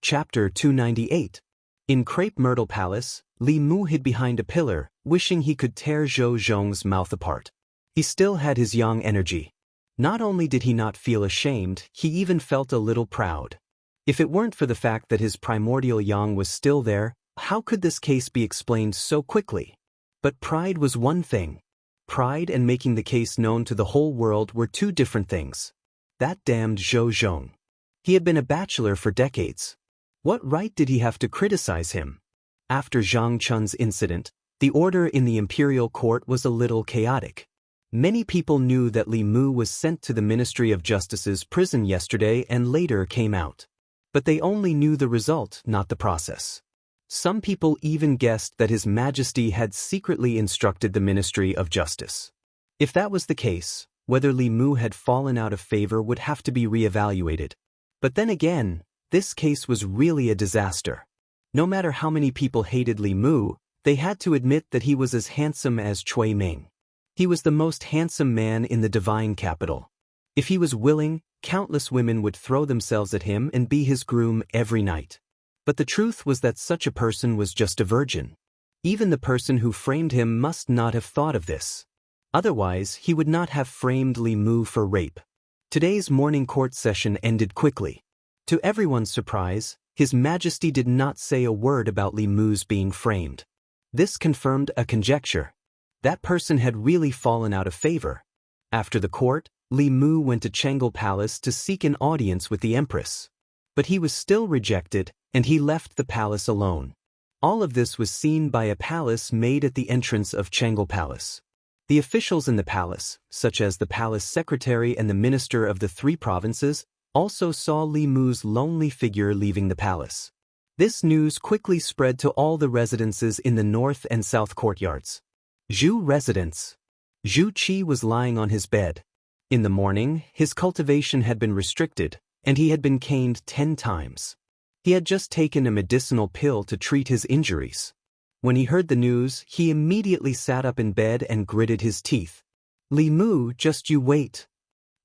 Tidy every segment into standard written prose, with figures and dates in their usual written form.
Chapter 298. In Crepe Myrtle Palace, Li Mu hid behind a pillar, wishing he could tear Zhou Zhong's mouth apart. He still had his young energy. Not only did he not feel ashamed, he even felt a little proud. If it weren't for the fact that his primordial yang was still there, how could this case be explained so quickly? But pride was one thing. Pride and making the case known to the whole world were two different things. That damned Zhou Zhong. He had been a bachelor for decades. What right did he have to criticize him? After Zhang Chun's incident, the order in the imperial court was a little chaotic. Many people knew that Li Mu was sent to the Ministry of Justice's prison yesterday and later came out. But they only knew the result, not the process. Some people even guessed that His Majesty had secretly instructed the Ministry of Justice. If that was the case, whether Li Mu had fallen out of favor would have to be re-evaluated. But then again, this case was really a disaster. No matter how many people hated Li Mu, they had to admit that he was as handsome as Cui Ming. He was the most handsome man in the divine capital. If he was willing, countless women would throw themselves at him and be his groom every night. But the truth was that such a person was just a virgin. Even the person who framed him must not have thought of this. Otherwise, he would not have framed Li Mu for rape. Today's morning court session ended quickly. To everyone's surprise, His Majesty did not say a word about Li Mu's being framed. This confirmed a conjecture. That person had really fallen out of favor. After the court, Li Mu went to Chengel Palace to seek an audience with the Empress. But he was still rejected, and he left the palace alone. All of this was seen by a palace made at the entrance of Chengel Palace. The officials in the palace, such as the palace secretary and the minister of the 3 provinces, also saw Li Mu's lonely figure leaving the palace. This news quickly spread to all the residences in the north and south courtyards. Zhu residence. Zhu Qi was lying on his bed. In the morning, his cultivation had been restricted, and he had been caned 10 times. He had just taken a medicinal pill to treat his injuries. When he heard the news, he immediately sat up in bed and gritted his teeth. Li Mu, just you wait.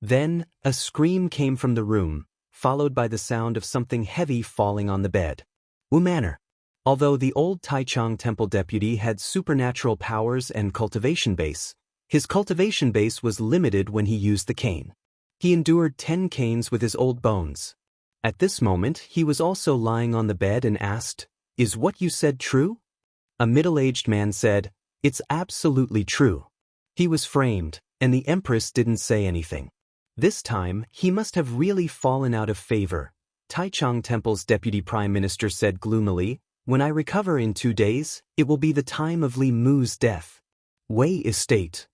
Then, a scream came from the room, followed by the sound of something heavy falling on the bed. Wu Manor. Although the old Taichung Temple deputy had supernatural powers and cultivation base, his cultivation base was limited when he used the cane. He endured 10 canes with his old bones. At this moment, he was also lying on the bed and asked, "Is what you said true?" A middle-aged man said, "It's absolutely true." He was framed, and the Empress didn't say anything. This time, he must have really fallen out of favor. Taichung Temple's deputy prime minister said gloomily, "When I recover in 2 days, it will be the time of Li Mu's death." Wei Estate.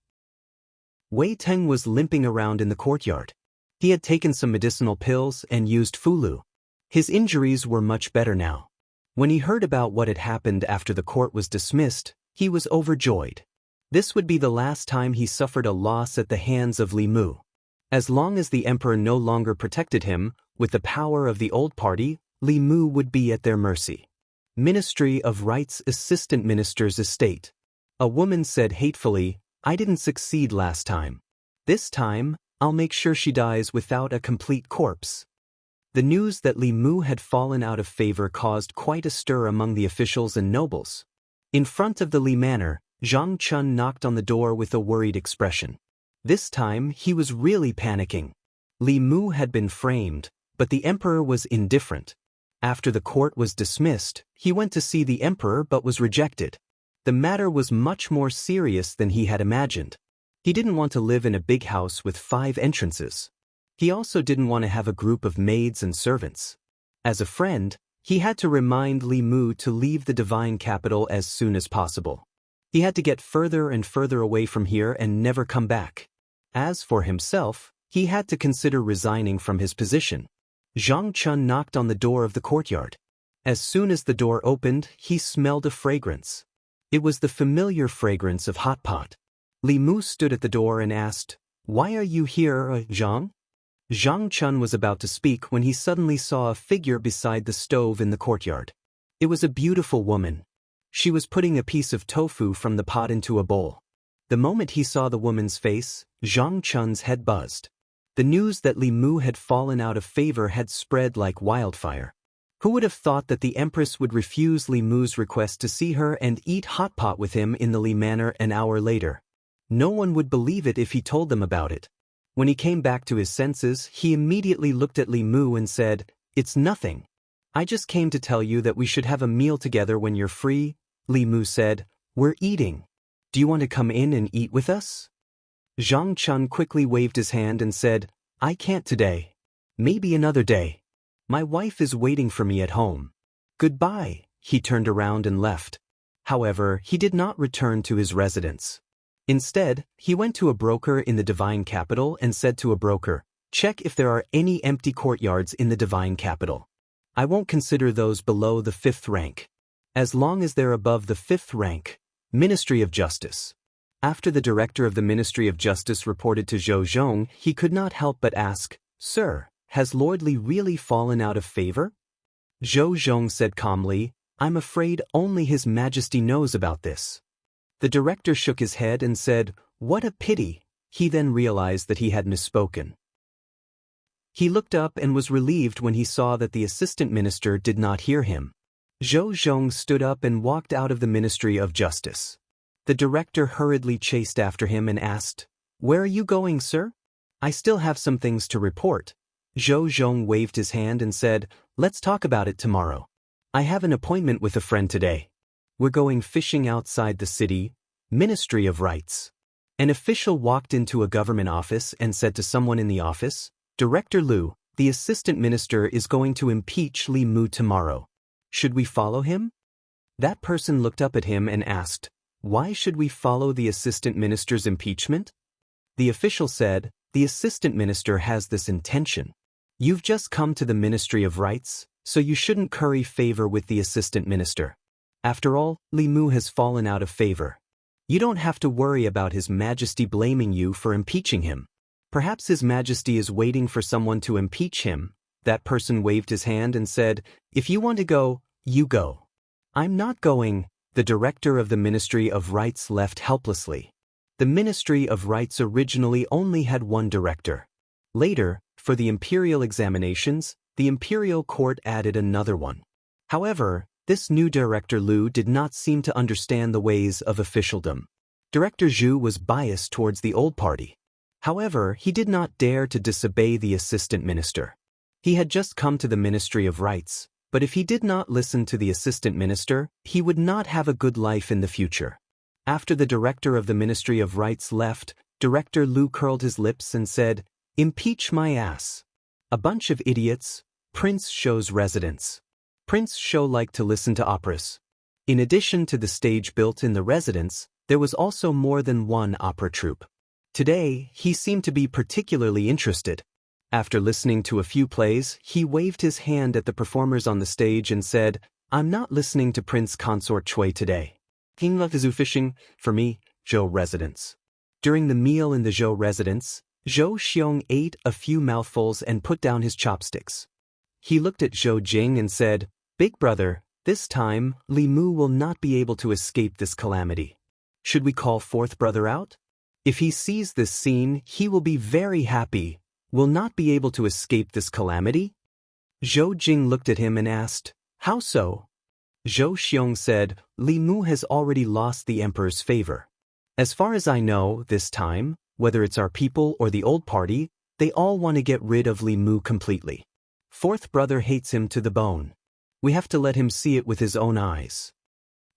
Wei Teng was limping around in the courtyard. He had taken some medicinal pills and used fulu. His injuries were much better now. When he heard about what had happened after the court was dismissed, he was overjoyed. This would be the last time he suffered a loss at the hands of Li Mu. As long as the emperor no longer protected him, with the power of the old party, Li Mu would be at their mercy. Ministry of Rights Assistant Minister's estate. A woman said hatefully, "I didn't succeed last time. This time, I'll make sure she dies without a complete corpse." The news that Li Mu had fallen out of favor caused quite a stir among the officials and nobles. In front of the Li Manor, Zhang Chun knocked on the door with a worried expression. This time, he was really panicking. Li Mu had been framed, but the emperor was indifferent. After the court was dismissed, he went to see the emperor but was rejected. The matter was much more serious than he had imagined. He didn't want to live in a big house with 5 entrances. He also didn't want to have a group of maids and servants. As a friend, he had to remind Li Mu to leave the divine capital as soon as possible. He had to get further and further away from here and never come back. As for himself, he had to consider resigning from his position. Zhang Chun knocked on the door of the courtyard. As soon as the door opened, he smelled a fragrance. It was the familiar fragrance of hot pot. Li Mu stood at the door and asked, "Why are you here, Zhang?" Zhang Chun was about to speak when he suddenly saw a figure beside the stove in the courtyard. It was a beautiful woman. She was putting a piece of tofu from the pot into a bowl. The moment he saw the woman's face, Zhang Chun's head buzzed. The news that Li Mu had fallen out of favor had spread like wildfire. Who would have thought that the Empress would refuse Li Mu's request to see her and eat hot pot with him in the Li Manor an hour later? No one would believe it if he told them about it. When he came back to his senses, he immediately looked at Li Mu and said, "It's nothing. I just came to tell you that we should have a meal together when you're free." Li Mu said, "We're eating. Do you want to come in and eat with us?" Zhang Chun quickly waved his hand and said, "I can't today. Maybe another day. My wife is waiting for me at home. Goodbye." He turned around and left. However, he did not return to his residence. Instead, he went to a broker in the Divine Capital and said to a broker, "Check if there are any empty courtyards in the Divine Capital. I won't consider those below the 5th rank. As long as they're above the 5th rank. Ministry of Justice." After the director of the Ministry of Justice reported to Zhou Zhong, he could not help but ask, "Sir, has Lord Li really fallen out of favor?" Zhou Zhong said calmly, "I'm afraid only His Majesty knows about this." The director shook his head and said, "What a pity." He then realized that he had misspoken. He looked up and was relieved when he saw that the assistant minister did not hear him. Zhou Zhong stood up and walked out of the Ministry of Justice. The director hurriedly chased after him and asked, "Where are you going, sir?" "I still have some things to report." Zhou Zhong waved his hand and said, "Let's talk about it tomorrow. I have an appointment with a friend today. We're going fishing outside the city." Ministry of Rights. An official walked into a government office and said to someone in the office, "Director Liu, the assistant minister is going to impeach Li Mu tomorrow. Should we follow him?" That person looked up at him and asked, "Why should we follow the assistant minister's impeachment?" The official said, "The assistant minister has this intention. You've just come to the Ministry of Rights, so you shouldn't curry favor with the assistant minister. After all, Li Mu has fallen out of favor. You don't have to worry about His Majesty blaming you for impeaching him. Perhaps His Majesty is waiting for someone to impeach him." That person waved his hand and said, "If you want to go, you go." "I'm not going." The director of the Ministry of Rights left helplessly. The Ministry of Rights originally only had one director. Later, for the imperial examinations, the imperial court added another one. However, this new director Liu did not seem to understand the ways of officialdom. Director Zhu was biased towards the old party. However, he did not dare to disobey the assistant minister. He had just come to the Ministry of Rights, but if he did not listen to the assistant minister, he would not have a good life in the future. After the director of the Ministry of Rights left, Director Liu curled his lips and said, "Impeach my ass. A bunch of idiots." Prince Shou's residence. Prince Shou liked to listen to operas. In addition to the stage built in the residence, there was also more than one opera troupe. Today, he seemed to be particularly interested. After listening to a few plays, he waved his hand at the performers on the stage and said, "I'm not listening to Prince Consort Chui today. King Love is fishing for me, Zhou residence." During the meal in the Zhou residence, Zhou Xiong ate a few mouthfuls and put down his chopsticks. He looked at Zhou Jing and said, "Big brother, this time, Li Mu will not be able to escape this calamity. Should we call fourth brother out? If he sees this scene, he will be very happy. Will not be able to escape this calamity?" Zhou Jing looked at him and asked, "How so?" Zhou Xiong said, "Li Mu has already lost the emperor's favor. As far as I know, this time, whether it's our people or the old party, they all want to get rid of Li Mu completely. Fourth brother hates him to the bone. We have to let him see it with his own eyes."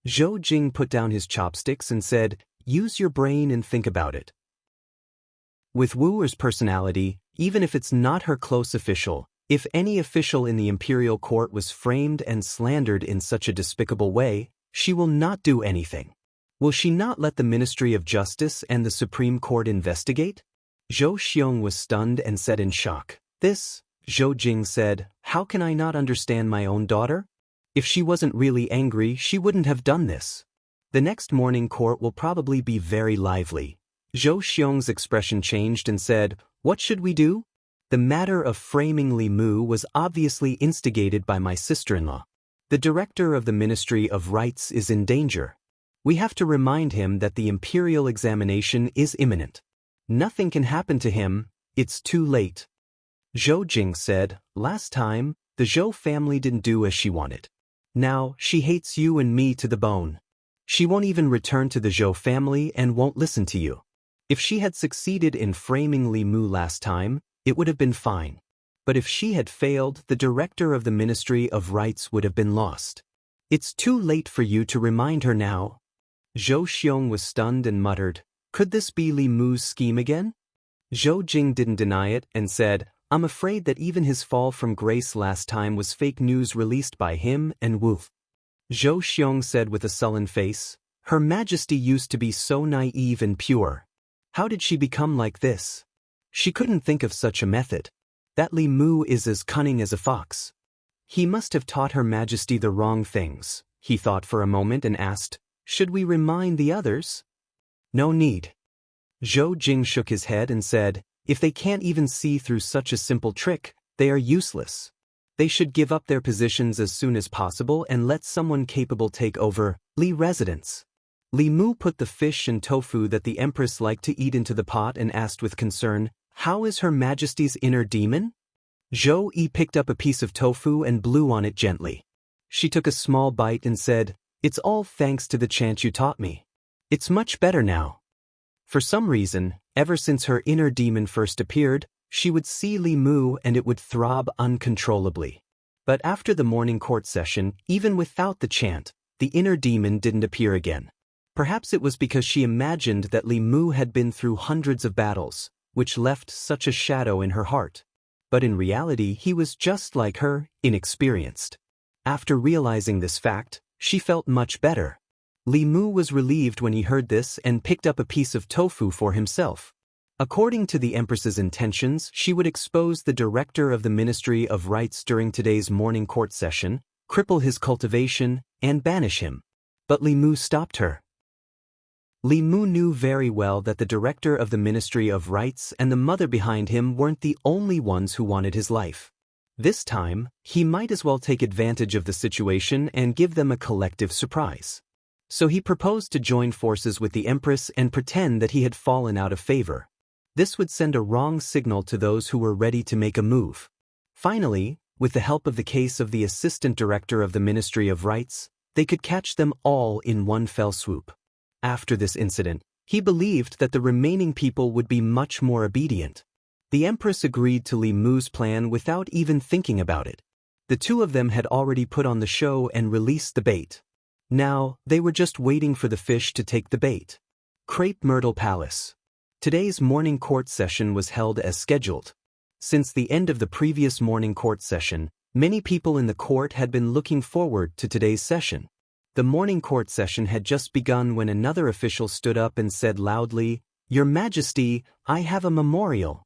Zhou Jing put down his chopsticks and said, "Use your brain and think about it." With Wu Er's personality, even if it's not her close official, if any official in the imperial court was framed and slandered in such a despicable way, she will not do anything. Will she not let the Ministry of Justice and the Supreme Court investigate? Zhou Xiong was stunned and said in shock, "This," Zhou Jing said, "How can I not understand my own daughter? If she wasn't really angry, she wouldn't have done this." The next morning court will probably be very lively. Zhou Xiong's expression changed and said, "What should we do? The matter of framing Li Mu was obviously instigated by my sister-in-law. The director of the Ministry of Rights is in danger. We have to remind him that the imperial examination is imminent. Nothing can happen to him, it's too late." Zhou Jing said, "Last time, The Zhou family didn't do as she wanted. Now, she hates you and me to the bone. She won't even return to the Zhou family and won't listen to you. If she had succeeded in framing Li Mu last time, it would have been fine. But if she had failed, the director of the Ministry of Rights would have been lost. It's too late for you to remind her now. Zhou Xiong was stunned and muttered, "Could this be Li Mu's scheme again?" Zhou Jing didn't deny it and said, "I'm afraid that even his fall from grace last time was fake news released by him and Wu." Zhou Xiong said with a sullen face, "Her Majesty used to be so naive and pure. How did she become like this? She couldn't think of such a method. That Li Mu is as cunning as a fox. He must have taught Her Majesty the wrong things." He thought for a moment and asked, "Should we remind the others?" "No need." Zhou Jing shook his head and said, "If they can't even see through such a simple trick, they are useless. They should give up their positions as soon as possible and let someone capable take over Li residence." Li Mu put the fish and tofu that the Empress liked to eat into the pot and asked with concern, "How is Her Majesty's inner demon?" Zhou Yi picked up a piece of tofu and blew on it gently. She took a small bite and said, "It's all thanks to the chant you taught me. It's much better now." For some reason, ever since her inner demon first appeared, she would see Li Mu and it would throb uncontrollably. But after the morning court session, even without the chant, the inner demon didn't appear again. Perhaps it was because she imagined that Li Mu had been through hundreds of battles, which left such a shadow in her heart. But in reality, he was just like her, inexperienced. After realizing this fact, she felt much better. Li Mu was relieved when he heard this and picked up a piece of tofu for himself. According to the Empress's intentions, she would expose the director of the Ministry of Rights during today's morning court session, cripple his cultivation, and banish him. But Li Mu stopped her. Li Mu knew very well that the director of the Ministry of Rights and the mother behind him weren't the only ones who wanted his life. This time, he might as well take advantage of the situation and give them a collective surprise. So he proposed to join forces with the Empress and pretend that he had fallen out of favor. This would send a wrong signal to those who were ready to make a move. Finally, with the help of the case of the assistant director of the Ministry of Rights, they could catch them all in one fell swoop. After this incident, he believed that the remaining people would be much more obedient. The Empress agreed to Li Mu's plan without even thinking about it. The two of them had already put on the show and released the bait. Now, they were just waiting for the fish to take the bait. Crepe Myrtle Palace. Today's morning court session was held as scheduled. Since the end of the previous morning court session, many people in the court had been looking forward to today's session. The morning court session had just begun when another official stood up and said loudly, "Your Majesty, I have a memorial."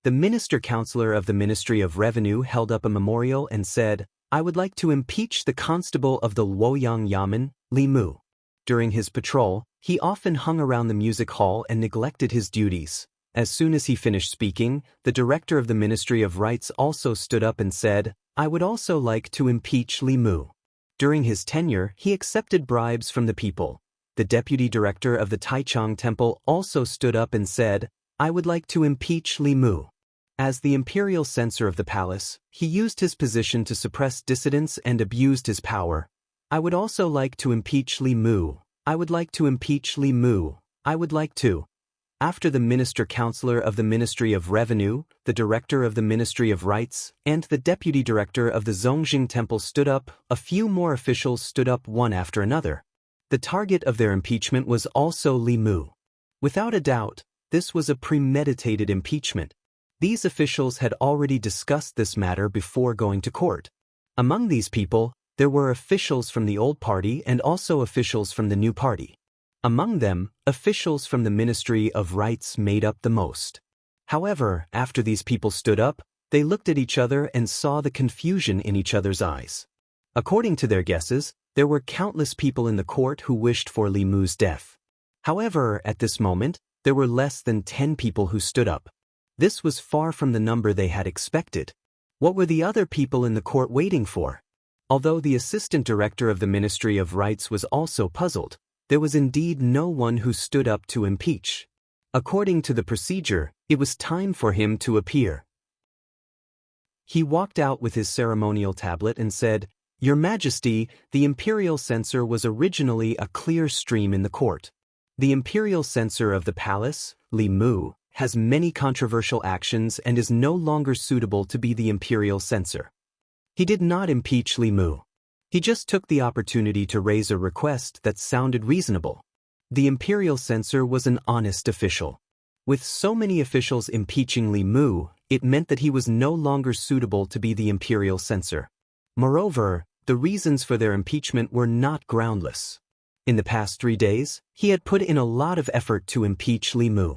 The minister-counselor of the Ministry of Revenue held up a memorial and said, "I would like to impeach the constable of the Luoyang Yamen, Li Mu. During his patrol, he often hung around the music hall and neglected his duties." As soon as he finished speaking, the director of the Ministry of Rights also stood up and said, "I would also like to impeach Li Mu. During his tenure, he accepted bribes from the people." The deputy director of the Taichung Temple also stood up and said, "I would like to impeach Li Mu. As the imperial censor of the palace, he used his position to suppress dissidents and abused his power. I would also like to impeach Li Mu. I would like to impeach Li Mu. I would like to." After the minister-counselor of the Ministry of Revenue, the director of the Ministry of Rights, and the deputy director of the Zongjing Temple stood up, a few more officials stood up one after another. The target of their impeachment was also Li Mu. Without a doubt, this was a premeditated impeachment. These officials had already discussed this matter before going to court. Among these people, there were officials from the old party and also officials from the new party. Among them, officials from the Ministry of Rights made up the most. However, after these people stood up, they looked at each other and saw the confusion in each other's eyes. According to their guesses, there were countless people in the court who wished for Li Mu's death. However, at this moment, there were less than 10 people who stood up. This was far from the number they had expected. What were the other people in the court waiting for? Although the assistant director of the Ministry of Rights was also puzzled, there was indeed no one who stood up to impeach. According to the procedure, it was time for him to appear. He walked out with his ceremonial tablet and said, "Your Majesty, the imperial censor was originally a clear stream in the court. The imperial censor of the palace, Li Mu, has many controversial actions and is no longer suitable to be the imperial censor." He did not impeach Li Mu. He just took the opportunity to raise a request that sounded reasonable. The imperial censor was an honest official. With so many officials impeaching Li Mu, it meant that he was no longer suitable to be the imperial censor. Moreover, the reasons for their impeachment were not groundless. In the past 3 days, he had put in a lot of effort to impeach Li Mu.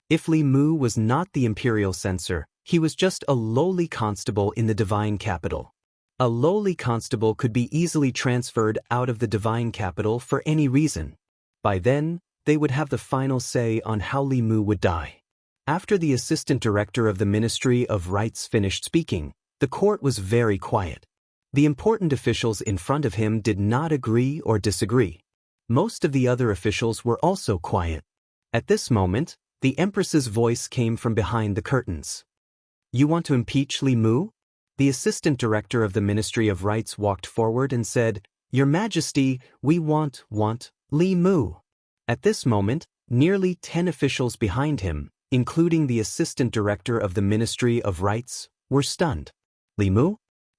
If Li Mu was not the imperial censor, he was just a lowly constable in the divine capital. A lowly constable could be easily transferred out of the divine capital for any reason. By then, they would have the final say on how Li Mu would die. After the assistant director of the Ministry of Rights finished speaking, the court was very quiet. The important officials in front of him did not agree or disagree. Most of the other officials were also quiet. At this moment, the Empress's voice came from behind the curtains. "You want to impeach Li Mu?" The assistant director of the Ministry of Rights walked forward and said, "Your Majesty, we want Li Mu." At this moment, nearly 10 officials behind him, including the assistant director of the Ministry of Rights, were stunned. Li Mu?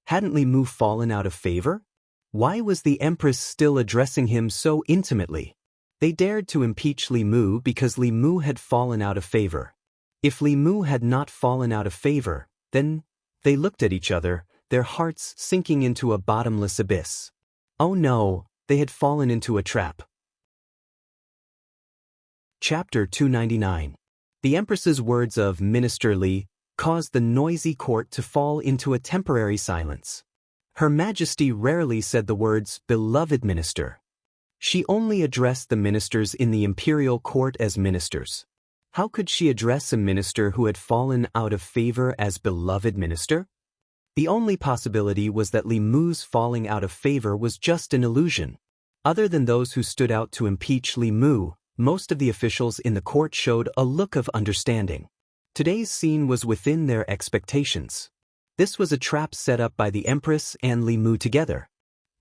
Hadn't Li Mu fallen out of favor? Why was the Empress still addressing him so intimately? They dared to impeach Li Mu because Li Mu had fallen out of favor. If Li Mu had not fallen out of favor, then they looked at each other, their hearts sinking into a bottomless abyss. Oh no, they had fallen into a trap. Chapter 299. The Empress's words of Minister Li caused the noisy court to fall into a temporary silence. Her Majesty rarely said the words, "beloved minister." She only addressed the ministers in the imperial court as ministers. How could she address a minister who had fallen out of favor as beloved minister? The only possibility was that Li Mu's falling out of favor was just an illusion. Other than those who stood out to impeach Li Mu, most of the officials in the court showed a look of understanding. Today's scene was within their expectations. This was a trap set up by the Empress and Li Mu together.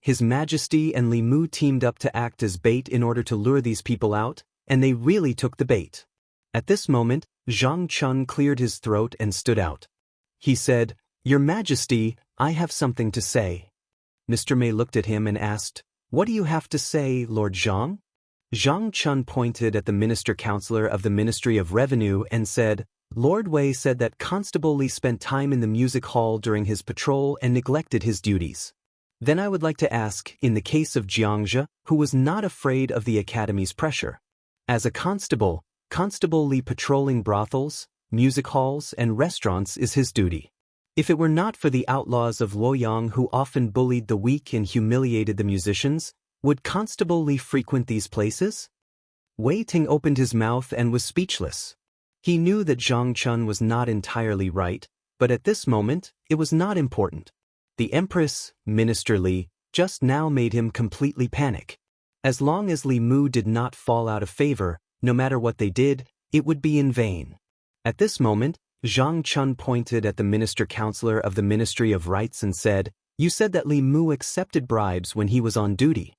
His Majesty and Li Mu teamed up to act as bait in order to lure these people out, and they really took the bait. At this moment, Zhang Chun cleared his throat and stood out. He said, "Your Majesty, I have something to say." Mr. Mei looked at him and asked, "What do you have to say, Lord Zhang?" Zhang Chun pointed at the Minister-Counselor of the Ministry of Revenue and said, "Lord Wei said that Constable Li spent time in the music hall during his patrol and neglected his duties. Then I would like to ask, in the case of Jiangzhe, who was not afraid of the Academy's pressure. As a constable, Constable Li patrolling brothels, music halls, and restaurants is his duty. If it were not for the outlaws of Luoyang who often bullied the weak and humiliated the musicians, would Constable Li frequent these places?" Wei Ting opened his mouth and was speechless. He knew that Zhang Chun was not entirely right, but at this moment, it was not important. The Empress, Minister Li, just now made him completely panic. As long as Li Mu did not fall out of favor, no matter what they did, it would be in vain. At this moment, Zhang Chun pointed at the Minister-Counselor of the Ministry of Rights and said, "You said that Li Mu accepted bribes when he was on duty.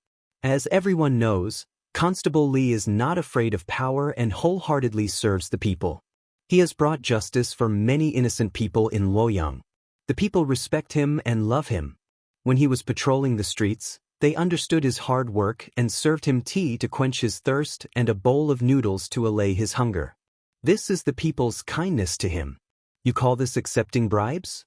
As everyone knows, Constable Li is not afraid of power and wholeheartedly serves the people. He has brought justice for many innocent people in Luoyang. The people respect him and love him. When he was patrolling the streets, they understood his hard work and served him tea to quench his thirst and a bowl of noodles to allay his hunger. This is the people's kindness to him. You call this accepting bribes?"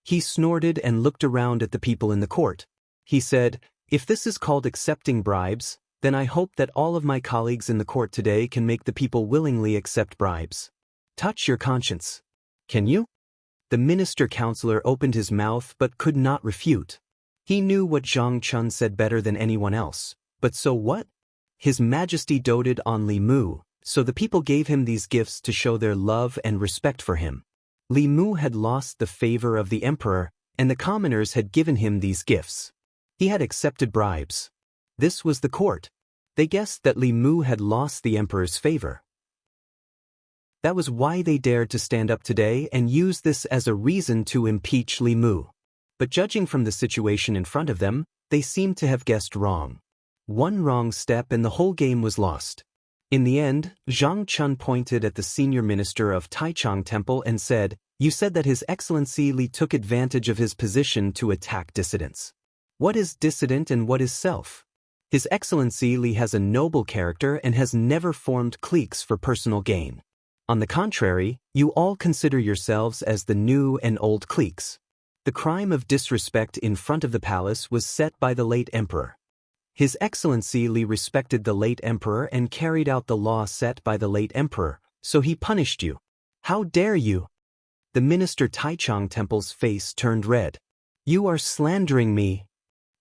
He snorted and looked around at the people in the court. He said, "If this is called accepting bribes, then I hope that all of my colleagues in the court today can make the people willingly accept bribes. Touch your conscience. Can you?" The Minister-Counselor opened his mouth but could not refute. He knew what Zhang Chun said better than anyone else, but so what? His Majesty doted on Li Mu, so the people gave him these gifts to show their love and respect for him. Li Mu had lost the favor of the emperor, and the commoners had given him these gifts. He had accepted bribes. This was the court. They guessed that Li Mu had lost the emperor's favor. That was why they dared to stand up today and use this as a reason to impeach Li Mu. But judging from the situation in front of them, they seemed to have guessed wrong. One wrong step and the whole game was lost. In the end, Zhang Chun pointed at the senior minister of Taichung Temple and said, "You said that His Excellency Li took advantage of his position to attack dissidents. What is dissident and what is self? His Excellency Li has a noble character and has never formed cliques for personal gain. On the contrary, you all consider yourselves as the new and old cliques. The crime of disrespect in front of the palace was set by the late emperor. His Excellency Li respected the late emperor and carried out the law set by the late emperor, so he punished you. How dare you?" The minister Taichung Temple's face turned red. "You are slandering me."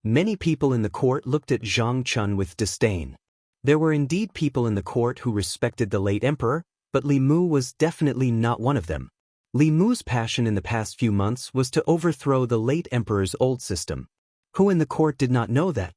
Many people in the court looked at Zhang Chun with disdain. There were indeed people in the court who respected the late emperor, but Li Mu was definitely not one of them. Li Mu's passion in the past few months was to overthrow the late emperor's old system. Who in the court did not know that?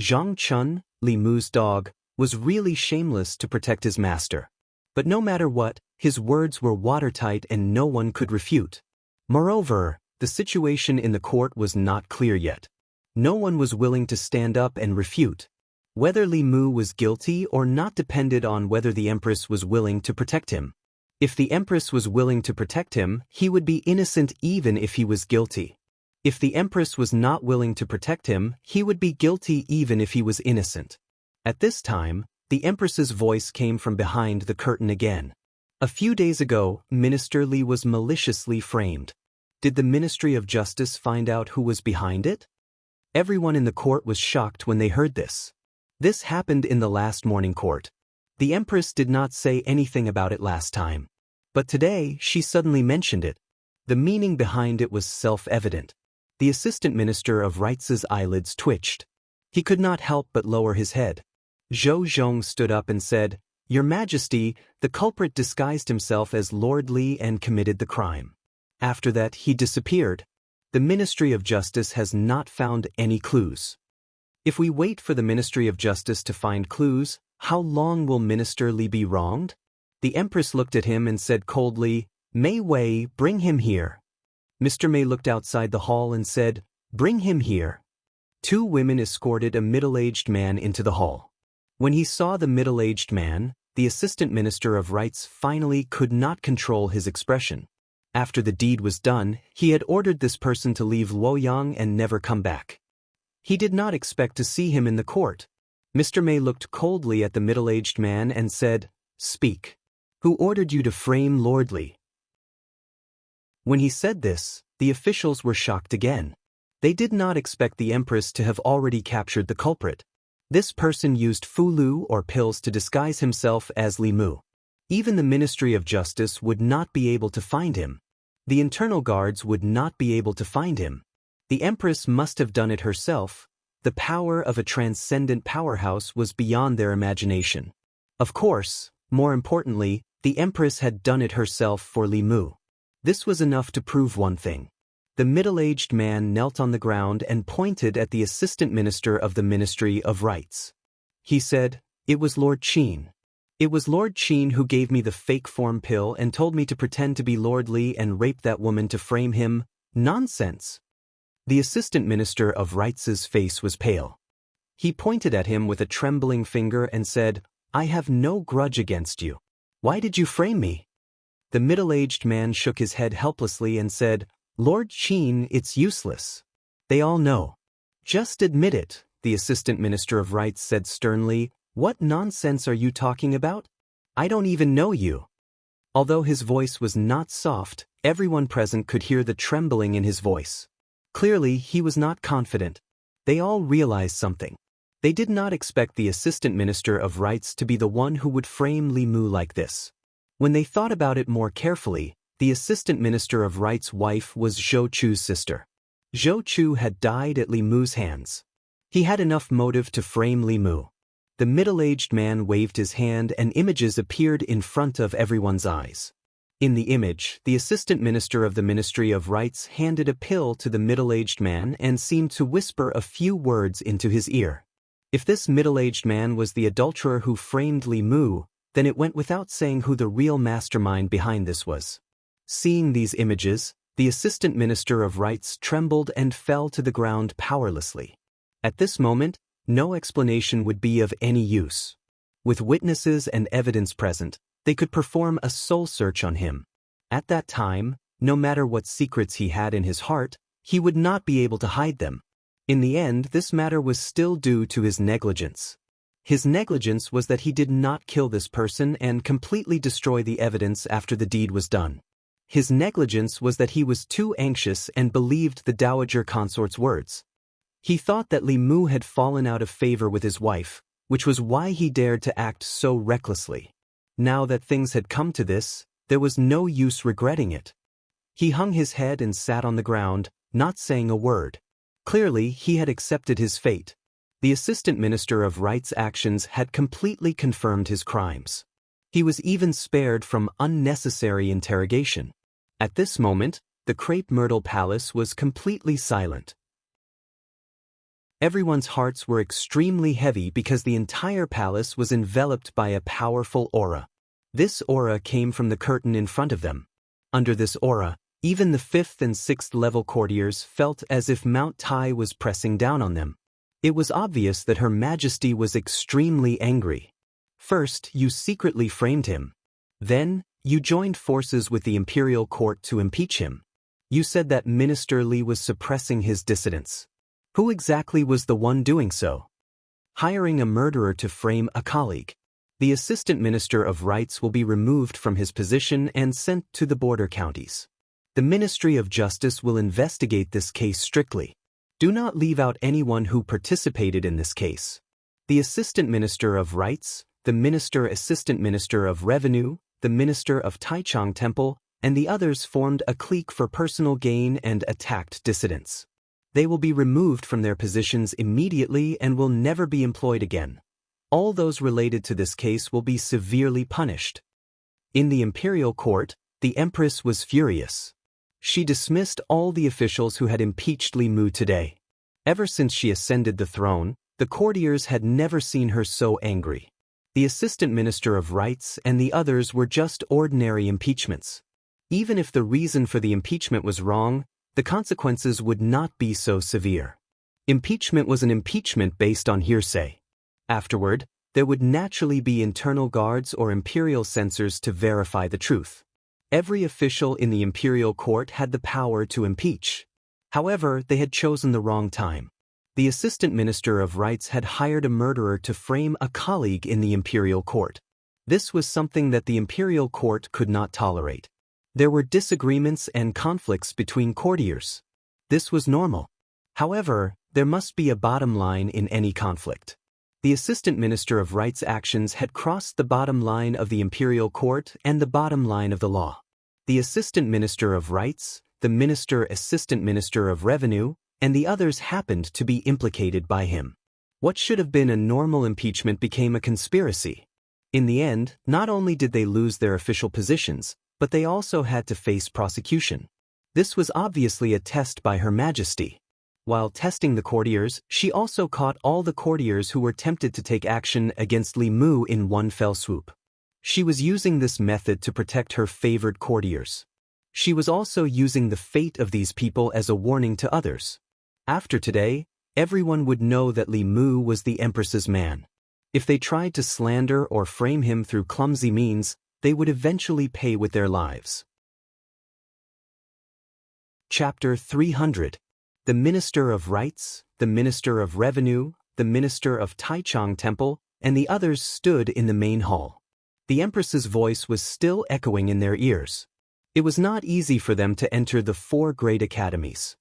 Zhang Chun, Li Mu's dog, was really shameless to protect his master. But no matter what, his words were watertight and no one could refute. Moreover, the situation in the court was not clear yet. No one was willing to stand up and refute. Whether Li Mu was guilty or not depended on whether the empress was willing to protect him. If the empress was willing to protect him, he would be innocent even if he was guilty. If the empress was not willing to protect him, he would be guilty even if he was innocent. At this time, the empress's voice came from behind the curtain again. A few days ago, Minister Li was maliciously framed. Did the Ministry of Justice find out who was behind it? Everyone in the court was shocked when they heard this. This happened in the last morning court. The empress did not say anything about it last time. But today, she suddenly mentioned it. The meaning behind it was self-evident. The assistant minister of Rights's eyelids twitched. He could not help but lower his head. Zhou Zhong stood up and said, "Your Majesty, the culprit disguised himself as Lord Li and committed the crime. After that, he disappeared. The Ministry of Justice has not found any clues. If we wait for the Ministry of Justice to find clues, how long will Minister Li be wronged?" The Empress looked at him and said coldly, "Mei Wei, bring him here." Mr. Mei looked outside the hall and said, "Bring him here." Two women escorted a middle-aged man into the hall. When he saw the middle-aged man, the Assistant Minister of Rights finally could not control his expression. After the deed was done, he had ordered this person to leave Luoyang and never come back. He did not expect to see him in the court. Mr. Mei looked coldly at the middle-aged man and said, "Speak. Who ordered you to frame Lord Li?" When he said this, the officials were shocked again. They did not expect the Empress to have already captured the culprit. This person used fulu or pills to disguise himself as Li Mu. Even the Ministry of Justice would not be able to find him. The internal guards would not be able to find him. The Empress must have done it herself. The power of a transcendent powerhouse was beyond their imagination. Of course, more importantly, the Empress had done it herself for Li Mu. This was enough to prove one thing. The middle-aged man knelt on the ground and pointed at the Assistant Minister of the Ministry of Rights. He said, "It was Lord Qin. It was Lord Qin who gave me the fake form pill and told me to pretend to be Lord Li and rape that woman to frame him. Nonsense." The Assistant Minister of Rights' face was pale. He pointed at him with a trembling finger and said, "I have no grudge against you. Why did you frame me?" The middle-aged man shook his head helplessly and said, "Lord Qin, it's useless. They all know." "Just admit it," the Assistant Minister of Rights said sternly. "What nonsense are you talking about? I don't even know you." Although his voice was not soft, everyone present could hear the trembling in his voice. Clearly, he was not confident. They all realized something. They did not expect the Assistant Minister of Rights to be the one who would frame Li Mu like this. When they thought about it more carefully, the Assistant Minister of Rights' wife was Zhou Chu's sister. Zhou Chu had died at Li Mu's hands. He had enough motive to frame Li Mu. The middle-aged man waved his hand and images appeared in front of everyone's eyes. In the image, the Assistant Minister of the Ministry of Rights handed a pill to the middle-aged man and seemed to whisper a few words into his ear. If this middle-aged man was the adulterer who framed Li Mu, then it went without saying who the real mastermind behind this was. Seeing these images, the Assistant Minister of Rights trembled and fell to the ground powerlessly. At this moment, no explanation would be of any use. With witnesses and evidence present, they could perform a soul search on him. At that time, no matter what secrets he had in his heart, he would not be able to hide them. In the end, this matter was still due to his negligence. His negligence was that he did not kill this person and completely destroy the evidence after the deed was done. His negligence was that he was too anxious and believed the dowager consort's words. He thought that Li Mu had fallen out of favor with his wife, which was why he dared to act so recklessly. Now that things had come to this, there was no use regretting it. He hung his head and sat on the ground, not saying a word. Clearly, he had accepted his fate. The Assistant Minister of Rights' actions had completely confirmed his crimes. He was even spared from unnecessary interrogation. At this moment, the Crepe Myrtle Palace was completely silent. Everyone's hearts were extremely heavy because the entire palace was enveloped by a powerful aura. This aura came from the curtain in front of them. Under this aura, even the 5th and 6th level courtiers felt as if Mount Tai was pressing down on them. It was obvious that Her Majesty was extremely angry. First, you secretly framed him. Then, you joined forces with the imperial court to impeach him. You said that Minister Li was suppressing his dissidents. Who exactly was the one doing so? Hiring a murderer to frame a colleague. The Assistant Minister of Rights will be removed from his position and sent to the border counties. The Ministry of Justice will investigate this case strictly. Do not leave out anyone who participated in this case. The Assistant Minister of Rights, the Assistant Minister of Revenue, the Minister of Taichung Temple, and the others formed a clique for personal gain and attacked dissidents. They will be removed from their positions immediately and will never be employed again. All those related to this case will be severely punished. In the imperial court, the Empress was furious. She dismissed all the officials who had impeached Li Mu today. Ever since she ascended the throne, the courtiers had never seen her so angry. The Assistant Minister of Rights and the others were just ordinary impeachments. Even if the reason for the impeachment was wrong, the consequences would not be so severe. Impeachment was an impeachment based on hearsay. Afterward, there would naturally be internal guards or imperial censors to verify the truth. Every official in the imperial court had the power to impeach. However, they had chosen the wrong time. The Assistant Minister of Rights had hired a murderer to frame a colleague in the imperial court. This was something that the imperial court could not tolerate. There were disagreements and conflicts between courtiers. This was normal. However, there must be a bottom line in any conflict. The Assistant Minister of Rights' actions had crossed the bottom line of the imperial court and the bottom line of the law. The Assistant Minister of Rights, the Assistant Minister of Revenue, and the others happened to be implicated by him. What should have been a normal impeachment became a conspiracy. In the end, not only did they lose their official positions, but they also had to face prosecution. This was obviously a test by Her Majesty. While testing the courtiers, she also caught all the courtiers who were tempted to take action against Li Mu in one fell swoop. She was using this method to protect her favored courtiers. She was also using the fate of these people as a warning to others. After today, everyone would know that Li Mu was the Empress's man. If they tried to slander or frame him through clumsy means, they would eventually pay with their lives. Chapter 300. The Minister of Rights, the Minister of Revenue, the Minister of Taichung Temple, and the others stood in the main hall. The Empress's voice was still echoing in their ears. It was not easy for them to enter the 4 great academies.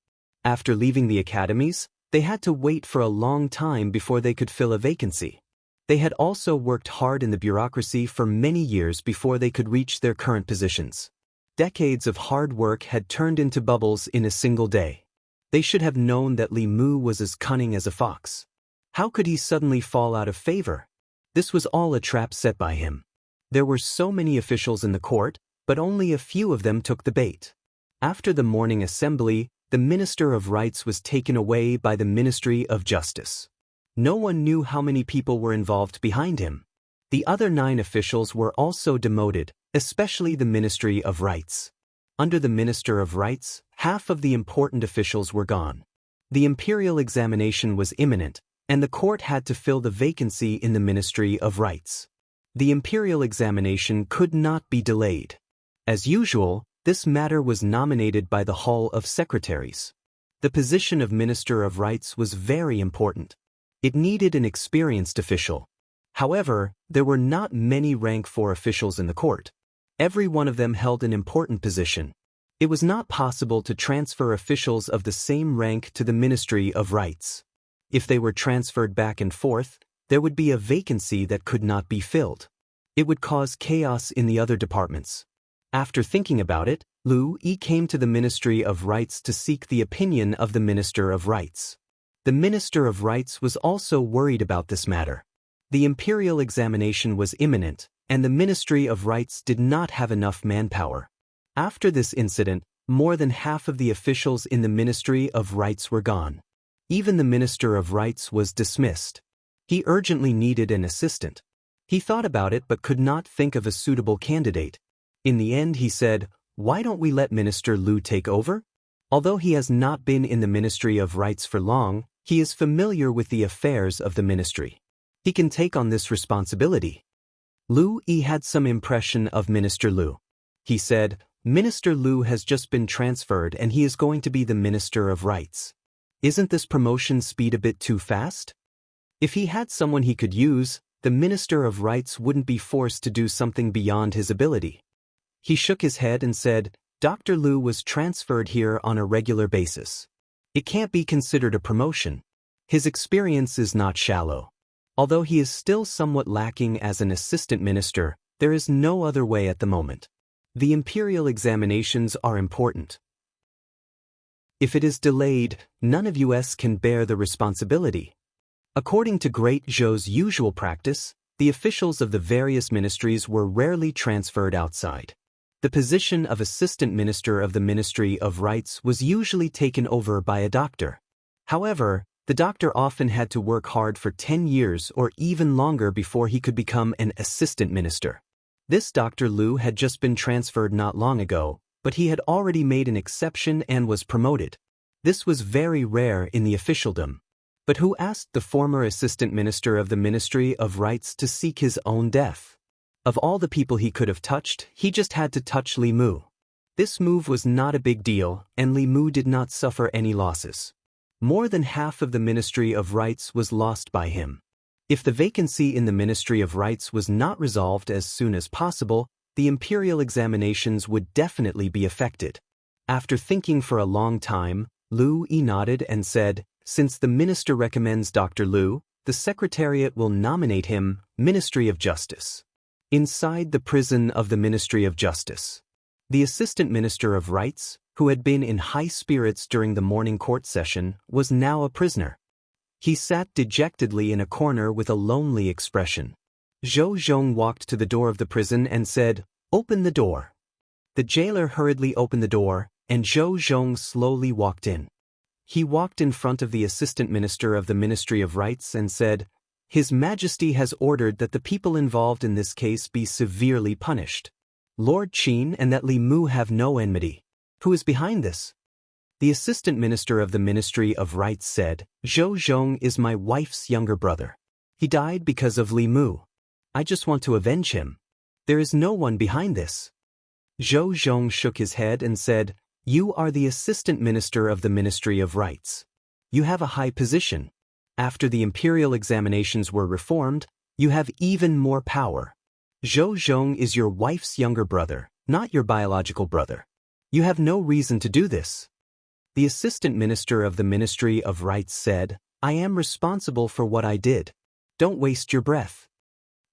After leaving the academies, they had to wait for a long time before they could fill a vacancy. They had also worked hard in the bureaucracy for many years before they could reach their current positions. Decades of hard work had turned into bubbles in a single day. They should have known that Li Mu was as cunning as a fox. How could he suddenly fall out of favor? This was all a trap set by him. There were so many officials in the court, but only a few of them took the bait. After the morning assembly, the Minister of Rights was taken away by the Ministry of Justice. No one knew how many people were involved behind him. The other 9 officials were also demoted, especially the Ministry of Rights. Under the Minister of Rights, half of the important officials were gone. The imperial examination was imminent, and the court had to fill the vacancy in the Ministry of Rights. The imperial examination could not be delayed. As usual, this matter was nominated by the Hall of Secretaries. The position of Minister of Rights was very important. It needed an experienced official. However, there were not many rank 4 officials in the court. Every one of them held an important position. It was not possible to transfer officials of the same rank to the Ministry of Rights. If they were transferred back and forth, there would be a vacancy that could not be filled. It would cause chaos in the other departments. After thinking about it, Liu Yi came to the Ministry of Rights to seek the opinion of the Minister of Rights. The Minister of Rights was also worried about this matter. The imperial examination was imminent, and the Ministry of Rights did not have enough manpower. After this incident, more than half of the officials in the Ministry of Rights were gone. Even the Minister of Rights was dismissed. He urgently needed an assistant. He thought about it but could not think of a suitable candidate. In the end he said, "Why don't we let Minister Liu take over?" Although he has not been in the Ministry of Rights for long, he is familiar with the affairs of the ministry. He can take on this responsibility. Liu Yi had some impression of Minister Liu. He said, "Minister Liu has just been transferred and he is going to be the Minister of Rights. Isn't this promotion speed a bit too fast?" If he had someone he could use, the Minister of Rights wouldn't be forced to do something beyond his ability. He shook his head and said, "Dr. Liu was transferred here on a regular basis. It can't be considered a promotion. His experience is not shallow. Although he is still somewhat lacking as an assistant minister, there is no other way at the moment. The imperial examinations are important. If it is delayed, none of us can bear the responsibility." According to Great Zhou's usual practice, the officials of the various ministries were rarely transferred outside. The position of assistant minister of the Ministry of Rights was usually taken over by a doctor. However, the doctor often had to work hard for 10 years or even longer before he could become an assistant minister. This Dr. Liu had just been transferred not long ago, but he had already made an exception and was promoted. This was very rare in the officialdom. But who asked the former assistant minister of the Ministry of Rights to seek his own death? Of all the people he could have touched, he just had to touch Li Mu. This move was not a big deal, and Li Mu did not suffer any losses. More than half of the Ministry of Rights was lost by him. If the vacancy in the Ministry of Rights was not resolved as soon as possible, the imperial examinations would definitely be affected. After thinking for a long time, Liu Yi nodded and said, "Since the minister recommends Dr. Liu, the Secretariat will nominate him Ministry of Justice." Inside the prison of the Ministry of Justice, the Assistant Minister of Rights, who had been in high spirits during the morning court session, was now a prisoner. He sat dejectedly in a corner with a lonely expression. Zhou Zhong walked to the door of the prison and said, "Open the door." The jailer hurriedly opened the door, and Zhou Zhong slowly walked in. He walked in front of the Assistant Minister of the Ministry of Rights and said, "His Majesty has ordered that the people involved in this case be severely punished. Lord Qin and that Li Mu have no enmity. Who is behind this?" The Assistant Minister of the Ministry of Rights said, "Zhou Zhong is my wife's younger brother. He died because of Li Mu. I just want to avenge him. There is no one behind this." Zhou Zhong shook his head and said, "You are the Assistant Minister of the Ministry of Rights. You have a high position. After the imperial examinations were reformed, you have even more power. Zhou Zhong is your wife's younger brother, not your biological brother. You have no reason to do this." The Assistant Minister of the Ministry of Rights said, "I am responsible for what I did. Don't waste your breath."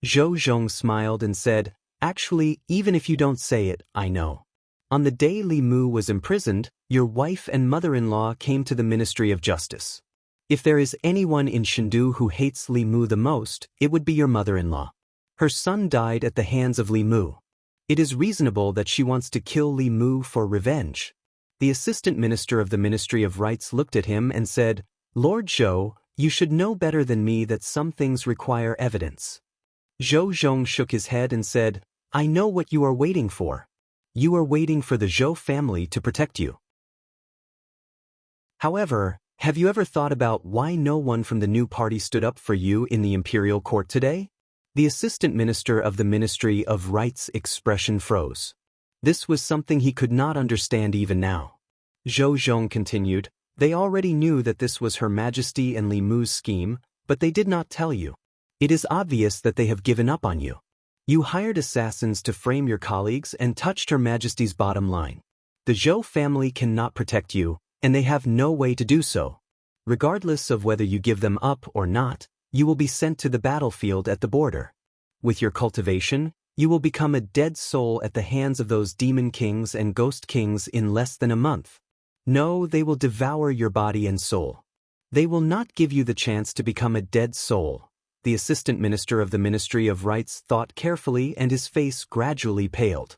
Zhou Zhong smiled and said, "Actually, even if you don't say it, I know. On the day Li Mu was imprisoned, your wife and mother-in-law came to the Ministry of Justice. If there is anyone in Chengdu who hates Li Mu the most, it would be your mother-in-law. Her son died at the hands of Li Mu. It is reasonable that she wants to kill Li Mu for revenge." The Assistant Minister of the Ministry of Rights looked at him and said, "Lord Zhou, you should know better than me that some things require evidence." Zhou Zhong shook his head and said, I know what you are waiting for. You are waiting for the Zhou family to protect you. However, have you ever thought about why no one from the new party stood up for you in the imperial court today? The assistant minister of the Ministry of Rights' expression froze. This was something he could not understand even now. Zhou Zhong continued, they already knew that this was Her Majesty and Li Mu's scheme, but they did not tell you. It is obvious that they have given up on you. You hired assassins to frame your colleagues and touched Her Majesty's bottom line. The Zhou family cannot protect you, and they have no way to do so. Regardless of whether you give them up or not, you will be sent to the battlefield at the border. With your cultivation, you will become a dead soul at the hands of those demon kings and ghost kings in less than a month. No, they will devour your body and soul. They will not give you the chance to become a dead soul. The assistant minister of the Ministry of Rights thought carefully and his face gradually paled.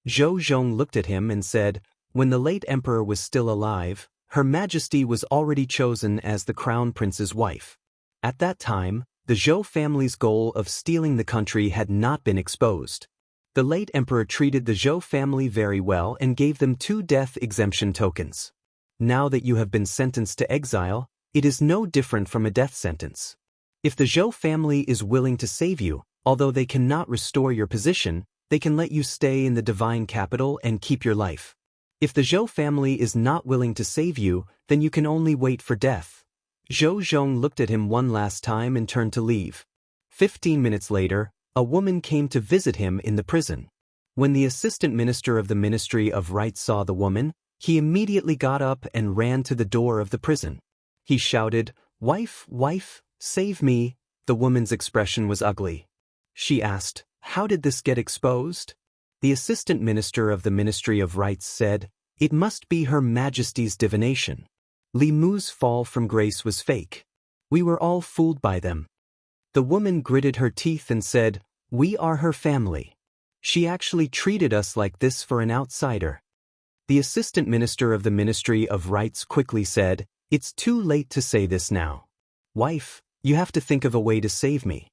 Zhou Zhong looked at him and said, when the late emperor was still alive, Her Majesty was already chosen as the crown prince's wife. At that time, the Zhou family's goal of stealing the country had not been exposed. The late emperor treated the Zhou family very well and gave them 2 death exemption tokens. Now that you have been sentenced to exile, it is no different from a death sentence. If the Zhou family is willing to save you, although they cannot restore your position, they can let you stay in the divine capital and keep your life. If the Zhou family is not willing to save you, then you can only wait for death. Zhou Zhong looked at him one last time and turned to leave. 15 minutes later, a woman came to visit him in the prison. When the assistant minister of the Ministry of Rights saw the woman, he immediately got up and ran to the door of the prison. He shouted, "Wife, wife, save me." The woman's expression was ugly. She asked, "How did this get exposed?" The assistant minister of the Ministry of Rights said, "It must be Her Majesty's divination. Li Mu's fall from grace was fake. We were all fooled by them." The woman gritted her teeth and said, "We are her family. She actually treated us like this for an outsider." The assistant minister of the Ministry of Rights quickly said, "It's too late to say this now. Wife, you have to think of a way to save me.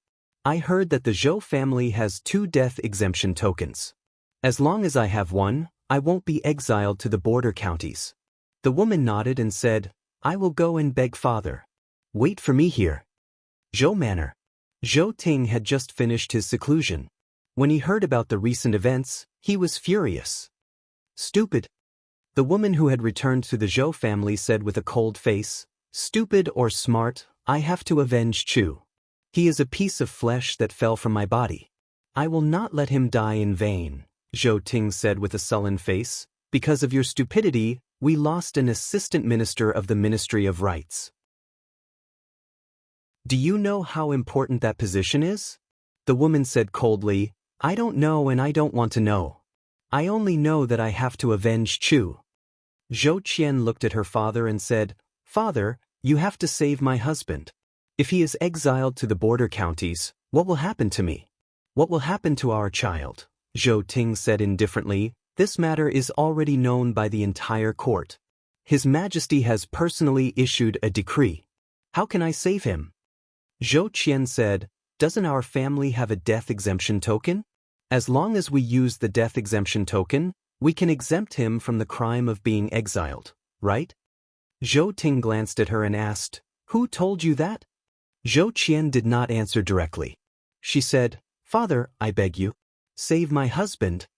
I heard that the Zhou family has 2 death exemption tokens. As long as I have one, I won't be exiled to the border counties." The woman nodded and said, "I will go and beg father. Wait for me here." Zhou Manor. Zhou Ting had just finished his seclusion. When he heard about the recent events, he was furious. "Stupid." The woman who had returned to the Zhou family said with a cold face, "Stupid or smart, I have to avenge Chu. He is a piece of flesh that fell from my body. I will not let him die in vain." Zhou Ting said with a sullen face, "Because of your stupidity, we lost an assistant minister of the Ministry of Rights. Do you know how important that position is?" The woman said coldly, "I don't know and I don't want to know. I only know that I have to avenge Chu." Zhou Qian looked at her father and said, "Father, you have to save my husband. If he is exiled to the border counties, what will happen to me? What will happen to our child?" Zhou Ting said indifferently, "This matter is already known by the entire court. His Majesty has personally issued a decree. How can I save him?" Zhou Qian said, "Doesn't our family have a death exemption token? As long as we use the death exemption token, we can exempt him from the crime of being exiled, right?" Zhou Ting glanced at her and asked, "Who told you that?" Zhou Qian did not answer directly. She said, "Father, I beg you, save my husband."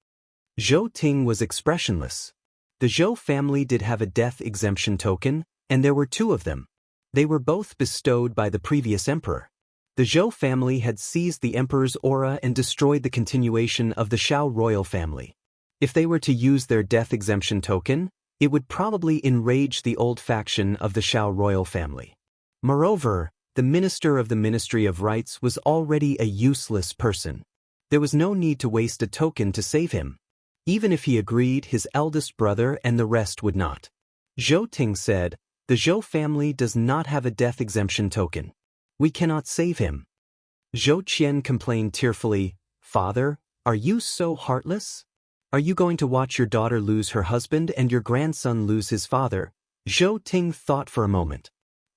Zhou Ting was expressionless. The Zhou family did have a death exemption token, and there were 2 of them. They were both bestowed by the previous emperor. The Zhou family had seized the emperor's aura and destroyed the continuation of the Shao royal family. If they were to use their death exemption token, it would probably enrage the old faction of the Shao royal family. Moreover, the minister of the Ministry of Rights was already a useless person. There was no need to waste a token to save him. Even if he agreed, his eldest brother and the rest would not. Zhou Ting said, "The Zhou family does not have a death exemption token. We cannot save him." Zhou Qian complained tearfully, "Father, are you so heartless? Are you going to watch your daughter lose her husband and your grandson lose his father?" Zhou Ting thought for a moment.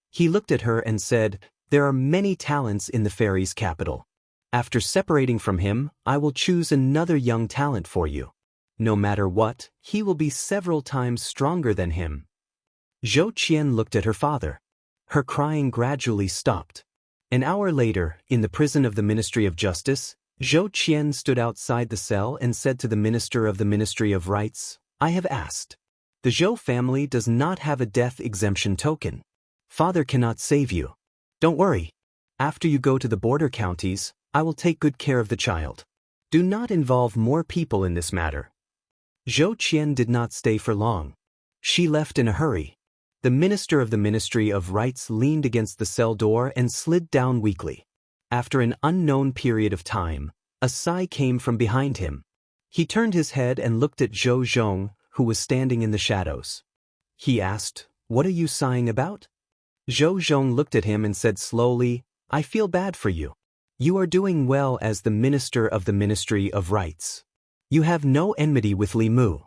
He looked at her and said, "There are many talents in the fairies' capital. After separating from him, I will choose another young talent for you. No matter what, he will be several times stronger than him." Zhou Qian looked at her father. Her crying gradually stopped. An hour later, in the prison of the Ministry of Justice, Zhou Qian stood outside the cell and said to the Minister of the Ministry of Rights, "I have asked. The Zhou family does not have a death exemption token. Father cannot save you. Don't worry. After you go to the border counties, I will take good care of the child. Do not involve more people in this matter." Zhou Qian did not stay for long. She left in a hurry. The Minister of the Ministry of Rights leaned against the cell door and slid down weakly. After an unknown period of time, a sigh came from behind him. He turned his head and looked at Zhou Zhong, who was standing in the shadows. He asked, "What are you sighing about?" Zhou Zhong looked at him and said slowly, "I feel bad for you. You are doing well as the Minister of the Ministry of Rights. You have no enmity with Li Mu.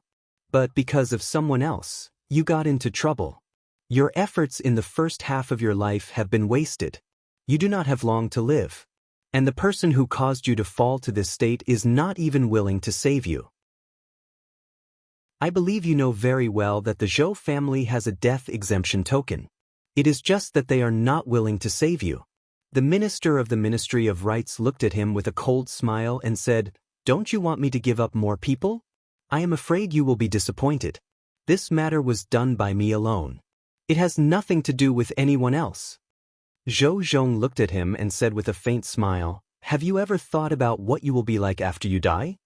But because of someone else, you got into trouble. Your efforts in the first half of your life have been wasted. You do not have long to live. And the person who caused you to fall to this state is not even willing to save you. I believe you know very well that the Zhou family has a death exemption token. It is just that they are not willing to save you." The Minister of the Ministry of Rights looked at him with a cold smile and said, "Don't you want me to give up more people? I am afraid you will be disappointed. This matter was done by me alone. It has nothing to do with anyone else." Zhou Zhong looked at him and said with a faint smile, "Have you ever thought about what you will be like after you die?"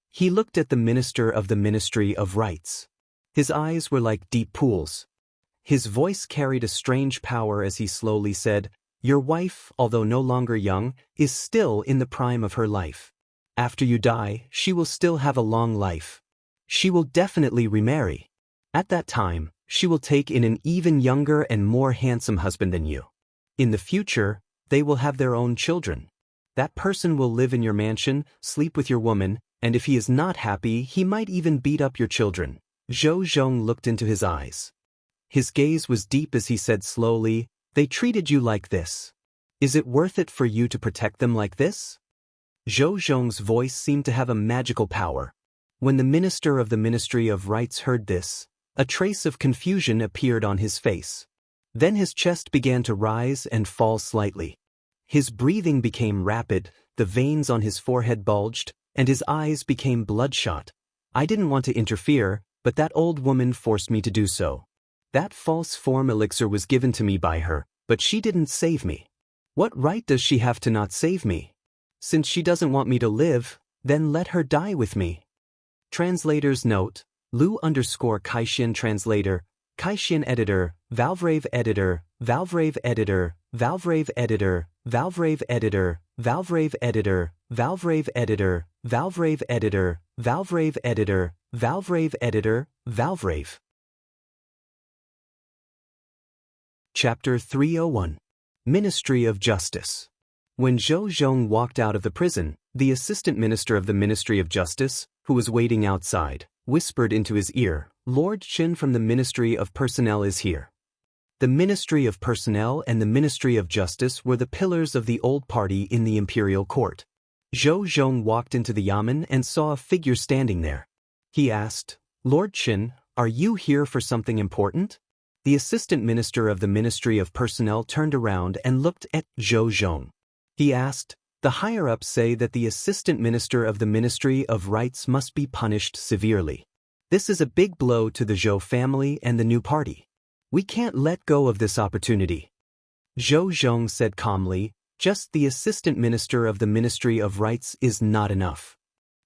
He looked at the Minister of the Ministry of Rights. His eyes were like deep pools. His voice carried a strange power as he slowly said, "Your wife, although no longer young, is still in the prime of her life. After you die, she will still have a long life. She will definitely remarry. At that time, she will take in an even younger and more handsome husband than you. In the future, they will have their own children. That person will live in your mansion, sleep with your woman, and if he is not happy, he might even beat up your children." Zhou Zhong looked into his eyes. His gaze was deep as he said slowly, "They treated you like this. Is it worth it for you to protect them like this?" Zhou Zhong's voice seemed to have a magical power. When the Minister of the Ministry of Rights heard this, a trace of confusion appeared on his face. Then his chest began to rise and fall slightly. His breathing became rapid, the veins on his forehead bulged, and his eyes became bloodshot. "I didn't want to interfere, but that old woman forced me to do so. That false form elixir was given to me by her, but she didn't save me. What right does she have to not save me? Since she doesn't want me to live, then let her die with me." Translator's note: Lu_Kaixin translator, Kaixin editor, Valvrave editor, Valvrave editor, Valvrave editor, Valvrave editor, Valvrave editor, Valvrave editor, Valvrave editor, Valvrave editor, Valvrave editor, Valvrave. Chapter 301. Ministry of Justice. When Zhou Zhong walked out of the prison, the Assistant Minister of the Ministry of Justice, who was waiting outside, whispered into his ear, "Lord Qin from the Ministry of Personnel is here." The Ministry of Personnel and the Ministry of Justice were the pillars of the old party in the imperial court. Zhou Zhong walked into the yamen and saw a figure standing there. He asked, "Lord Qin, are you here for something important?" The Assistant Minister of the Ministry of Personnel turned around and looked at Zhou Zhong. He asked, "The higher-ups say that the Assistant Minister of the Ministry of Rights must be punished severely. This is a big blow to the Zhou family and the new party. We can't let go of this opportunity." Zhou Zhong said calmly, "Just the Assistant Minister of the Ministry of Rights is not enough."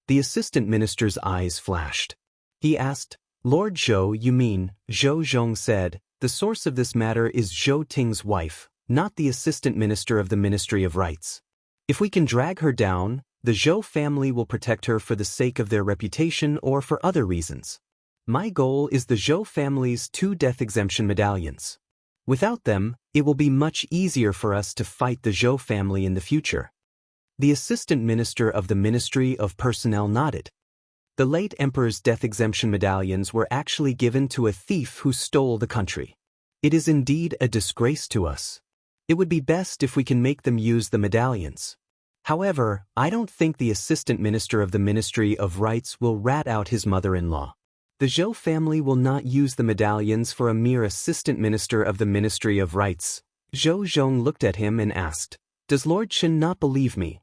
The Assistant Minister's eyes flashed. He asked, "Lord Zhou, you mean?" Zhou Zhong said, "The source of this matter is Zhou Ting's wife, not the Assistant Minister of the Ministry of Rights. If we can drag her down, the Zhou family will protect her for the sake of their reputation or for other reasons. My goal is the Zhou family's 2 death exemption medallions. Without them, it will be much easier for us to fight the Zhou family in the future." The Assistant Minister of the Ministry of Personnel nodded. The late Emperor's death exemption medallions were actually given to a thief who stole the country. It is indeed a disgrace to us. It would be best if we can make them use the medallions. However, I don't think the assistant minister of the Ministry of Rights will rat out his mother-in-law. The Zhou family will not use the medallions for a mere assistant minister of the Ministry of Rights. Zhou Zhong looked at him and asked, "Does Lord Chen not believe me?"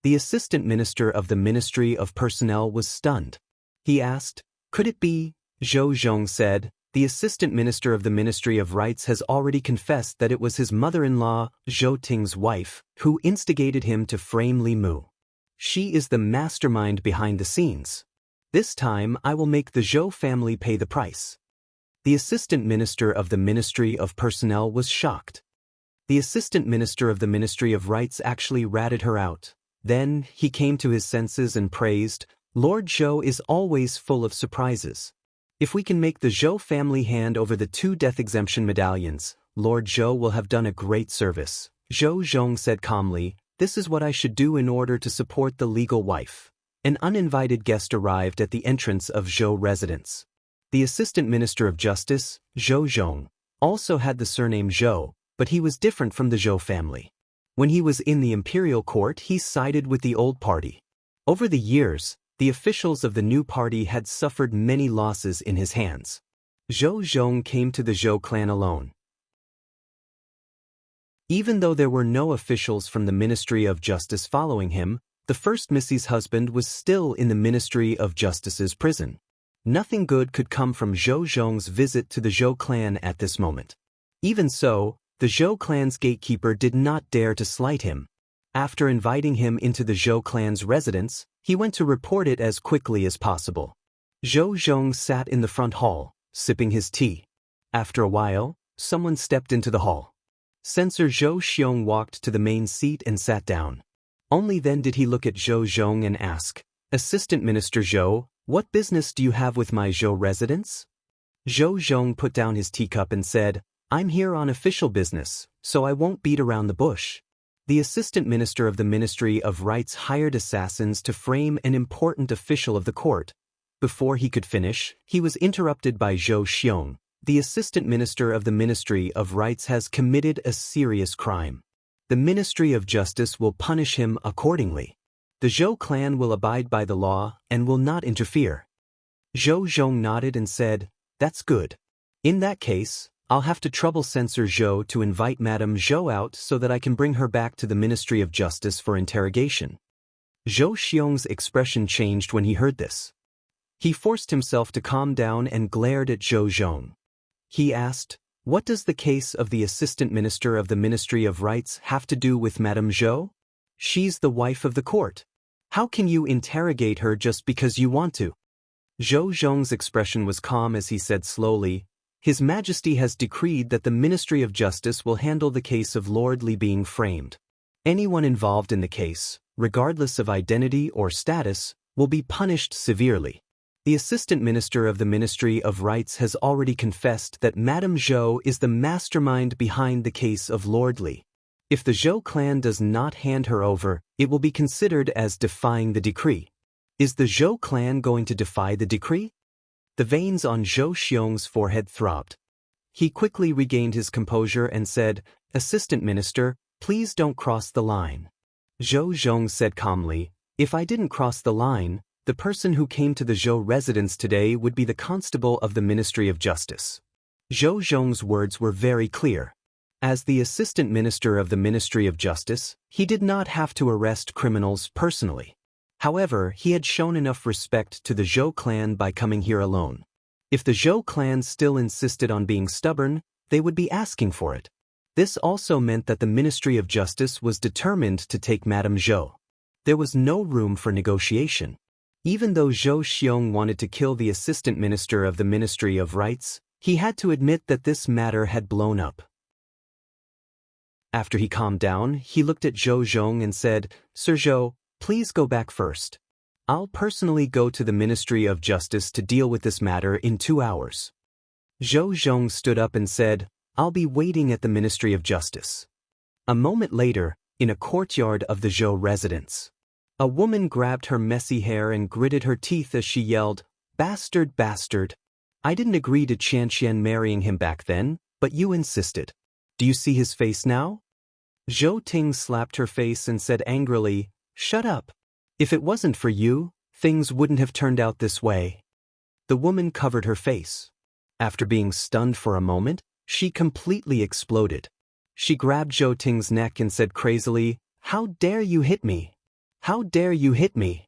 The assistant minister of the Ministry of Personnel was stunned. He asked, "Could it be?" Zhou Zhong said, "The assistant minister of the Ministry of Rights has already confessed that it was his mother-in-law, Zhou Ting's wife, who instigated him to frame Li Mu. She is the mastermind behind the scenes. This time I will make the Zhou family pay the price." The assistant minister of the Ministry of Personnel was shocked. The assistant minister of the Ministry of Rights actually ratted her out. Then he came to his senses and praised, "Lord Zhou is always full of surprises. If we can make the Zhou family hand over the 2 death exemption medallions, Lord Zhou will have done a great service." Zhou Zhong said calmly, "This is what I should do in order to support the legal wife." An uninvited guest arrived at the entrance of Zhou residence. The assistant minister of justice, Zhou Zhong, also had the surname Zhou, but he was different from the Zhou family. When he was in the imperial court, he sided with the old party. Over the years, the officials of the new party had suffered many losses in his hands. Zhou Zhong came to the Zhou clan alone. Even though there were no officials from the Ministry of Justice following him, the first Missy's husband was still in the Ministry of Justice's prison. Nothing good could come from Zhou Zhong's visit to the Zhou clan at this moment. Even so, the Zhou clan's gatekeeper did not dare to slight him. After inviting him into the Zhou clan's residence, he went to report it as quickly as possible. Zhou Zhong sat in the front hall, sipping his tea. After a while, someone stepped into the hall. Censor Zhou Xiong walked to the main seat and sat down. Only then did he look at Zhou Zhong and ask, "Assistant Minister Zhou, what business do you have with my Zhou residence?" Zhou Zhong put down his teacup and said, "I'm here on official business, so I won't beat around the bush." The assistant minister of the Ministry of Rights hired assassins to frame an important official of the court. Before he could finish, he was interrupted by Zhou Xiong. "The assistant minister of the Ministry of Rights has committed a serious crime. The Ministry of Justice will punish him accordingly. The Zhou clan will abide by the law and will not interfere." Zhou Zhong nodded and said, "That's good. In that case, I'll have to trouble Censor Zhou to invite Madame Zhou out so that I can bring her back to the Ministry of Justice for interrogation." Zhou Xiong's expression changed when he heard this. He forced himself to calm down and glared at Zhou Zhong. He asked, "What does the case of the assistant minister of the Ministry of Rights have to do with Madame Zhou? She's the wife of the court. How can you interrogate her just because you want to?" Zhou Zhong's expression was calm as he said slowly, "His Majesty has decreed that the Ministry of Justice will handle the case of Lord Li being framed. Anyone involved in the case, regardless of identity or status, will be punished severely. The Assistant Minister of the Ministry of Rights has already confessed that Madame Zhou is the mastermind behind the case of Lord Li. If the Zhou clan does not hand her over, it will be considered as defying the decree. Is the Zhou clan going to defy the decree?" The veins on Zhou Xiong's forehead throbbed. He quickly regained his composure and said, "Assistant Minister, please don't cross the line." Zhou Zhong said calmly, "If I didn't cross the line, the person who came to the Zhou residence today would be the constable of the Ministry of Justice." Zhou Zhong's words were very clear. As the assistant minister of the Ministry of Justice, he did not have to arrest criminals personally. However, he had shown enough respect to the Zhou clan by coming here alone. If the Zhou clan still insisted on being stubborn, they would be asking for it. This also meant that the Ministry of Justice was determined to take Madame Zhou. There was no room for negotiation. Even though Zhou Xiong wanted to kill the assistant minister of the Ministry of Rights, he had to admit that this matter had blown up. After he calmed down, he looked at Zhou Zhong and said, "Sir Zhou, please go back first. I'll personally go to the Ministry of Justice to deal with this matter in 2 hours." Zhou Zhong stood up and said, "I'll be waiting at the Ministry of Justice." A moment later, in a courtyard of the Zhou residence, a woman grabbed her messy hair and gritted her teeth as she yelled, "Bastard, bastard! I didn't agree to Qianqian marrying him back then, but you insisted. Do you see his face now?" Zhou Ting slapped her face and said angrily, "Shut up. If it wasn't for you, things wouldn't have turned out this way." The woman covered her face. After being stunned for a moment, she completely exploded. She grabbed Zhou Ting's neck and said crazily, "How dare you hit me? How dare you hit me?"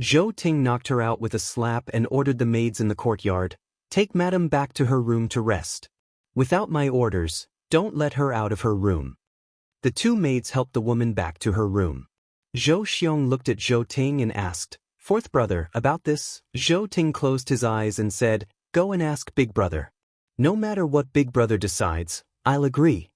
Zhou Ting knocked her out with a slap and ordered the maids in the courtyard, "Take Madam back to her room to rest. Without my orders, don't let her out of her room." The two maids helped the woman back to her room. Zhou Xiong looked at Zhou Ting and asked, "Fourth brother, about this?" Zhou Ting closed his eyes and said, "Go and ask Big Brother. No matter what Big Brother decides, I'll agree."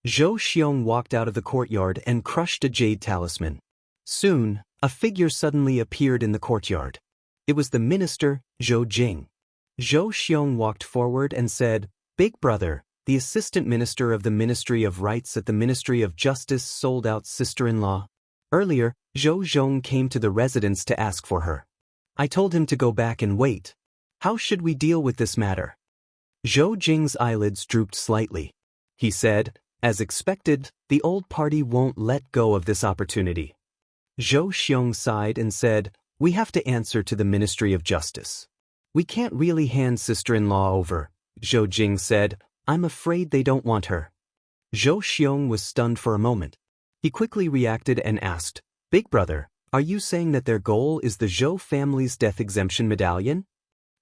Zhou Xiong walked out of the courtyard and crushed a jade talisman. Soon, a figure suddenly appeared in the courtyard. It was the minister, Zhou Jing. Zhou Xiong walked forward and said, "Big Brother, the assistant minister of the Ministry of Rights at the Ministry of Justice sold out sister-in-law. Earlier, Zhou Zhong came to the residence to ask for her. I told him to go back and wait. How should we deal with this matter?" Zhou Jing's eyelids drooped slightly. He said, "As expected, the old party won't let go of this opportunity." Zhou Xiong sighed and said, "We have to answer to the Ministry of Justice. We can't really hand sister-in-law over." Zhou Jing said, "I'm afraid they don't want her." Zhou Xiong was stunned for a moment. He quickly reacted and asked, "Big Brother, are you saying that their goal is the Zhou family's death exemption medallion?"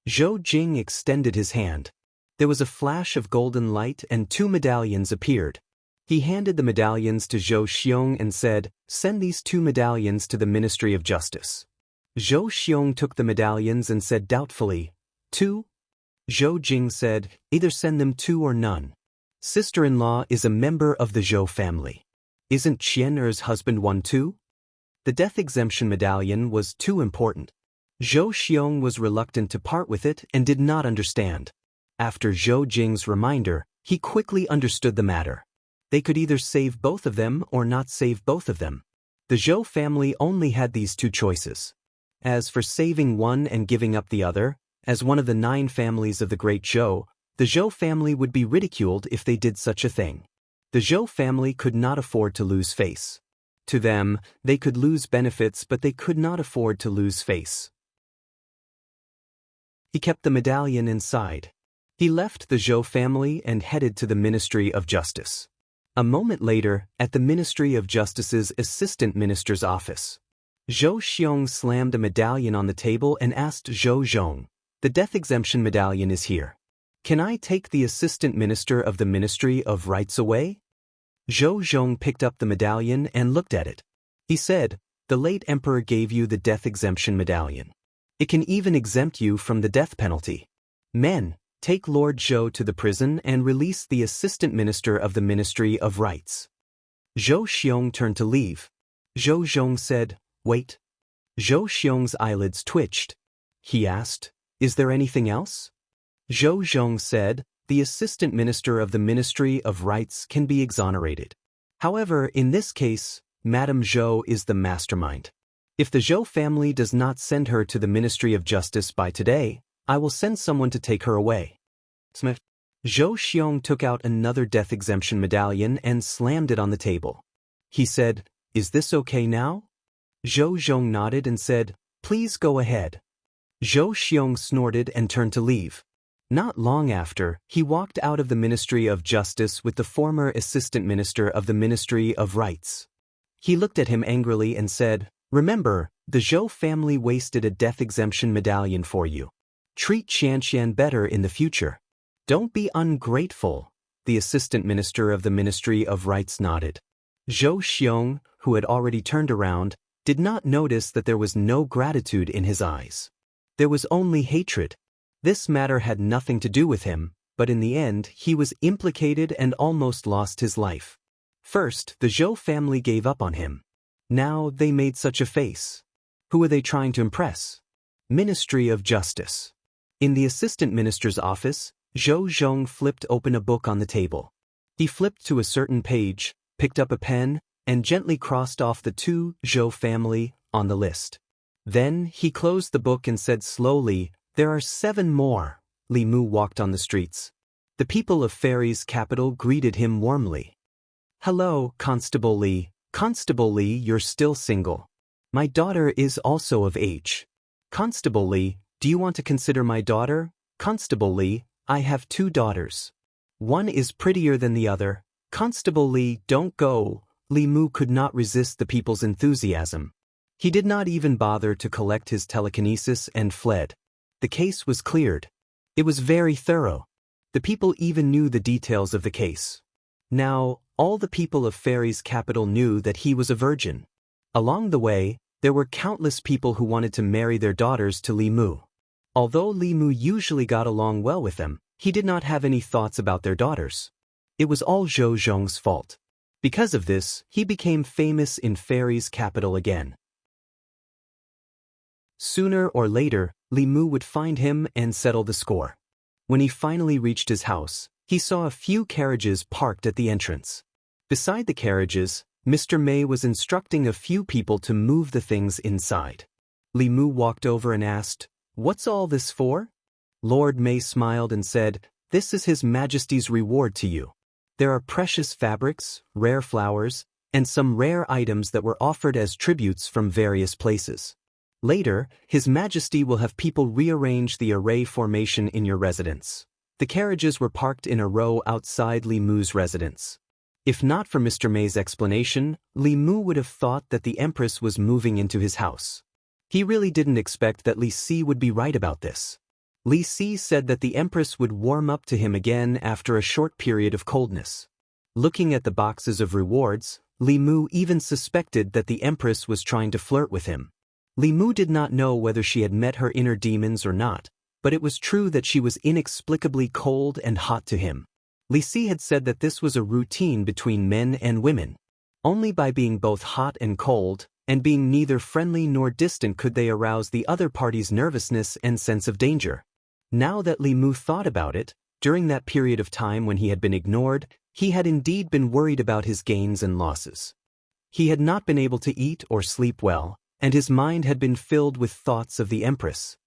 Zhou Jing extended his hand. There was a flash of golden light and two medallions appeared. He handed the medallions to Zhou Xiong and said, "Send these two medallions to the Ministry of Justice." Zhou Xiong took the medallions and said doubtfully, "Two?" Zhou Jing said, "Either send them two or none. Sister-in-law is a member of the Zhou family. Isn't Qian Er's husband one too?" The death exemption medallion was too important. Zhou Xiong was reluctant to part with it and did not understand. After Zhou Jing's reminder, he quickly understood the matter. They could either save both of them or not save both of them. The Zhou family only had these two choices. As for saving one and giving up the other, as one of the 9 families of the Great Zhou, the Zhou family would be ridiculed if they did such a thing. The Zhou family could not afford to lose face. To them, they could lose benefits, but they could not afford to lose face. He kept the medallion inside. He left the Zhou family and headed to the Ministry of Justice. A moment later, at the Ministry of Justice's assistant minister's office, Zhou Xiong slammed a medallion on the table and asked Zhou Zhong, "The death exemption medallion is here. Can I take the assistant minister of the Ministry of Rights away?" Zhou Zhong picked up the medallion and looked at it. He said, "The late emperor gave you the death exemption medallion. It can even exempt you from the death penalty. Men, take Lord Zhou to the prison and release the assistant minister of the Ministry of Rights." Zhou Xiong turned to leave. Zhou Zhong said, "Wait." Zhou Xiong's eyelids twitched. He asked, "Is there anything else?" Zhou Zhong said, "The assistant minister of the Ministry of Rights can be exonerated. However, in this case, Madame Zhou is the mastermind. If the Zhou family does not send her to the Ministry of Justice by today, I will send someone to take her away." Smith. Zhou Xiong took out another death exemption medallion and slammed it on the table. He said, "Is this okay now?" Zhou Zhong nodded and said, "Please go ahead." Zhou Xiong snorted and turned to leave. Not long after, he walked out of the Ministry of Justice with the former assistant minister of the Ministry of Rights. He looked at him angrily and said, "Remember, the Zhou family wasted a death exemption medallion for you. Treat Qianqian better in the future. Don't be ungrateful." The assistant minister of the Ministry of Rights nodded. Zhou Xiong, who had already turned around, did not notice that there was no gratitude in his eyes. There was only hatred. This matter had nothing to do with him, but in the end he was implicated and almost lost his life. First, the Zhou family gave up on him. Now they made such a face. Who are they trying to impress? Ministry of Justice. In the assistant minister's office, Zhou Zhong flipped open a book on the table. He flipped to a certain page, picked up a pen, and gently crossed off the 2 Zhou family on the list. Then he closed the book and said slowly, "There are 7 more." Li Mu walked on the streets. The people of Fairy's capital greeted him warmly. Hello, Constable Lee. Constable Lee, you're still single. My daughter is also of age. Constable Lee, do you want to consider my daughter? Constable Lee, I have 2 daughters. One is prettier than the other. Constable Lee, don't go. Li Mu could not resist the people's enthusiasm. He did not even bother to collect his telekinesis and fled. The case was cleared. It was very thorough. The people even knew the details of the case. Now, all the people of Fairy's capital knew that he was a virgin. Along the way, there were countless people who wanted to marry their daughters to Li Mu. Although Li Mu usually got along well with them, he did not have any thoughts about their daughters. It was all Zhou Zhong's fault. Because of this, he became famous in Fairy's capital again. Sooner or later, Li Mu would find him and settle the score. When he finally reached his house, he saw a few carriages parked at the entrance. Beside the carriages, Mr. Mei was instructing a few people to move the things inside. Li Mu walked over and asked, "What's all this for?" Lord Mei smiled and said, "This is His Majesty's reward to you. There are precious fabrics, rare flowers, and some rare items that were offered as tributes from various places. Later, His Majesty will have people rearrange the array formation in your residence." The carriages were parked in a row outside Li Mu's residence. If not for Mr. Mei's explanation, Li Mu would have thought that the Empress was moving into his house. He really didn't expect that Li Si would be right about this. Li Si said that the Empress would warm up to him again after a short period of coldness. Looking at the boxes of rewards, Li Mu even suspected that the Empress was trying to flirt with him. Li Mu did not know whether she had met her inner demons or not, but it was true that she was inexplicably cold and hot to him. Li Si had said that this was a routine between men and women. Only by being both hot and cold, and being neither friendly nor distant could they arouse the other party's nervousness and sense of danger. Now that Li Mu thought about it, during that period of time when he had been ignored, he had indeed been worried about his gains and losses. He had not been able to eat or sleep well, and his mind had been filled with thoughts of the Empress.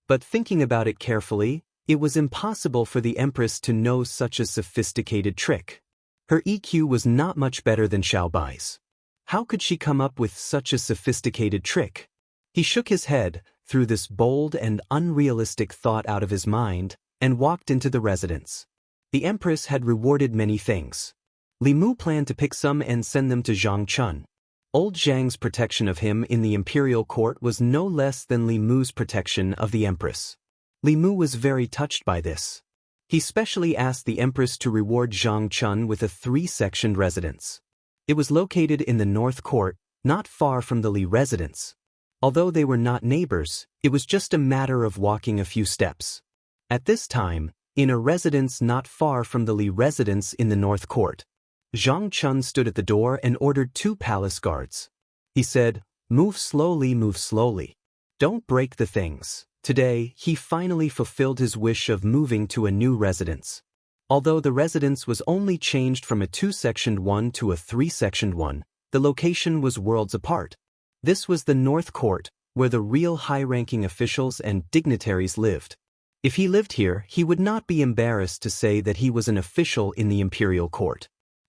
But thinking about it carefully, it was impossible for the Empress to know such a sophisticated trick. Her EQ was not much better than Xiao Bai's. How could she come up with such a sophisticated trick? He shook his head, threw this bold and unrealistic thought out of his mind, and walked into the residence. The Empress had rewarded many things. Li Mu planned to pick some and send them to Zhang Chun. Old Zhang's protection of him in the imperial court was no less than Li Mu's protection of the Empress. Li Mu was very touched by this. He specially asked the Empress to reward Zhang Chun with a 3-sectioned residence. It was located in the North Court, not far from the Li residence. Although they were not neighbors, it was just a matter of walking a few steps. At this time, in a residence not far from the Li residence in the North Court, Zhang Chun stood at the door and ordered 2 palace guards. He said, move slowly. Don't break the things." Today, he finally fulfilled his wish of moving to a new residence. Although the residence was only changed from a 2-sectioned one to a 3-sectioned one, the location was worlds apart. This was the North Court, where the real high-ranking officials and dignitaries lived. If he lived here, he would not be embarrassed to say that he was an official in the imperial court.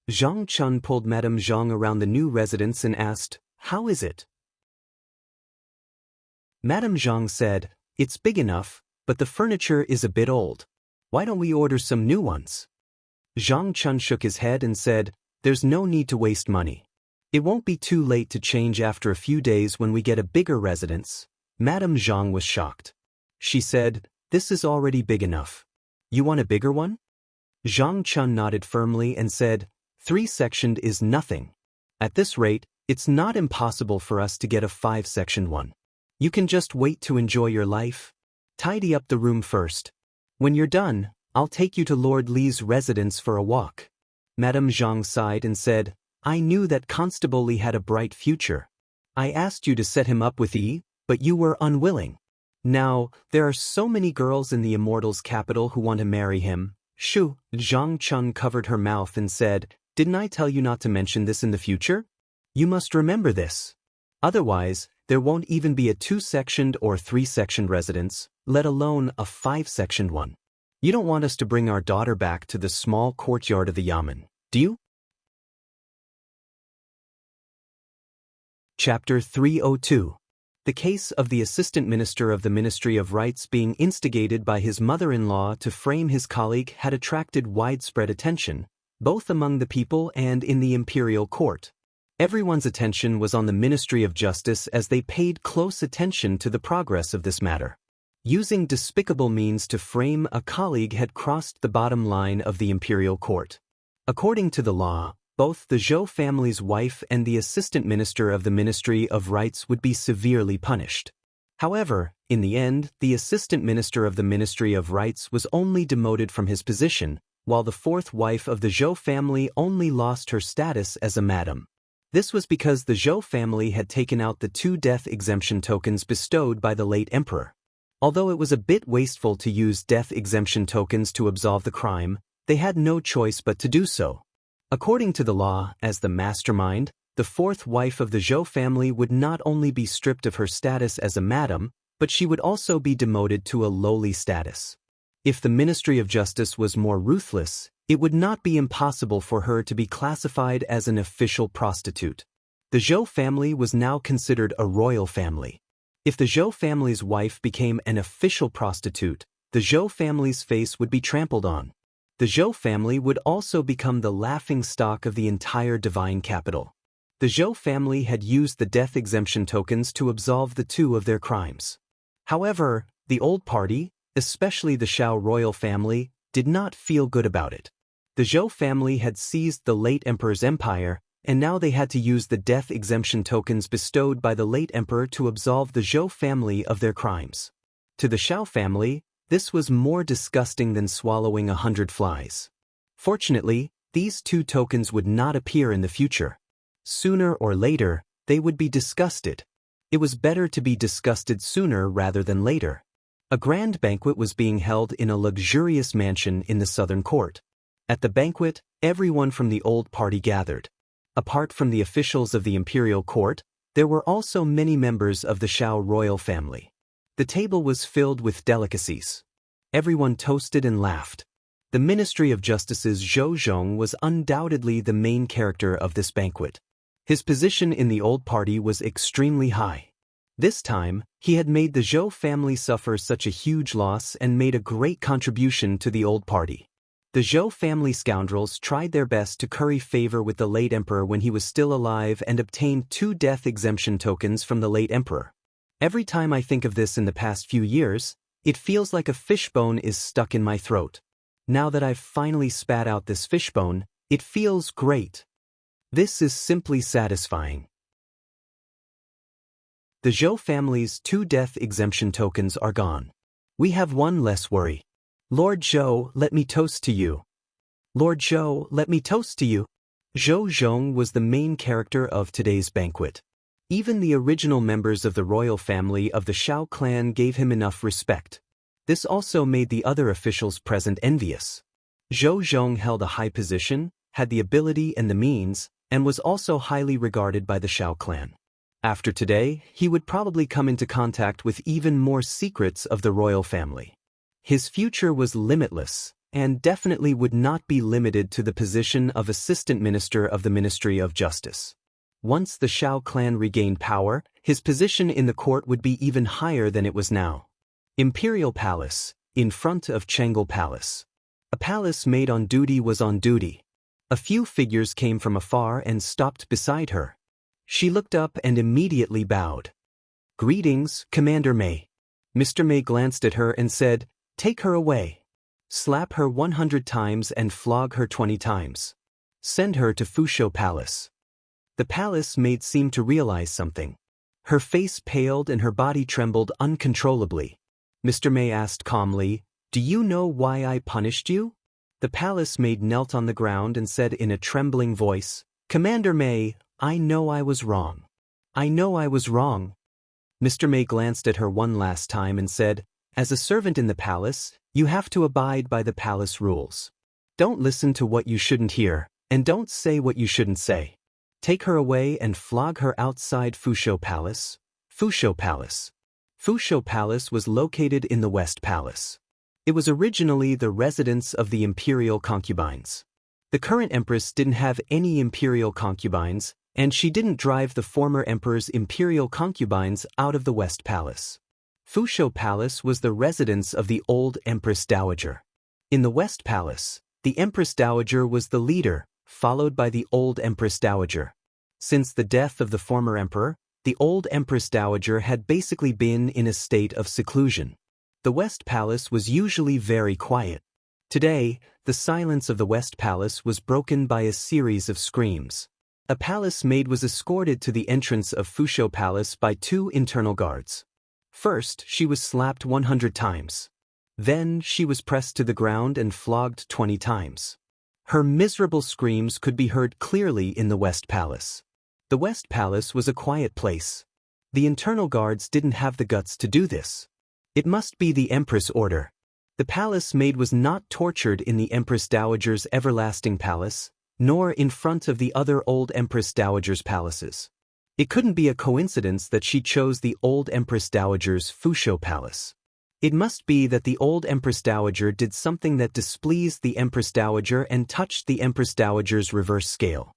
Zhang Chun pulled Madame Zhang around the new residence and asked, "How is it?" Madame Zhang said, "It's big enough, but the furniture is a bit old. Why don't we order some new ones?" Zhang Chun shook his head and said, "There's no need to waste money. It won't be too late to change after a few days when we get a bigger residence." Madame Zhang was shocked. She said, "This is already big enough. You want a bigger one?" Zhang Chun nodded firmly and said, 3-sectioned is nothing. At this rate, it's not impossible for us to get a 5-sectioned one. You can just wait to enjoy your life. Tidy up the room first. When you're done, I'll take you to Lord Li's residence for a walk." Madame Zhang sighed and said, "I knew that Constable Li had a bright future. I asked you to set him up with Yi, but you were unwilling. Now, there are so many girls in the Immortals' capital who want to marry him." Shu, Zhang Chun covered her mouth and said, "Didn't I tell you not to mention this in the future? You must remember this. Otherwise, there won't even be a 2-sectioned or 3-sectioned residence, let alone a 5-sectioned one. You don't want us to bring our daughter back to the small courtyard of the Yamen, do you?" Chapter 302. The case of the Assistant Minister of the Ministry of Rights being instigated by his mother-in-law to frame his colleague had attracted widespread attention, both among the people and in the imperial court. Everyone's attention was on the Ministry of Justice as they paid close attention to the progress of this matter. Using despicable means to frame a colleague had crossed the bottom line of the imperial court. According to the law, both the Zhou family's wife and the Assistant Minister of the Ministry of Rights would be severely punished. However, in the end, the Assistant Minister of the Ministry of Rights was only demoted from his position, while the fourth wife of the Zhou family only lost her status as a madam. This was because the Zhou family had taken out the 2 death exemption tokens bestowed by the late emperor. Although it was a bit wasteful to use death exemption tokens to absolve the crime, they had no choice but to do so. According to the law, as the mastermind, the fourth wife of the Zhou family would not only be stripped of her status as a madam, but she would also be demoted to a lowly status. If the Ministry of Justice was more ruthless, it would not be impossible for her to be classified as an official prostitute. The Zhou family was now considered a royal family. If the Zhou family's wife became an official prostitute, the Zhou family's face would be trampled on. The Zhou family would also become the laughingstock of the entire divine capital. The Zhou family had used the death exemption tokens to absolve the 2 of their crimes. However, the old party, especially the Shao royal family, did not feel good about it. The Zhou family had seized the late emperor's empire, and now they had to use the death exemption tokens bestowed by the late emperor to absolve the Zhou family of their crimes. To the Shao family, this was more disgusting than swallowing 100 flies. Fortunately, these 2 tokens would not appear in the future. Sooner or later, they would be disgusted. It was better to be disgusted sooner rather than later. A grand banquet was being held in a luxurious mansion in the southern court. At the banquet, everyone from the old party gathered. Apart from the officials of the imperial court, there were also many members of the Shao royal family. The table was filled with delicacies. Everyone toasted and laughed. The Ministry of Justice's Zhou Zhong was undoubtedly the main character of this banquet. His position in the old party was extremely high. This time, he had made the Zhou family suffer such a huge loss and made a great contribution to the old party. The Zhou family scoundrels tried their best to curry favor with the late emperor when he was still alive and obtained 2 death exemption tokens from the late emperor. Every time I think of this in the past few years, it feels like a fishbone is stuck in my throat. Now that I've finally spat out this fishbone, it feels great. This is simply satisfying. The Zhou family's 2 death exemption tokens are gone. We have one less worry. Lord Zhou, let me toast to you. Lord Zhou, let me toast to you. Zhou Zhong was the main character of today's banquet. Even the original members of the royal family of the Shao clan gave him enough respect. This also made the other officials present envious. Zhou Zhong held a high position, had the ability and the means, and was also highly regarded by the Shao clan. After today, he would probably come into contact with even more secrets of the royal family. His future was limitless, and definitely would not be limited to the position of Assistant Minister of the Ministry of Justice. Once the Shao clan regained power, his position in the court would be even higher than it was now. Imperial Palace, in front of Chengal Palace. A palace maid on duty was on duty. A few figures came from afar and stopped beside her. She looked up and immediately bowed. "Greetings, Commander Mei." Mr. Mei glanced at her and said, "Take her away. Slap her 100 times and flog her 20 times. Send her to Fusho Palace." The palace maid seemed to realize something. Her face paled and her body trembled uncontrollably. Mr. Mei asked calmly, "Do you know why I punished you?" The palace maid knelt on the ground and said in a trembling voice, "Commander Mei, I know I was wrong. I know I was wrong." Mr. Mei glanced at her one last time and said, "As a servant in the palace, you have to abide by the palace rules. Don't listen to what you shouldn't hear, and don't say what you shouldn't say. Take her away and flog her outside Fusho Palace." Fusho Palace. Fusho Palace was located in the West Palace. It was originally the residence of the imperial concubines. The current empress didn't have any imperial concubines, And she didn't drive the former emperor's imperial concubines out of the West Palace. Fusho Palace was the residence of the old Empress Dowager. In the West Palace, the Empress Dowager was the leader, followed by the old Empress Dowager. Since the death of the former emperor, the old Empress Dowager had basically been in a state of seclusion. The West Palace was usually very quiet. Today, the silence of the West Palace was broken by a series of screams. A palace maid was escorted to the entrance of Fusho Palace by 2 internal guards. First, she was slapped 100 times. Then, she was pressed to the ground and flogged 20 times. Her miserable screams could be heard clearly in the West Palace. The West Palace was a quiet place. The internal guards didn't have the guts to do this. It must be the Empress order. The palace maid was not tortured in the Empress Dowager's everlasting palace, nor in front of the other old Empress Dowager's palaces. It couldn't be a coincidence that she chose the old Empress Dowager's Fusho Palace. It must be that the old Empress Dowager did something that displeased the Empress Dowager and touched the Empress Dowager's reverse scale.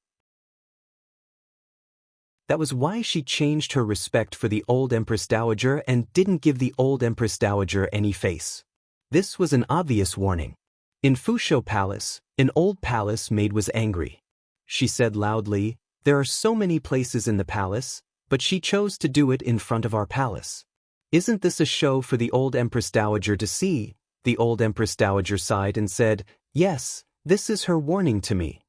That was why she changed her respect for the old Empress Dowager and didn't give the old Empress Dowager any face. This was an obvious warning. In Fusho Palace, an old palace maid was angry. She said loudly, "There are so many places in the palace, but she chose to do it in front of our palace. Isn't this a show for the old Empress Dowager to see?" The old Empress Dowager sighed and said, "Yes, this is her warning to me.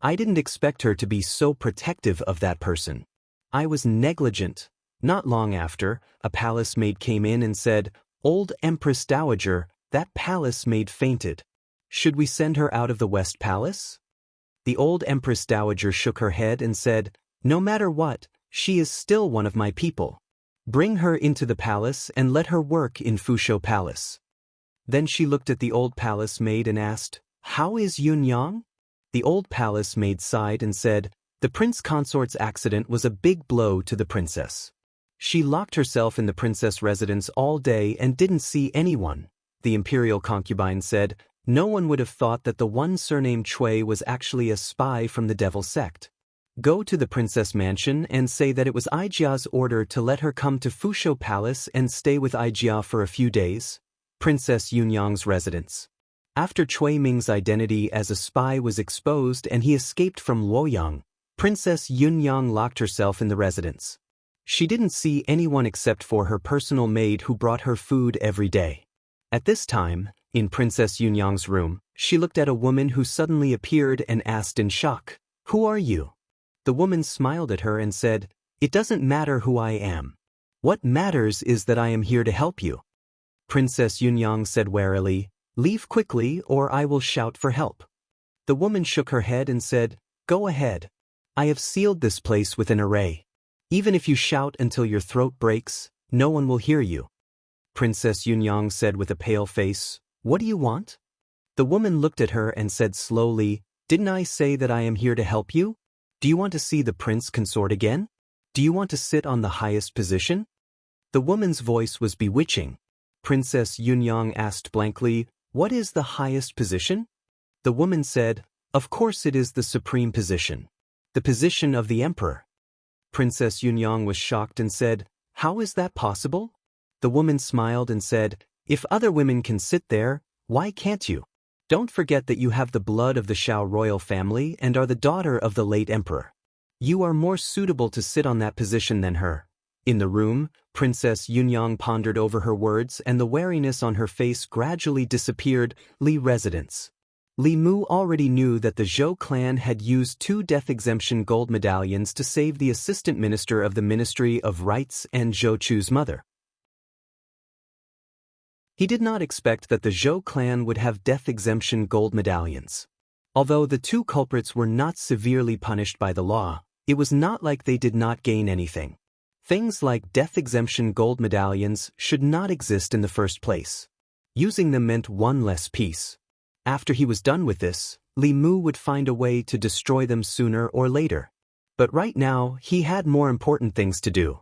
I didn't expect her to be so protective of that person. I was negligent." Not long after, a palace maid came in and said, "Old Empress Dowager, that palace maid fainted. Should we send her out of the West Palace?" The old Empress Dowager shook her head and said, "No matter what, she is still one of my people. Bring her into the palace and let her work in Fusho Palace." Then she looked at the old palace maid and asked, "How is Yun Yang?" The old palace maid sighed and said, "The prince consort's accident was a big blow to the princess. She locked herself in the princess residence all day and didn't see anyone." The imperial concubine said, "No one would have thought that the one surnamed Chui was actually a spy from the devil sect. Go to the princess mansion and say that it was Aijia's order to let her come to Fusho Palace and stay with Aijia for a few days." Princess Yunyang's residence. After Chui Ming's identity as a spy was exposed and he escaped from Luoyang, Princess Yunyang locked herself in the residence. She didn't see anyone except for her personal maid who brought her food every day. At this time, in Princess Yunyang's room, she looked at a woman who suddenly appeared and asked in shock, "Who are you?" The woman smiled at her and said, "It doesn't matter who I am. What matters is that I am here to help you." Princess Yunyang said warily, "Leave quickly or I will shout for help." The woman shook her head and said, "Go ahead. I have sealed this place with an array. Even if you shout until your throat breaks, no one will hear you." Princess Yunyang said with a pale face, "What do you want?" The woman looked at her and said slowly, "Didn't I say that I am here to help you? Do you want to see the prince consort again? Do you want to sit on the highest position?" The woman's voice was bewitching. Princess Yunyang asked blankly, "What is the highest position?" The woman said, "Of course it is the supreme position. The position of the emperor." Princess Yunyang was shocked and said, "How is that possible?" The woman smiled and said, "If other women can sit there, why can't you? Don't forget that you have the blood of the Shao royal family and are the daughter of the late emperor. You are more suitable to sit on that position than her." In the room, Princess Yunyang pondered over her words and the wariness on her face gradually disappeared. Li residence. Li Mu already knew that the Zhou clan had used 2 death exemption gold medallions to save the assistant minister of the Ministry of Rights and Zhou Chu's mother. He did not expect that the Zhou clan would have death exemption gold medallions. Although the 2 culprits were not severely punished by the law, it was not like they did not gain anything. Things like death exemption gold medallions should not exist in the first place. Using them meant one less piece. After he was done with this, Li Mu would find a way to destroy them sooner or later. But right now, he had more important things to do.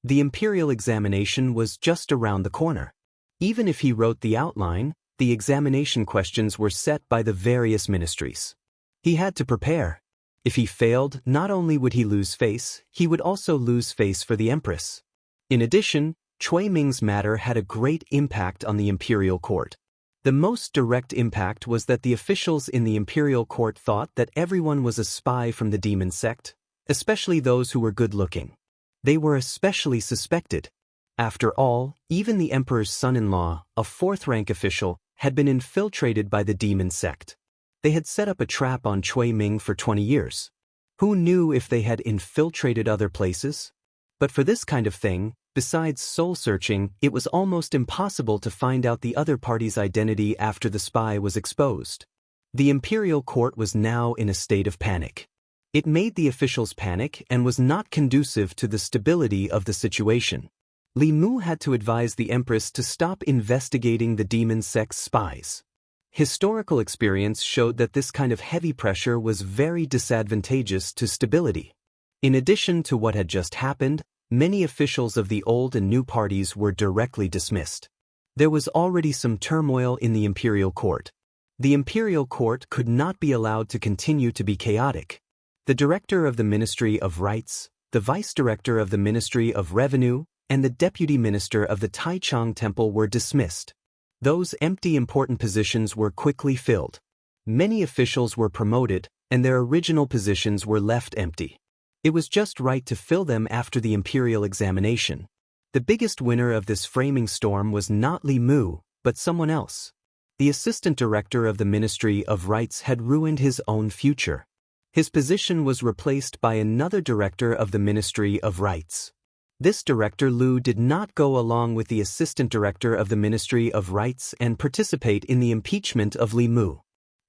The imperial examination was just around the corner. Even if he wrote the outline, the examination questions were set by the various ministries. He had to prepare. If he failed, not only would he lose face, he would also lose face for the empress. In addition, Cui Ming's matter had a great impact on the imperial court. The most direct impact was that the officials in the imperial court thought that everyone was a spy from the demon sect, especially those who were good-looking. They were especially suspected. After all, even the emperor's son-in-law, a fourth-rank official, had been infiltrated by the demon sect. They had set up a trap on Cui Ming for 20 years. Who knew if they had infiltrated other places? But for this kind of thing, besides soul-searching, it was almost impossible to find out the other party's identity after the spy was exposed. The imperial court was now in a state of panic. It made the officials panic and was not conducive to the stability of the situation. Li Mu had to advise the empress to stop investigating the demon sect's spies. Historical experience showed that this kind of heavy pressure was very disadvantageous to stability. In addition to what had just happened, many officials of the old and new parties were directly dismissed. There was already some turmoil in the imperial court. The imperial court could not be allowed to continue to be chaotic. The director of the Ministry of Rights, the vice director of the Ministry of Revenue, and the deputy minister of the Taichung Temple were dismissed. Those empty important positions were quickly filled. Many officials were promoted, and their original positions were left empty. It was just right to fill them after the imperial examination. The biggest winner of this framing storm was not Li Mu, but someone else. The assistant director of the Ministry of Rights had ruined his own future. His position was replaced by another director of the Ministry of Rights. This director Lu did not go along with the assistant director of the Ministry of Rights and participate in the impeachment of Li Mu.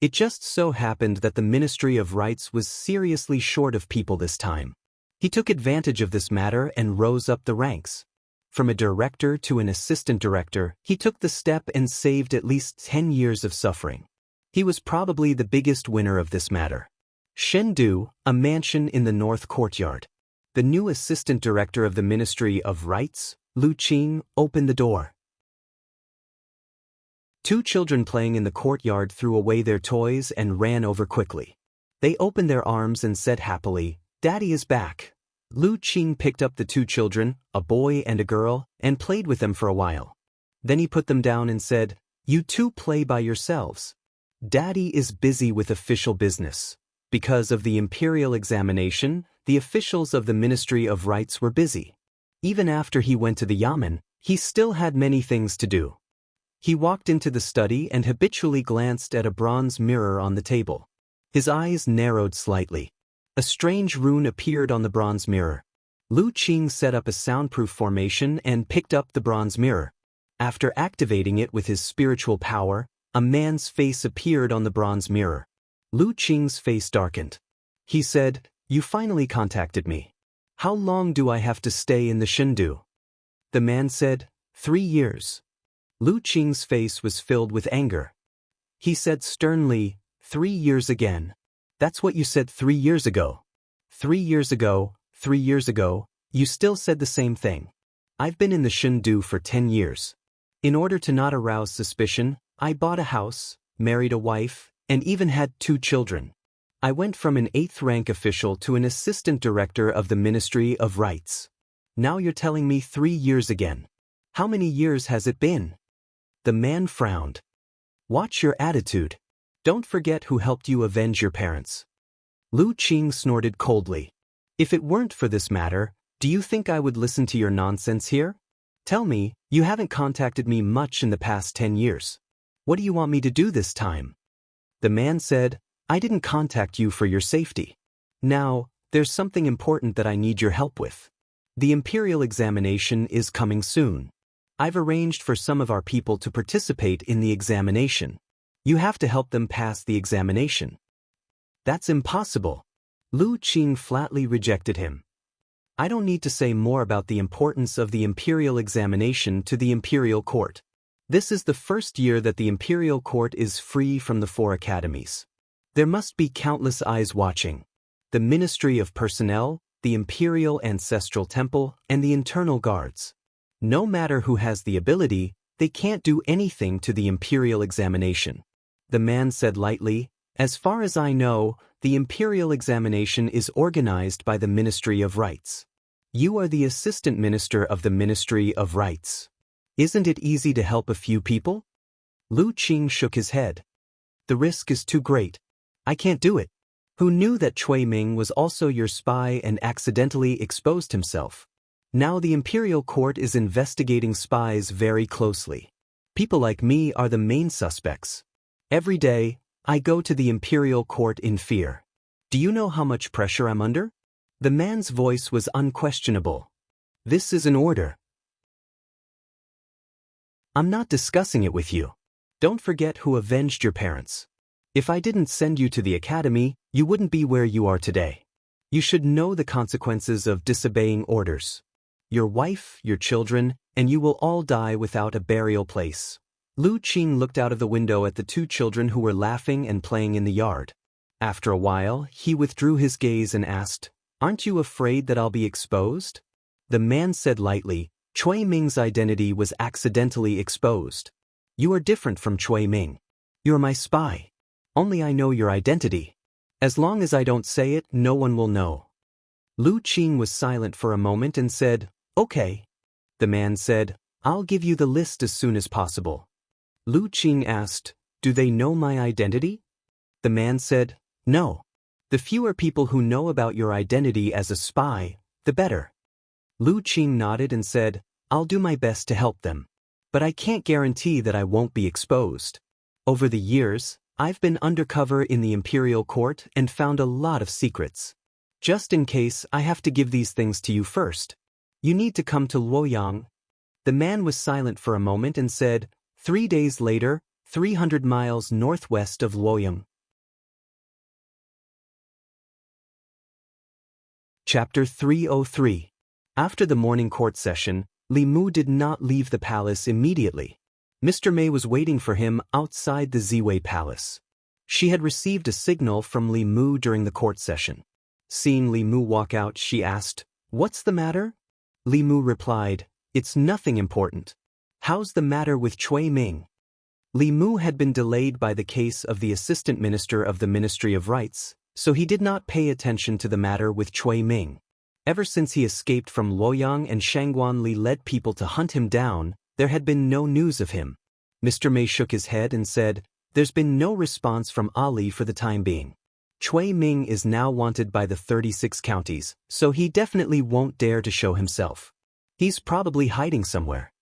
It just so happened that the Ministry of Rights was seriously short of people this time. He took advantage of this matter and rose up the ranks. From a director to an assistant director, he took the step and saved at least 10 years of suffering. He was probably the biggest winner of this matter. Shendu, a mansion in the North Courtyard. The new assistant director of the Ministry of Rights, Lu Qing, opened the door. Two children playing in the courtyard threw away their toys and ran over quickly. They opened their arms and said happily, "Daddy is back." Lu Qing picked up the two children, a boy and a girl, and played with them for a while. Then he put them down and said, "You two play by yourselves. Daddy is busy with official business." Because of the imperial examination, the officials of the Ministry of Rights were busy. Even after he went to the yamen, he still had many things to do. He walked into the study and habitually glanced at a bronze mirror on the table. His eyes narrowed slightly. A strange rune appeared on the bronze mirror. Lu Qing set up a soundproof formation and picked up the bronze mirror. After activating it with his spiritual power, a man's face appeared on the bronze mirror. Lu Qing's face darkened. He said, "You finally contacted me. How long do I have to stay in the Shendu?" The man said, 3 years. Lu Qing's face was filled with anger. He said sternly, 3 years again. That's what you said 3 years ago. 3 years ago, 3 years ago, you still said the same thing. I've been in the Shendu for 10 years. In order to not arouse suspicion, I bought a house, married a wife, and even had 2 children. I went from an 8th-rank official to an assistant director of the Ministry of Rights. Now you're telling me 3 years again. How many years has it been? The man frowned. Watch your attitude. Don't forget who helped you avenge your parents. Lu Qing snorted coldly. If it weren't for this matter, do you think I would listen to your nonsense here? Tell me, you haven't contacted me much in the past 10 years. What do you want me to do this time? The man said, I didn't contact you for your safety. Now, there's something important that I need your help with. The imperial examination is coming soon. I've arranged for some of our people to participate in the examination. You have to help them pass the examination. That's impossible. Lu Qing flatly rejected him. I don't need to say more about the importance of the imperial examination to the imperial court. This is the first year that the imperial court is free from the 4 academies. There must be countless eyes watching. The Ministry of Personnel, the Imperial Ancestral Temple, and the Internal Guards. No matter who has the ability, they can't do anything to the imperial examination. The man said lightly, As far as I know, the imperial examination is organized by the Ministry of Rights. You are the assistant minister of the Ministry of Rights. Isn't it easy to help a few people? Lu Qing shook his head. The risk is too great. I can't do it. Who knew that Cui Ming was also your spy and accidentally exposed himself? Now the imperial court is investigating spies very closely. People like me are the main suspects. Every day, I go to the imperial court in fear. Do you know how much pressure I'm under? The man's voice was unquestionable. This is an order. I'm not discussing it with you. Don't forget who avenged your parents. If I didn't send you to the academy, you wouldn't be where you are today. You should know the consequences of disobeying orders. Your wife, your children, and you will all die without a burial place. Lu Qing looked out of the window at the two children who were laughing and playing in the yard. After a while, he withdrew his gaze and asked, "Aren't you afraid that I'll be exposed?" The man said lightly, "Cui Ming's identity was accidentally exposed. You are different from Cui Ming. You're my spy. Only I know your identity. As long as I don't say it, no one will know." Lu Qing was silent for a moment and said, "Okay." The man said, "I'll give you the list as soon as possible." Lu Qing asked, "Do they know my identity?" The man said, "No. The fewer people who know about your identity as a spy, the better." Lu Qing nodded and said, "I'll do my best to help them. But I can't guarantee that I won't be exposed. Over the years, I've been undercover in the imperial court and found a lot of secrets. Just in case, I have to give these things to you first. You need to come to Luoyang." The man was silent for a moment and said, 3 days later, 300 miles northwest of Luoyang. Chapter 303. After the morning court session, Li Mu did not leave the palace immediately. Mr. Mei was waiting for him outside the Ziwei Palace. She had received a signal from Li Mu during the court session. Seeing Li Mu walk out, she asked, "What's the matter?" Li Mu replied, "It's nothing important. How's the matter with Cui Ming?" Li Mu had been delayed by the case of the assistant minister of the Ministry of Rights, so he did not pay attention to the matter with Cui Ming. Ever since he escaped from Luoyang and Shangguan Li led people to hunt him down, there had been no news of him. Mr. Mei shook his head and said, "There's been no response from Ali for the time being. Cui Ming is now wanted by the 36 counties, so he definitely won't dare to show himself. He's probably hiding somewhere."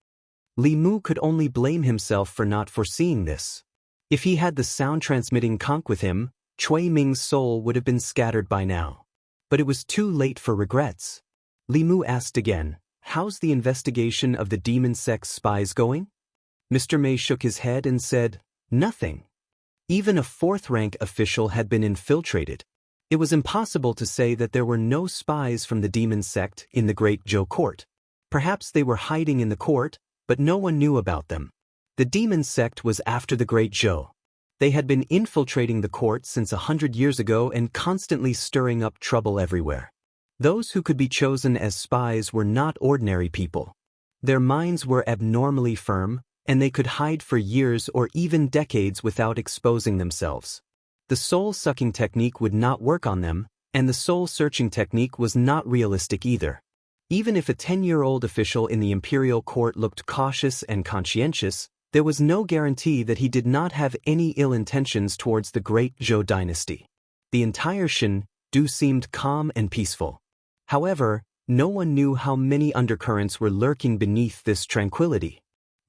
Li Mu could only blame himself for not foreseeing this. If he had the sound-transmitting conch with him, Cui Ming's soul would have been scattered by now. But it was too late for regrets. Li Mu asked again, "How's the investigation of the demon sex spies going?" Mr. Mei shook his head and said, "Nothing. Even a fourth-rank official had been infiltrated. It was impossible to say that there were no spies from the demon sect in the Great Zhou court. Perhaps they were hiding in the court, but no one knew about them. The demon sect was after the Great Zhou. They had been infiltrating the court since 100 years ago and constantly stirring up trouble everywhere. Those who could be chosen as spies were not ordinary people. Their minds were abnormally firm, and they could hide for years or even decades without exposing themselves. The soul-sucking technique would not work on them, and the soul-searching technique was not realistic either. Even if a 10-year-old official in the imperial court looked cautious and conscientious, there was no guarantee that he did not have any ill intentions towards the great Zhou dynasty. The entire Shin-du seemed calm and peaceful. However, no one knew how many undercurrents were lurking beneath this tranquility.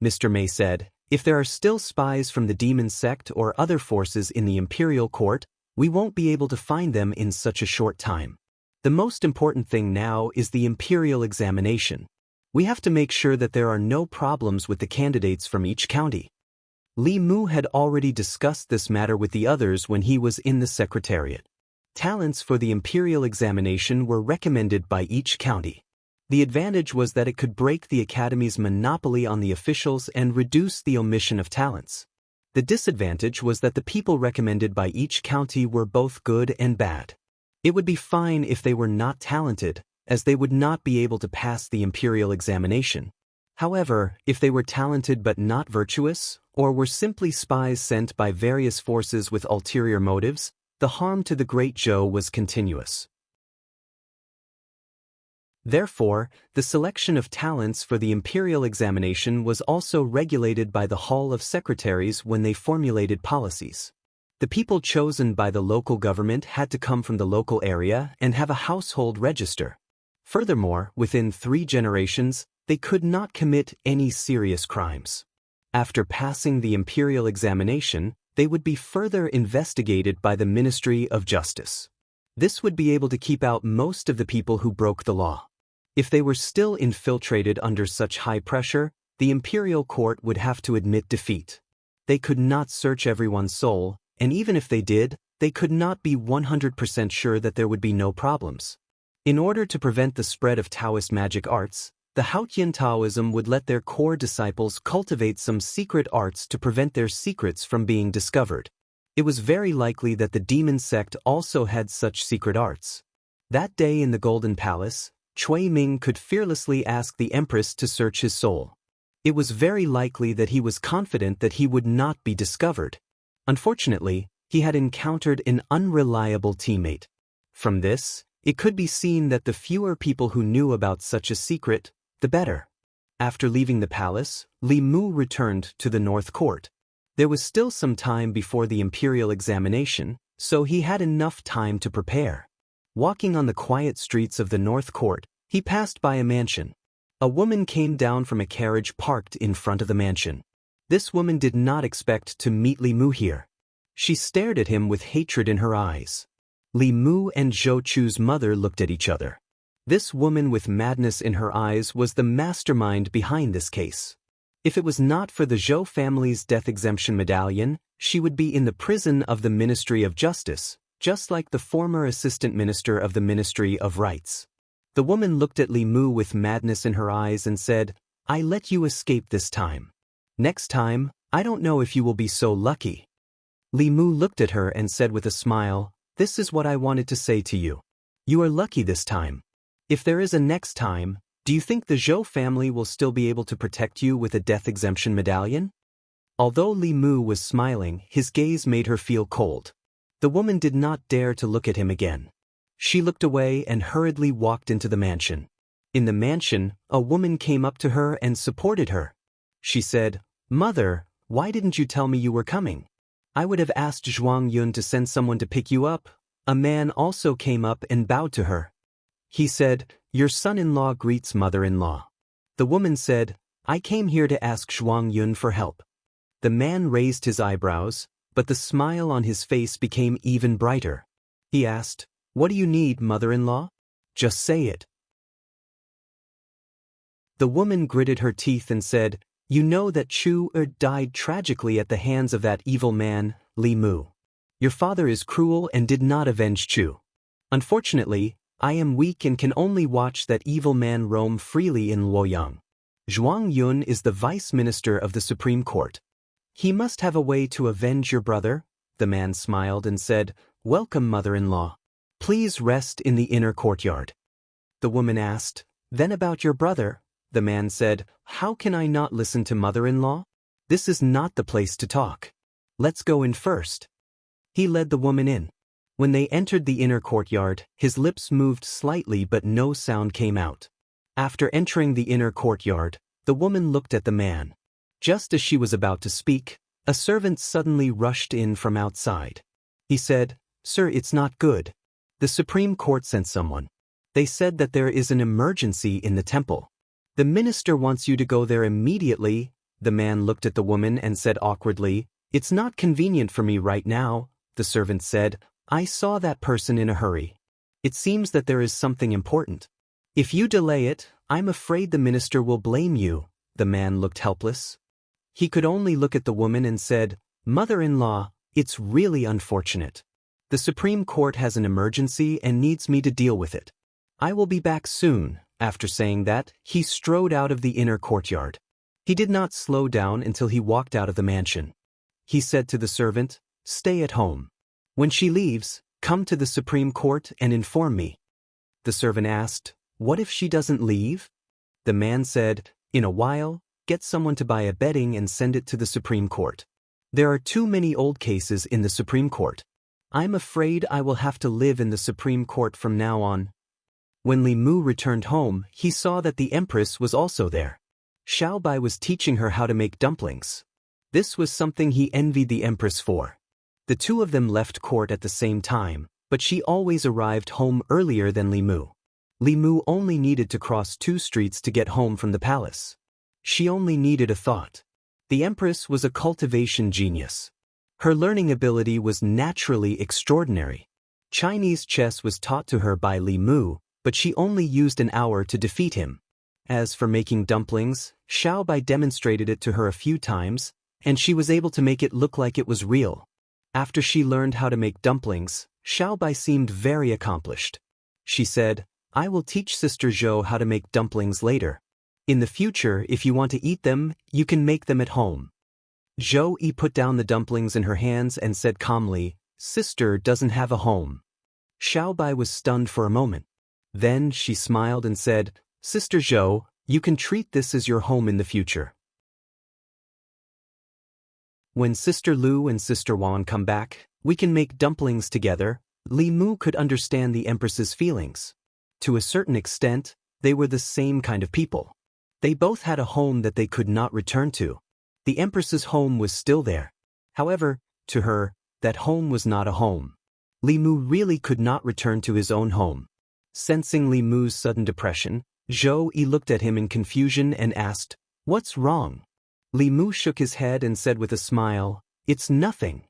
Mr. Mei said, "If there are still spies from the demon sect or other forces in the imperial court, we won't be able to find them in such a short time. The most important thing now is the imperial examination. We have to make sure that there are no problems with the candidates from each county." Li Mu had already discussed this matter with the others when he was in the secretariat. Talents for the imperial examination were recommended by each county. The advantage was that it could break the academy's monopoly on the officials and reduce the omission of talents. The disadvantage was that the people recommended by each county were both good and bad. It would be fine if they were not talented, as they would not be able to pass the imperial examination. However, if they were talented but not virtuous, or were simply spies sent by various forces with ulterior motives, the harm to the great Zhou was continuous. Therefore, the selection of talents for the imperial examination was also regulated by the Hall of Secretaries when they formulated policies. The people chosen by the local government had to come from the local area and have a household register. Furthermore, within 3 generations, they could not commit any serious crimes. After passing the imperial examination, they would be further investigated by the Ministry of Justice. This would be able to keep out most of the people who broke the law. If they were still infiltrated under such high pressure, the imperial court would have to admit defeat. They could not search everyone's soul, and even if they did, they could not be 100% sure that there would be no problems. In order to prevent the spread of Taoist magic arts, the Haotian Taoism would let their core disciples cultivate some secret arts to prevent their secrets from being discovered. It was very likely that the demon sect also had such secret arts. That day in the Golden Palace, Cui Ming could fearlessly ask the Empress to search his soul. It was very likely that he was confident that he would not be discovered. Unfortunately, he had encountered an unreliable teammate. From this, it could be seen that the fewer people who knew about such a secret, the better. After leaving the palace, Li Mu returned to the North Court. There was still some time before the imperial examination, so he had enough time to prepare. Walking on the quiet streets of the North Court, he passed by a mansion. A woman came down from a carriage parked in front of the mansion. This woman did not expect to meet Li Mu here. She stared at him with hatred in her eyes. Li Mu and Zhou Chu's mother looked at each other. This woman with madness in her eyes was the mastermind behind this case. If it was not for the Zhou family's death exemption medallion, she would be in the prison of the Ministry of Justice, just like the former assistant minister of the Ministry of Rights. The woman looked at Li Mu with madness in her eyes and said, "I let you escape this time. Next time, I don't know if you will be so lucky." Li Mu looked at her and said with a smile, "This is what I wanted to say to you. You are lucky this time. If there is a next time, do you think the Zhou family will still be able to protect you with a death exemption medallion?" Although Li Mu was smiling, his gaze made her feel cold. The woman did not dare to look at him again. She looked away and hurriedly walked into the mansion. In the mansion, a woman came up to her and supported her. She said, "Mother, why didn't you tell me you were coming? I would have asked Zhuang Yun to send someone to pick you up." A man also came up and bowed to her. He said, "Your son-in-law greets mother-in-law." The woman said, "I came here to ask Zhuang Yun for help." The man raised his eyebrows, but the smile on his face became even brighter. He asked, "What do you need, mother-in-law? Just say it." The woman gritted her teeth and said, "You know that Chu died tragically at the hands of that evil man, Li Mu. Your father is cruel and did not avenge Chu. Unfortunately, I am weak and can only watch that evil man roam freely in Luoyang. Zhuang Yun is the vice minister of the Supreme Court. He must have a way to avenge your brother." The man smiled and said, "Welcome, mother-in-law. Please rest in the inner courtyard." The woman asked, "Then about your brother?" The man said, "How can I not listen to mother-in-law? This is not the place to talk. Let's go in first." He led the woman in. When they entered the inner courtyard, his lips moved slightly but no sound came out. After entering the inner courtyard, the woman looked at the man. Just as she was about to speak, a servant suddenly rushed in from outside. He said, "Sir, it's not good. The Supreme Court sent someone. They said that there is an emergency in the temple. The minister wants you to go there immediately." The man looked at the woman and said awkwardly, "It's not convenient for me right now." The servant said, "I saw that person in a hurry. It seems that there is something important. If you delay it, I'm afraid the minister will blame you." The man looked helpless. He could only look at the woman and said, "Mother-in-law, it's really unfortunate. The Supreme Court has an emergency and needs me to deal with it. I will be back soon." After saying that, he strode out of the inner courtyard. He did not slow down until he walked out of the mansion. He said to the servant, "Stay at home. When she leaves, come to the Supreme Court and inform me." The servant asked, "What if she doesn't leave?" The man said, In a while, get someone to buy a bedding and send it to the Supreme Court. There are too many old cases in the Supreme Court. I'm afraid I will have to live in the Supreme Court from now on. When Li Mu returned home, he saw that the Empress was also there. Xiao Bai was teaching her how to make dumplings. This was something he envied the Empress for. The two of them left court at the same time, but she always arrived home earlier than Li Mu. Li Mu only needed to cross 2 streets to get home from the palace. She only needed a thought. The Empress was a cultivation genius. Her learning ability was naturally extraordinary. Chinese chess was taught to her by Li Mu, but she only used an hour to defeat him. As for making dumplings, Xiao Bai demonstrated it to her a few times, and she was able to make it look like it was real. After she learned how to make dumplings, Xiao Bai seemed very accomplished. She said, "I will teach Sister Zhou how to make dumplings later. In the future, if you want to eat them, you can make them at home." Zhou Yi put down the dumplings in her hands and said calmly, "Sister doesn't have a home." Xiao Bai was stunned for a moment. Then she smiled and said, "Sister Zhou, you can treat this as your home in the future." When Sister Lu and Sister Wan come back, we can make dumplings together. Li Mu could understand the Empress's feelings. To a certain extent, they were the same kind of people. They both had a home that they could not return to. The Empress's home was still there. However, to her, that home was not a home. Li Mu really could not return to his own home. Sensing Li Mu's sudden depression, Zhou Yi looked at him in confusion and asked, "What's wrong?" Li Mu shook his head and said with a smile, "It's nothing."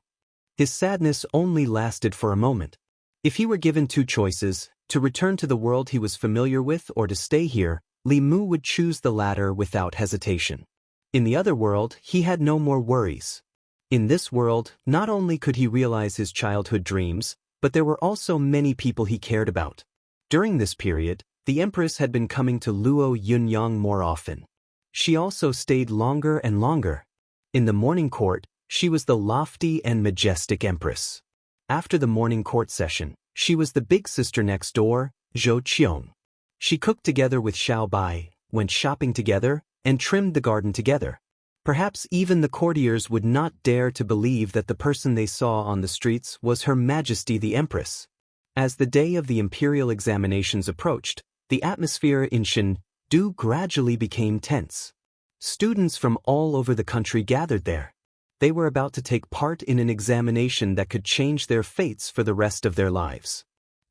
His sadness only lasted for a moment. If he were given 2 choices, to return to the world he was familiar with or to stay here, Li Mu would choose the latter without hesitation. In the other world, he had no more worries. In this world, not only could he realize his childhood dreams, but there were also many people he cared about. During this period, the Empress had been coming to Luo Yunyang more often. She also stayed longer and longer. In the morning court, she was the lofty and majestic Empress. After the morning court session, she was the big sister next door, Zhou Qiong. She cooked together with Xiao Bai, went shopping together, and trimmed the garden together. Perhaps even the courtiers would not dare to believe that the person they saw on the streets was Her Majesty the Empress. As the day of the imperial examinations approached, the atmosphere in Chengdu gradually became tense. Students from all over the country gathered there. They were about to take part in an examination that could change their fates for the rest of their lives.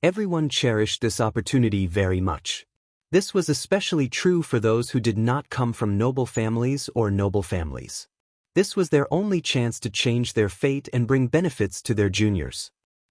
Everyone cherished this opportunity very much. This was especially true for those who did not come from noble families or noble families. This was their only chance to change their fate and bring benefits to their juniors.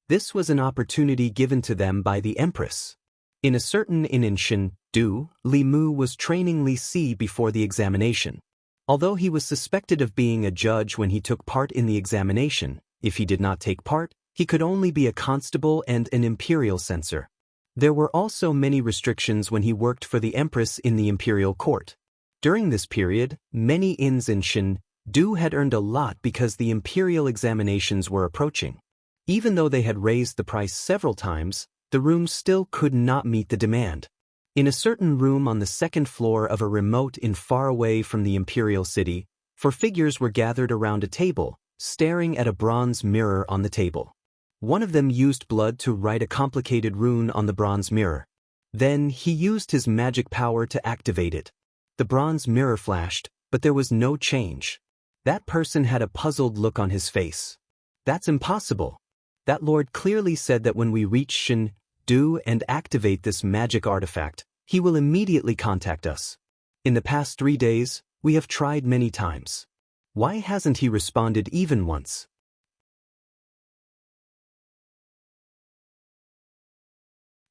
This was an opportunity given to them by the Empress. In a certain inn in Chengdu, Li Mu was training Li Si before the examination. Although he was suspected of being a judge when he took part in the examination, if he did not take part, he could only be a constable and an imperial censor. There were also many restrictions when he worked for the Empress in the imperial court. During this period, many inns in Chengdu had earned a lot because the imperial examinations were approaching. Even though they had raised the price several times, the rooms still could not meet the demand. In a certain room on the 2nd floor of a remote inn far away from the imperial city, 4 figures were gathered around a table, staring at a bronze mirror on the table. One of them used blood to write a complicated rune on the bronze mirror. Then he used his magic power to activate it. The bronze mirror flashed, but there was no change. That person had a puzzled look on his face. "That's impossible. That lord clearly said that when we reach Chengdu and activate this magic artifact, he will immediately contact us. In the past 3 days, we have tried many times. Why hasn't he responded even once?"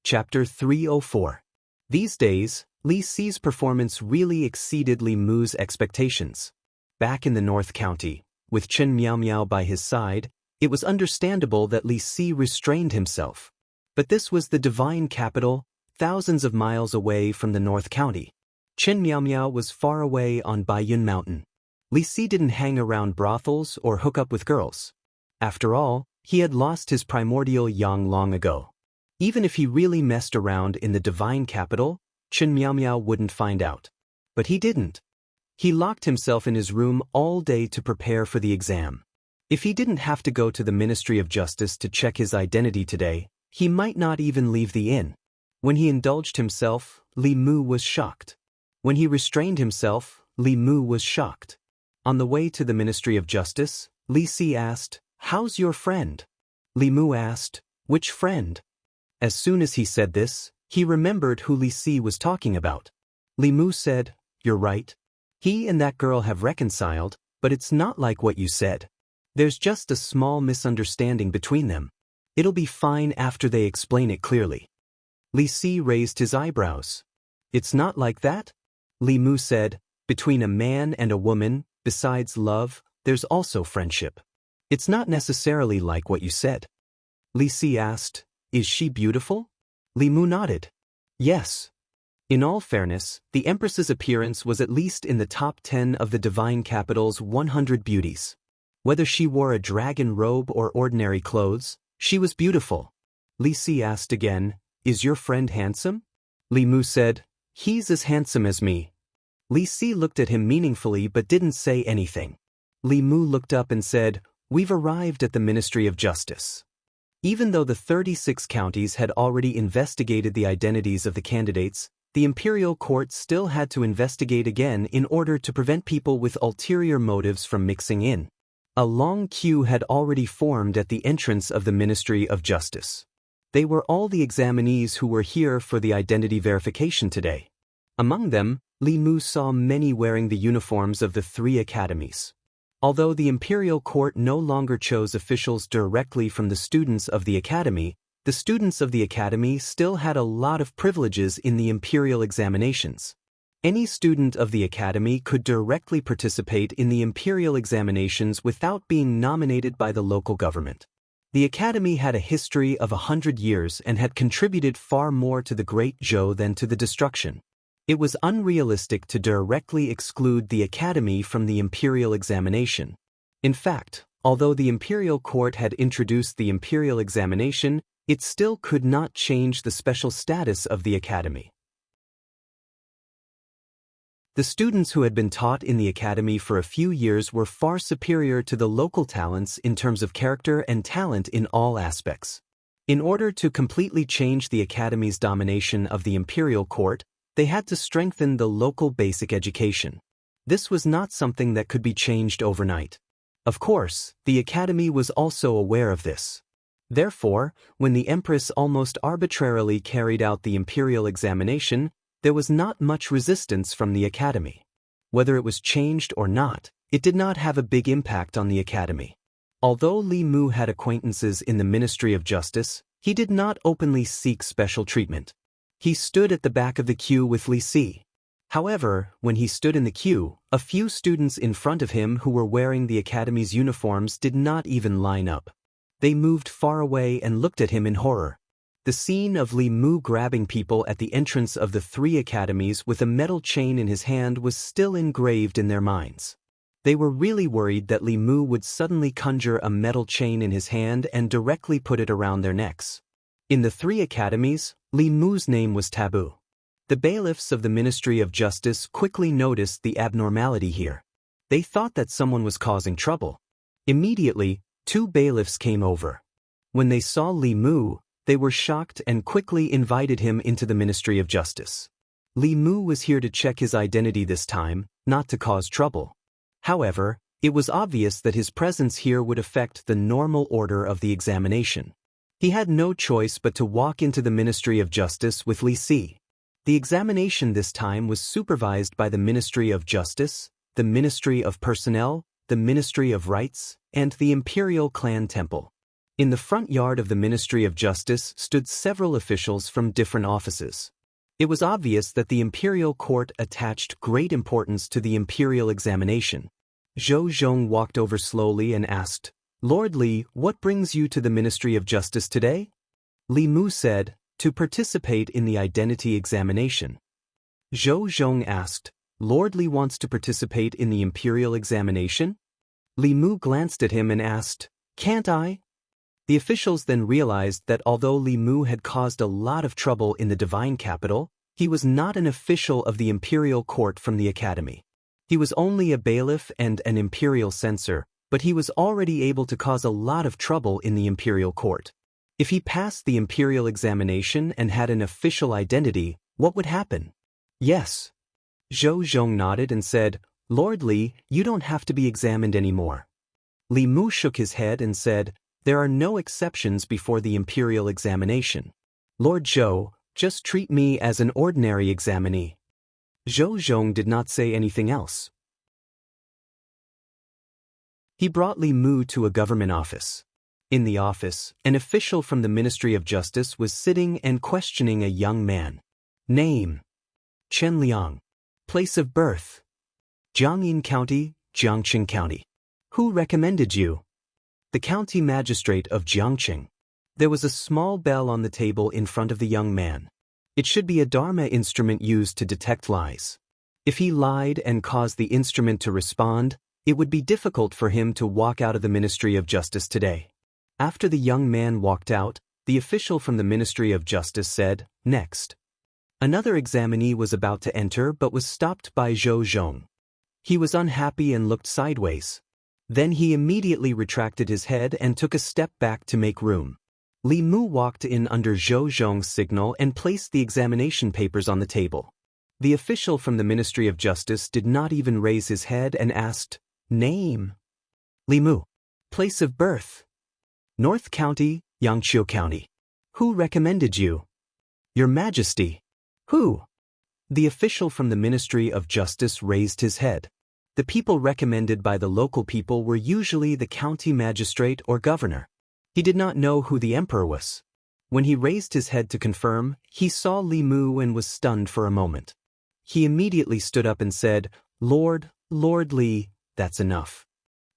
Chapter 304. These days, Li Si's performance really exceeded Li Mu's expectations. Back in the North County, with Chen Miao by his side, it was understandable that Li Si restrained himself. But this was the divine capital, thousands of miles away from the North County. Chen Miao was far away on Baiyun Mountain. Li Si didn't hang around brothels or hook up with girls. After all, he had lost his primordial yang long ago. Even if he really messed around in the divine capital, Chen Miao wouldn't find out. But he didn't. He locked himself in his room all day to prepare for the exam. If he didn't have to go to the Ministry of Justice to check his identity today, he might not even leave the inn. When he indulged himself, Li Mu was shocked. When he restrained himself, Li Mu was shocked. On the way to the Ministry of Justice, Li Si asked, "How's your friend?" Li Mu asked, "Which friend?" As soon as he said this, he remembered who Li Si was talking about. Li Mu said, "You're right. He and that girl have reconciled, but it's not like what you said. There's just a small misunderstanding between them. It'll be fine after they explain it clearly." Li Si raised his eyebrows. "It's not like that?" Li Mu said, "Between a man and a woman, besides love, there's also friendship. It's not necessarily like what you said." Li Si asked, "Is she beautiful?" Li Mu nodded. "Yes." In all fairness, the Empress's appearance was at least in the top 10 of the divine capital's 100 beauties. Whether she wore a dragon robe or ordinary clothes, she was beautiful. Li Si asked again, "Is your friend handsome?" Li Mu said, "He's as handsome as me." Li Si looked at him meaningfully but didn't say anything. Li Mu looked up and said, "We've arrived at the Ministry of Justice." Even though the 36 counties had already investigated the identities of the candidates, the imperial court still had to investigate again in order to prevent people with ulterior motives from mixing in. A long queue had already formed at the entrance of the Ministry of Justice. They were all the examinees who were here for the identity verification today. Among them, Li Mu saw many wearing the uniforms of the 3 academies. Although the imperial court no longer chose officials directly from the students of the academy, the students of the academy still had a lot of privileges in the imperial examinations. Any student of the academy could directly participate in the imperial examinations without being nominated by the local government. The academy had a history of 100 years and had contributed far more to the Great Zhou than to the destruction. It was unrealistic to directly exclude the academy from the imperial examination. In fact, although the imperial court had introduced the imperial examination, it still could not change the special status of the academy. The students who had been taught in the academy for a few years were far superior to the local talents in terms of character and talent in all aspects. In order to completely change the academy's domination of the imperial court, they had to strengthen the local basic education. This was not something that could be changed overnight. Of course, the academy was also aware of this. Therefore, when the Empress almost arbitrarily carried out the imperial examination, there was not much resistance from the academy. Whether it was changed or not, it did not have a big impact on the academy. Although Li Mu had acquaintances in the Ministry of Justice, he did not openly seek special treatment. He stood at the back of the queue with Li Si. However, when he stood in the queue, a few students in front of him who were wearing the academy's uniforms did not even line up. They moved far away and looked at him in horror. The scene of Li Mu grabbing people at the entrance of the 3 academies with a metal chain in his hand was still engraved in their minds. They were really worried that Li Mu would suddenly conjure a metal chain in his hand and directly put it around their necks. In the 3 academies, Li Mu's name was taboo. The bailiffs of the Ministry of Justice quickly noticed the abnormality here. They thought that someone was causing trouble. Immediately, 2 bailiffs came over. When they saw Li Mu, they were shocked and quickly invited him into the Ministry of Justice. Li Mu was here to check his identity this time, not to cause trouble. However, it was obvious that his presence here would affect the normal order of the examination. He had no choice but to walk into the Ministry of Justice with Li Si. The examination this time was supervised by the Ministry of Justice, the Ministry of Personnel, the Ministry of Rights, and the Imperial Clan Temple. In the front yard of the Ministry of Justice stood several officials from different offices. It was obvious that the imperial court attached great importance to the imperial examination. Zhou Zhong walked over slowly and asked, "Lord Li, what brings you to the Ministry of Justice today?" Li Mu said, "To participate in the identity examination." Zhou Zhong asked, "Lord Li wants to participate in the imperial examination?" Li Mu glanced at him and asked, "Can't I?" The officials then realized that although Li Mu had caused a lot of trouble in the divine capital, he was not an official of the imperial court from the academy. He was only a bailiff and an imperial censor, but he was already able to cause a lot of trouble in the imperial court. If he passed the imperial examination and had an official identity, what would happen? Yes. Zhou Zhong nodded and said, Lord Li, you don't have to be examined anymore. Li Mu shook his head and said, there are no exceptions before the imperial examination. Lord Zhou, just treat me as an ordinary examinee. Zhou Zhong did not say anything else. He brought Li Mu to a government office. In the office, an official from the Ministry of Justice was sitting and questioning a young man. Name: Chen Liang. Place of birth: Jiangyin County, Jiangqing County. Who recommended you? The county magistrate of Jiangqing. There was a small bell on the table in front of the young man. It should be a Dharma instrument used to detect lies. If he lied and caused the instrument to respond, it would be difficult for him to walk out of the Ministry of Justice today. After the young man walked out, the official from the Ministry of Justice said, next. Another examinee was about to enter but was stopped by Zhou Zhong. He was unhappy and looked sideways. Then he immediately retracted his head and took a step back to make room. Li Mu walked in under Zhou Zhong's signal and placed the examination papers on the table. The official from the Ministry of Justice did not even raise his head and asked, name? Li Mu. Place of birth: North County, Yangqiu County. Who recommended you? Your Majesty. Who? The official from the Ministry of Justice raised his head. The people recommended by the local people were usually the county magistrate or governor. He did not know who the emperor was. When he raised his head to confirm, he saw Li Mu and was stunned for a moment. He immediately stood up and said, Lord Li, that's enough.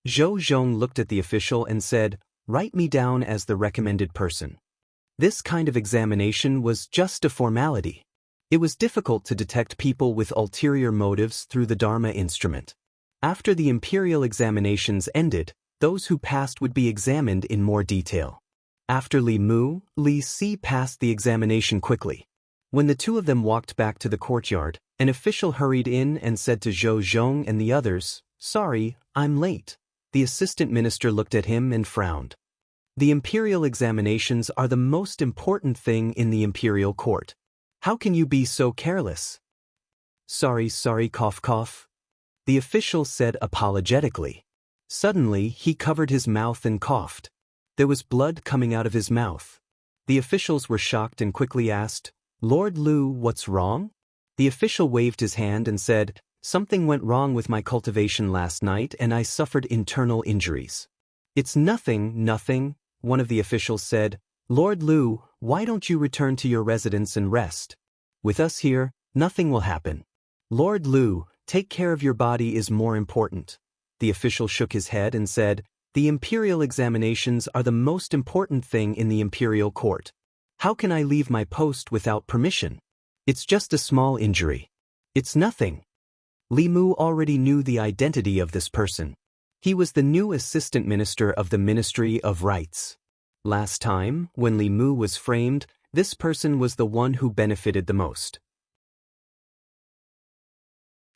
Zhou Zhong looked at the official and said, write me down as the recommended person. This kind of examination was just a formality. It was difficult to detect people with ulterior motives through the Dharma instrument. After the imperial examinations ended, those who passed would be examined in more detail. After Li Mu, Li Si passed the examination quickly. When the two of them walked back to the courtyard, an official hurried in and said to Zhou Zhong and the others, sorry, I'm late. The assistant minister looked at him and frowned. The imperial examinations are the most important thing in the imperial court. How can you be so careless? Sorry, cough cough. The official said apologetically. Suddenly, he covered his mouth and coughed. There was blood coming out of his mouth. The officials were shocked and quickly asked, Lord Lu, what's wrong? The official waved his hand and said, something went wrong with my cultivation last night and I suffered internal injuries. It's nothing, one of the officials said. Lord Lu, why don't you return to your residence and rest? With us here, nothing will happen. Lord Lu, take care of your body is more important. The official shook his head and said, the imperial examinations are the most important thing in the imperial court. How can I leave my post without permission? It's just a small injury. It's nothing. Li Mu already knew the identity of this person. He was the new assistant minister of the Ministry of Rights. Last time, when Li Mu was framed, this person was the one who benefited the most.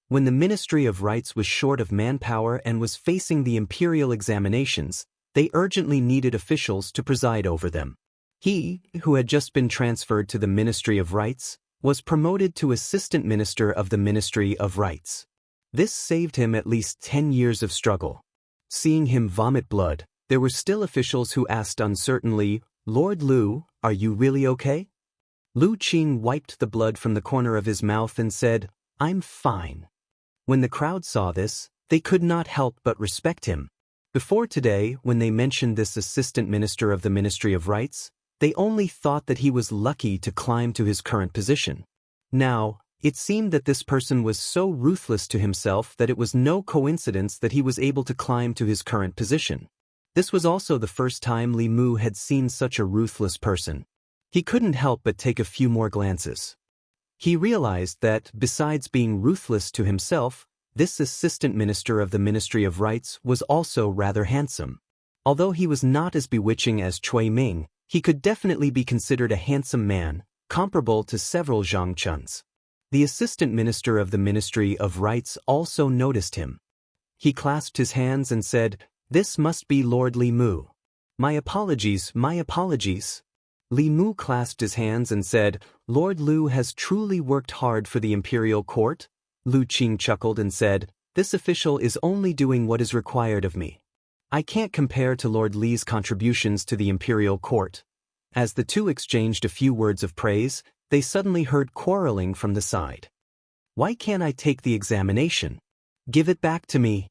When the Ministry of Rights was short of manpower and was facing the imperial examinations, they urgently needed officials to preside over them. He, who had just been transferred to the Ministry of Rights, was promoted to Assistant Minister of the Ministry of Rights. This saved him at least 10 years of struggle. Seeing him vomit blood, there were still officials who asked uncertainly, Lord Lu, are you really okay? Lu Qing wiped the blood from the corner of his mouth and said, I'm fine. When the crowd saw this, they could not help but respect him. Before today, when they mentioned this assistant minister of the Ministry of Rights, they only thought that he was lucky to climb to his current position. Now, it seemed that this person was so ruthless to himself that it was no coincidence that he was able to climb to his current position. This was also the first time Li Mu had seen such a ruthless person. He couldn't help but take a few more glances. He realized that, besides being ruthless to himself, this assistant minister of the Ministry of Rights was also rather handsome. Although he was not as bewitching as Cui Ming, he could definitely be considered a handsome man, comparable to several Zhang Chuns. The assistant minister of the Ministry of Rights also noticed him. He clasped his hands and said, "This must be Lord Li Mu. My apologies, my apologies." Li Mu clasped his hands and said, "Lord Lu has truly worked hard for the imperial court?" Lu Qing chuckled and said, "This official is only doing what is required of me. I can't compare to Lord Li's contributions to the imperial court." As the two exchanged a few words of praise, they suddenly heard quarreling from the side. "Why can't I take the examination? Give it back to me.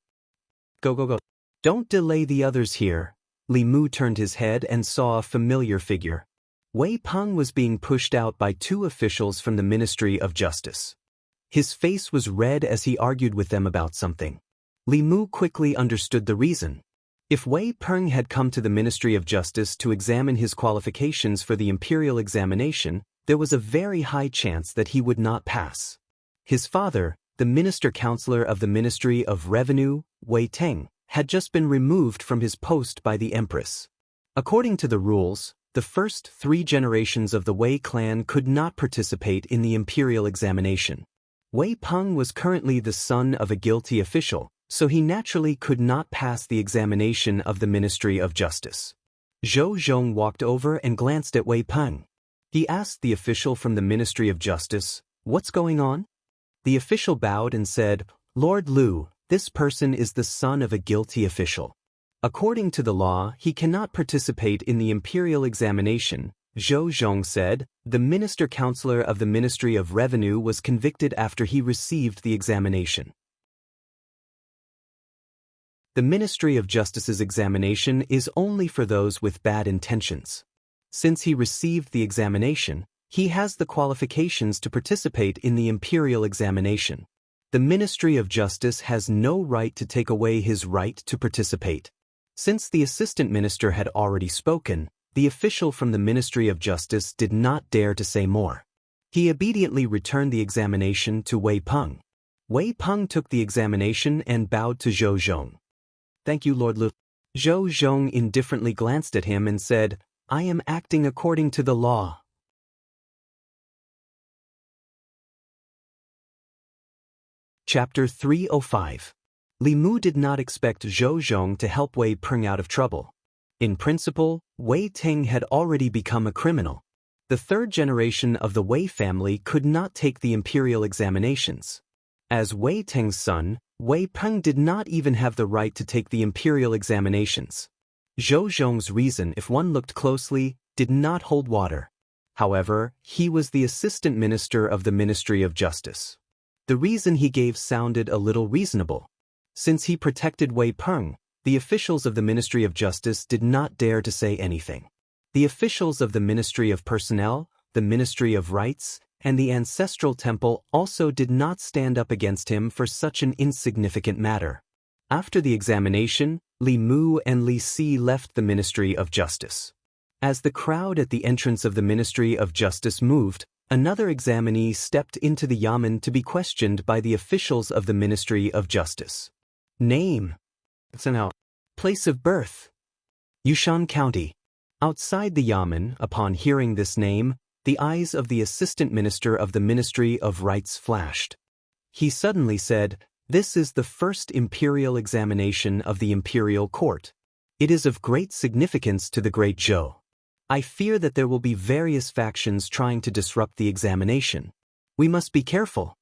Go, go, go. Don't delay the others here." Li Mu turned his head and saw a familiar figure. Wei Peng was being pushed out by two officials from the Ministry of Justice. His face was red as he argued with them about something. Li Mu quickly understood the reason. If Wei Peng had come to the Ministry of Justice to examine his qualifications for the imperial examination, there was a very high chance that he would not pass. His father, the minister-counselor of the Ministry of Revenue, Wei Teng, had just been removed from his post by the Empress. According to the rules, the first 3 generations of the Wei clan could not participate in the imperial examination. Wei Peng was currently the son of a guilty official, so he naturally could not pass the examination of the Ministry of Justice. Zhou Zhong walked over and glanced at Wei Peng. He asked the official from the Ministry of Justice, "What's going on?" The official bowed and said, "Lord Lu, this person is the son of a guilty official. According to the law, he cannot participate in the imperial examination." Zhou Zhong said, "The minister-counselor of the Ministry of Revenue was convicted after he received the examination. The Ministry of Justice's examination is only for those with bad intentions. Since he received the examination, he has the qualifications to participate in the imperial examination. The Ministry of Justice has no right to take away his right to participate." Since the assistant minister had already spoken, the official from the Ministry of Justice did not dare to say more. He obediently returned the examination to Wei Peng. Wei Peng took the examination and bowed to Zhou Zhong. "Thank you, Lord Lu." Zhou Zhong indifferently glanced at him and said, "I am acting according to the law." Chapter 305. Li Mu did not expect Zhou Zhong to help Wei Peng out of trouble. In principle, Wei Teng had already become a criminal. The 3rd generation of the Wei family could not take the imperial examinations. As Wei Teng's son, Wei Peng did not even have the right to take the imperial examinations. Zhou Zhong's reason, if one looked closely, did not hold water. However, he was the assistant minister of the Ministry of Justice. The reason he gave sounded a little reasonable. Since he protected Wei Peng, the officials of the Ministry of Justice did not dare to say anything. The officials of the Ministry of Personnel, the Ministry of Rights, and the Ancestral Temple also did not stand up against him for such an insignificant matter. After the examination, Li Mu and Li Si left the Ministry of Justice. As the crowd at the entrance of the Ministry of Justice moved, another examinee stepped into the yamen to be questioned by the officials of the Ministry of Justice. Name. Place of birth. Yushan County. Outside the yamen, upon hearing this name, the eyes of the assistant minister of the Ministry of Rights flashed. He suddenly said, "This is the first imperial examination of the imperial court. It is of great significance to the great Zhou. I fear that there will be various factions trying to disrupt the examination. We must be careful."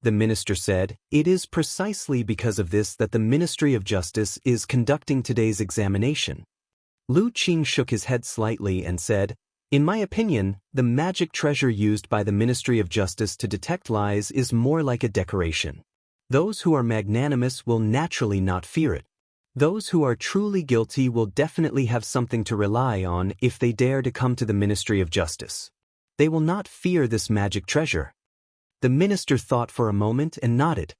The minister said, "It is precisely because of this that the Ministry of Justice is conducting today's examination." Lu Qing shook his head slightly and said, "In my opinion, the magic treasure used by the Ministry of Justice to detect lies is more like a decoration. Those who are magnanimous will naturally not fear it. Those who are truly guilty will definitely have something to rely on if they dare to come to the Ministry of Justice. They will not fear this magic treasure." The minister thought for a moment and nodded.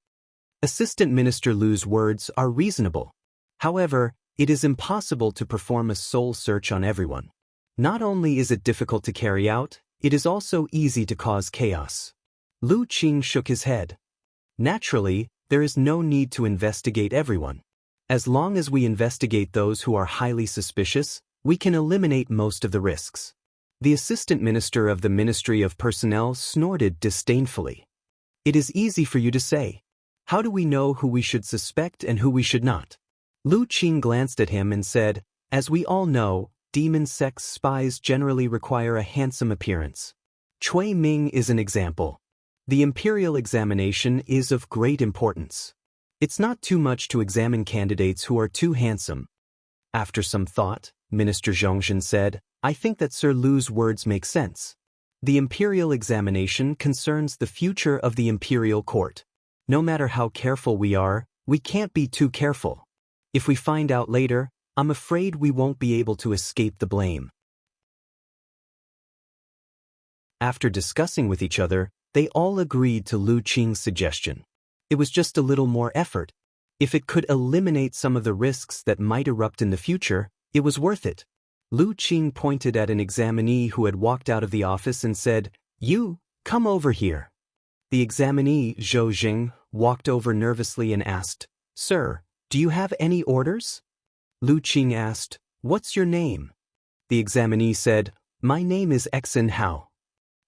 Assistant Minister Lu's words are reasonable. However, it is impossible to perform a soul search on everyone. Not only is it difficult to carry out, it is also easy to cause chaos. Lu Qing shook his head. Naturally, there is no need to investigate everyone. As long as we investigate those who are highly suspicious, we can eliminate most of the risks. The assistant minister of the Ministry of Personnel snorted disdainfully. It is easy for you to say. How do we know who we should suspect and who we should not? Lu Qing glanced at him and said, as we all know, demon sex spies generally require a handsome appearance. Cui Ming is an example. The imperial examination is of great importance. It's not too much to examine candidates who are too handsome. After some thought, Minister Zhongzhen said, I think that Sir Lu's words make sense. The imperial examination concerns the future of the imperial court. No matter how careful we are, we can't be too careful. If we find out later, I'm afraid we won't be able to escape the blame. After discussing with each other, they all agreed to Lu Qing's suggestion. It was just a little more effort. If it could eliminate some of the risks that might erupt in the future, it was worth it. Lu Qing pointed at an examinee who had walked out of the office and said, You, come over here. The examinee, Zhou Jing, walked over nervously and asked, Sir, do you have any orders? Lu Qing asked, What's your name? The examinee said, My name is Xen Hao.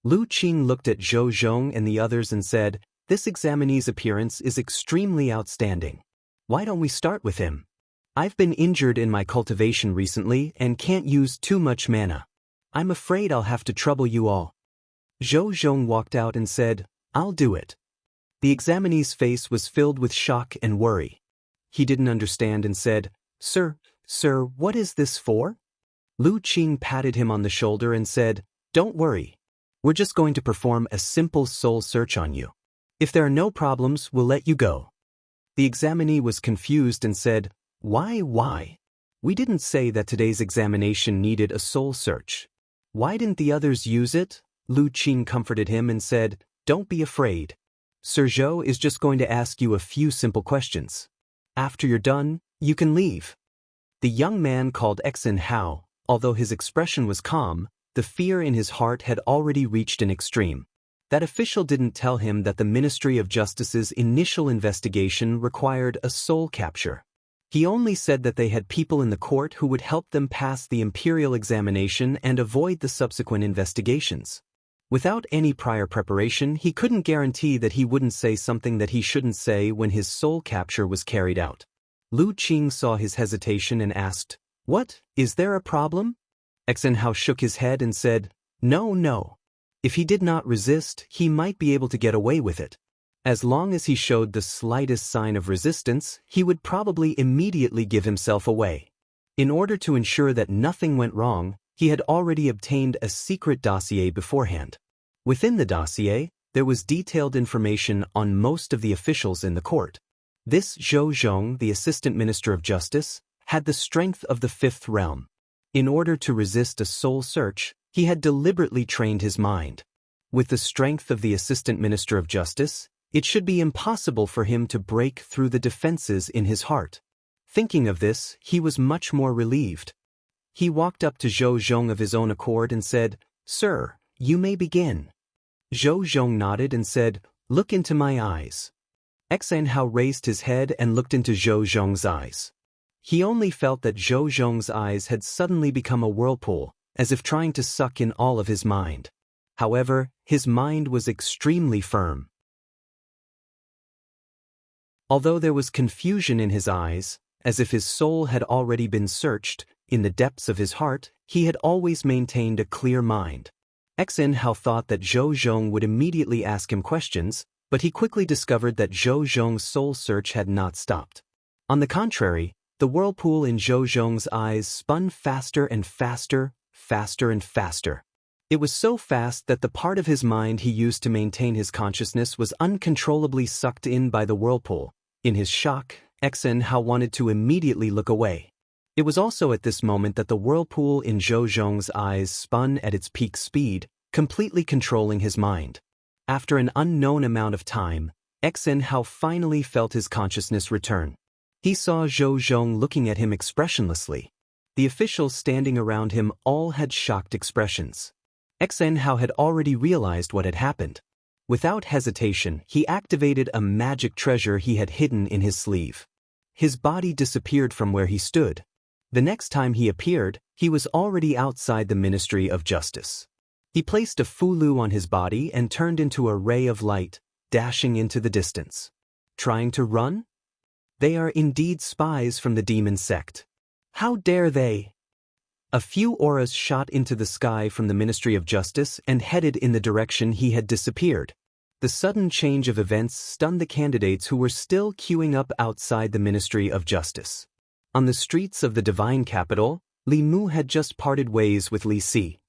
Lu Qing looked at Zhou Zhong and the others and said, This examinee's appearance is extremely outstanding. Why don't we start with him? I've been injured in my cultivation recently and can't use too much mana. I'm afraid I'll have to trouble you all. Zhou Zhong walked out and said, I'll do it. The examinee's face was filled with shock and worry. He didn't understand and said, Sir, what is this for? Lu Qing patted him on the shoulder and said, Don't worry. We're just going to perform a simple soul search on you. If there are no problems, we'll let you go. The examinee was confused and said, Why? We didn't say that today's examination needed a soul search. Why didn't the others use it? Lu Qing comforted him and said, Don't be afraid. Sir Zhou is just going to ask you a few simple questions. After you're done, you can leave. The young man called Xen Hao, although his expression was calm, the fear in his heart had already reached an extreme. That official didn't tell him that the Ministry of Justice's initial investigation required a soul capture. He only said that they had people in the court who would help them pass the imperial examination and avoid the subsequent investigations. Without any prior preparation, he couldn't guarantee that he wouldn't say something that he shouldn't say when his soul capture was carried out. Lu Qing saw his hesitation and asked, What, is there a problem? Xen Hao shook his head and said, No. If he did not resist, he might be able to get away with it. As long as he showed the slightest sign of resistance, he would probably immediately give himself away. In order to ensure that nothing went wrong, he had already obtained a secret dossier beforehand. Within the dossier, there was detailed information on most of the officials in the court. This Zhou Zhong, the Assistant Minister of Justice, had the strength of the fifth realm. In order to resist a soul search, he had deliberately trained his mind. With the strength of the Assistant Minister of Justice, it should be impossible for him to break through the defenses in his heart. Thinking of this, he was much more relieved. He walked up to Zhou Zhong of his own accord and said, Sir, you may begin. Zhou Zhong nodded and said, Look into my eyes. Xen Hao raised his head and looked into Zhou Zhong's eyes. He only felt that Zhou Zhong's eyes had suddenly become a whirlpool, as if trying to suck in all of his mind. However, his mind was extremely firm. Although there was confusion in his eyes, as if his soul had already been searched, in the depths of his heart, he had always maintained a clear mind. Xen Hao thought that Zhou Zhong would immediately ask him questions, but he quickly discovered that Zhou Zhong's soul search had not stopped. On the contrary, the whirlpool in Zhou Zhong's eyes spun faster and faster, faster and faster. It was so fast that the part of his mind he used to maintain his consciousness was uncontrollably sucked in by the whirlpool. In his shock, Xen Hao wanted to immediately look away. It was also at this moment that the whirlpool in Zhou Zhong's eyes spun at its peak speed, completely controlling his mind. After an unknown amount of time, Xen Hao finally felt his consciousness return. He saw Zhou Zhong looking at him expressionlessly. The officials standing around him all had shocked expressions. Xen Hao had already realized what had happened. Without hesitation, he activated a magic treasure he had hidden in his sleeve. His body disappeared from where he stood. The next time he appeared, he was already outside the Ministry of Justice. He placed a fulu on his body and turned into a ray of light, dashing into the distance. Trying to run? They are indeed spies from the demon sect. How dare they? A few auras shot into the sky from the Ministry of Justice and headed in the direction he had disappeared. The sudden change of events stunned the candidates who were still queuing up outside the Ministry of Justice. On the streets of the divine capital, Li Mu had just parted ways with Li Si.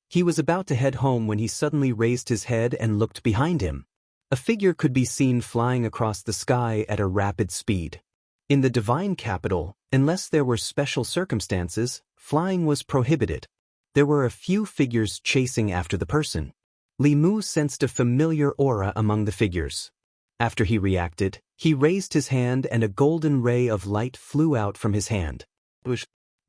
He was about to head home when he suddenly raised his head and looked behind him. A figure could be seen flying across the sky at a rapid speed. In the divine capital, unless there were special circumstances, flying was prohibited. There were a few figures chasing after the person. Li Mu sensed a familiar aura among the figures. After he reacted, he raised his hand and a golden ray of light flew out from his hand.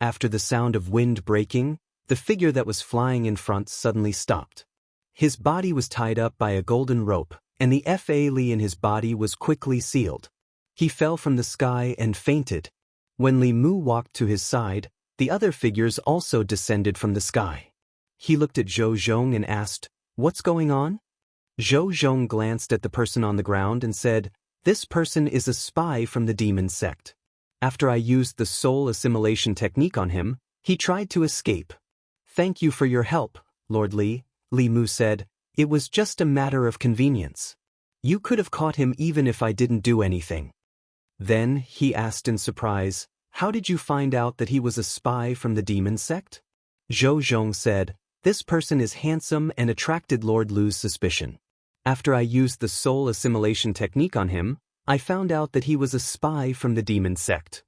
After the sound of wind breaking, the figure that was flying in front suddenly stopped. His body was tied up by a golden rope, and the Fa Li in his body was quickly sealed. He fell from the sky and fainted. When Li Mu walked to his side, the other figures also descended from the sky. He looked at Zhou Zhong and asked, "What's going on?" Zhou Zhong glanced at the person on the ground and said, "This person is a spy from the demon sect. After I used the soul assimilation technique on him, he tried to escape." "Thank you for your help, Lord Li," Li Mu said. "It was just a matter of convenience. You could have caught him even if I didn't do anything." Then, he asked in surprise, "How did you find out that he was a spy from the demon sect?" Zhou Zhong said, "This person is handsome and attracted Lord Lu's suspicion. After I used the soul assimilation technique on him, I found out that he was a spy from the demon sect."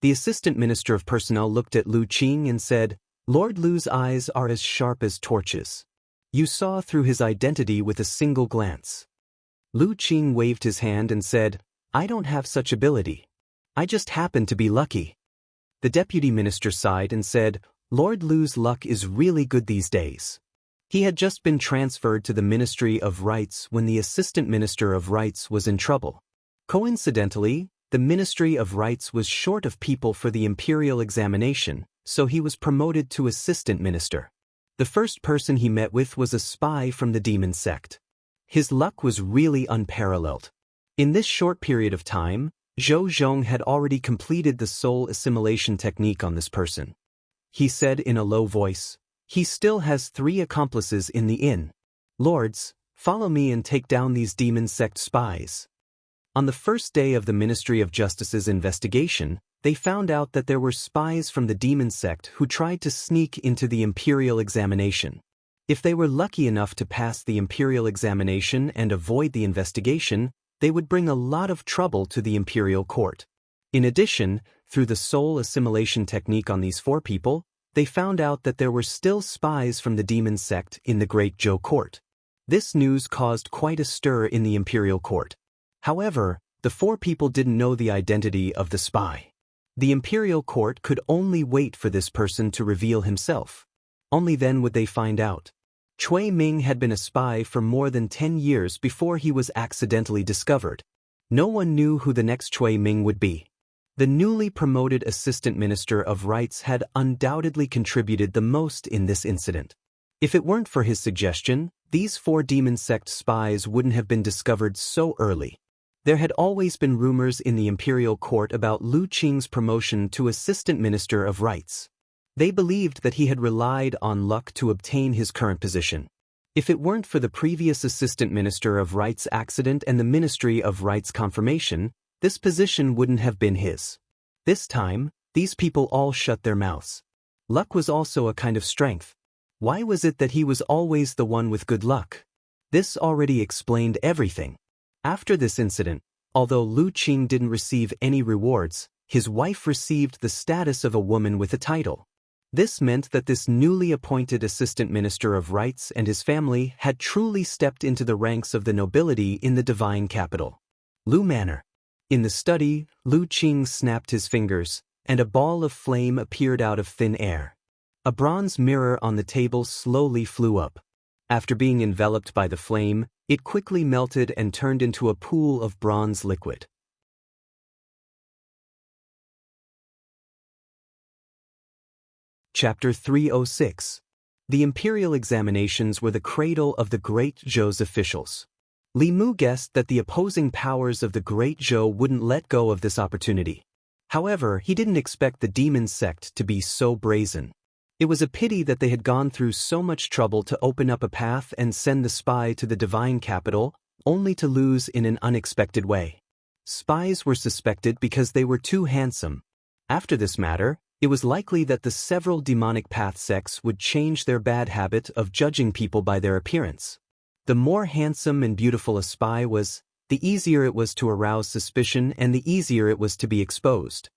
The Assistant Minister of Personnel looked at Lu Qing and said, "Lord Lu's eyes are as sharp as torches. You saw through his identity with a single glance." Lu Qing waved his hand and said, "I don't have such ability. I just happen to be lucky." The Deputy Minister sighed and said, "Lord Lu's luck is really good these days." He had just been transferred to the Ministry of Rights when the Assistant Minister of Rights was in trouble. Coincidentally, the Ministry of Rights was short of people for the imperial examination, so he was promoted to Assistant Minister. The first person he met with was a spy from the demon sect. His luck was really unparalleled. In this short period of time, Zhou Zhong had already completed the soul assimilation technique on this person. He said in a low voice, "He still has 3 accomplices in the inn. Lords, follow me and take down these demon sect spies." On the first day of the Ministry of Justice's investigation, they found out that there were spies from the demon sect who tried to sneak into the imperial examination. If they were lucky enough to pass the imperial examination and avoid the investigation, they would bring a lot of trouble to the imperial court. In addition, through the soul assimilation technique on these 4 people, they found out that there were still spies from the demon sect in the Great Zhou court. This news caused quite a stir in the imperial court. However, the 4 people didn't know the identity of the spy. The imperial court could only wait for this person to reveal himself. Only then would they find out. Cui Ming had been a spy for more than 10 years before he was accidentally discovered. No one knew who the next Cui Ming would be. The newly promoted Assistant Minister of Rights had undoubtedly contributed the most in this incident. If it weren't for his suggestion, these 4 demon sect spies wouldn't have been discovered so early. There had always been rumors in the imperial court about Lu Qing's promotion to Assistant Minister of Rights. They believed that he had relied on luck to obtain his current position. If it weren't for the previous Assistant Minister of Rights accident and the Ministry of Rights confirmation, this position wouldn't have been his. This time, these people all shut their mouths. Luck was also a kind of strength. Why was it that he was always the one with good luck? This already explained everything. After this incident, although Lu Qing didn't receive any rewards, his wife received the status of a woman with a title. This meant that this newly appointed Assistant Minister of Rights and his family had truly stepped into the ranks of the nobility in the divine capital. Lu Manor. In the study, Lu Qing snapped his fingers, and a ball of flame appeared out of thin air. A bronze mirror on the table slowly flew up. After being enveloped by the flame, it quickly melted and turned into a pool of bronze liquid. Chapter 306. The imperial examinations were the cradle of the Great Zhou's officials. Li Mu guessed that the opposing powers of the Great Zhou wouldn't let go of this opportunity. However, he didn't expect the demon sect to be so brazen. It was a pity that they had gone through so much trouble to open up a path and send the spy to the divine capital, only to lose in an unexpected way. Spies were suspected because they were too handsome. After this matter, it was likely that the several demonic path sects would change their bad habit of judging people by their appearance. The more handsome and beautiful a spy was, the easier it was to arouse suspicion and the easier it was to be exposed.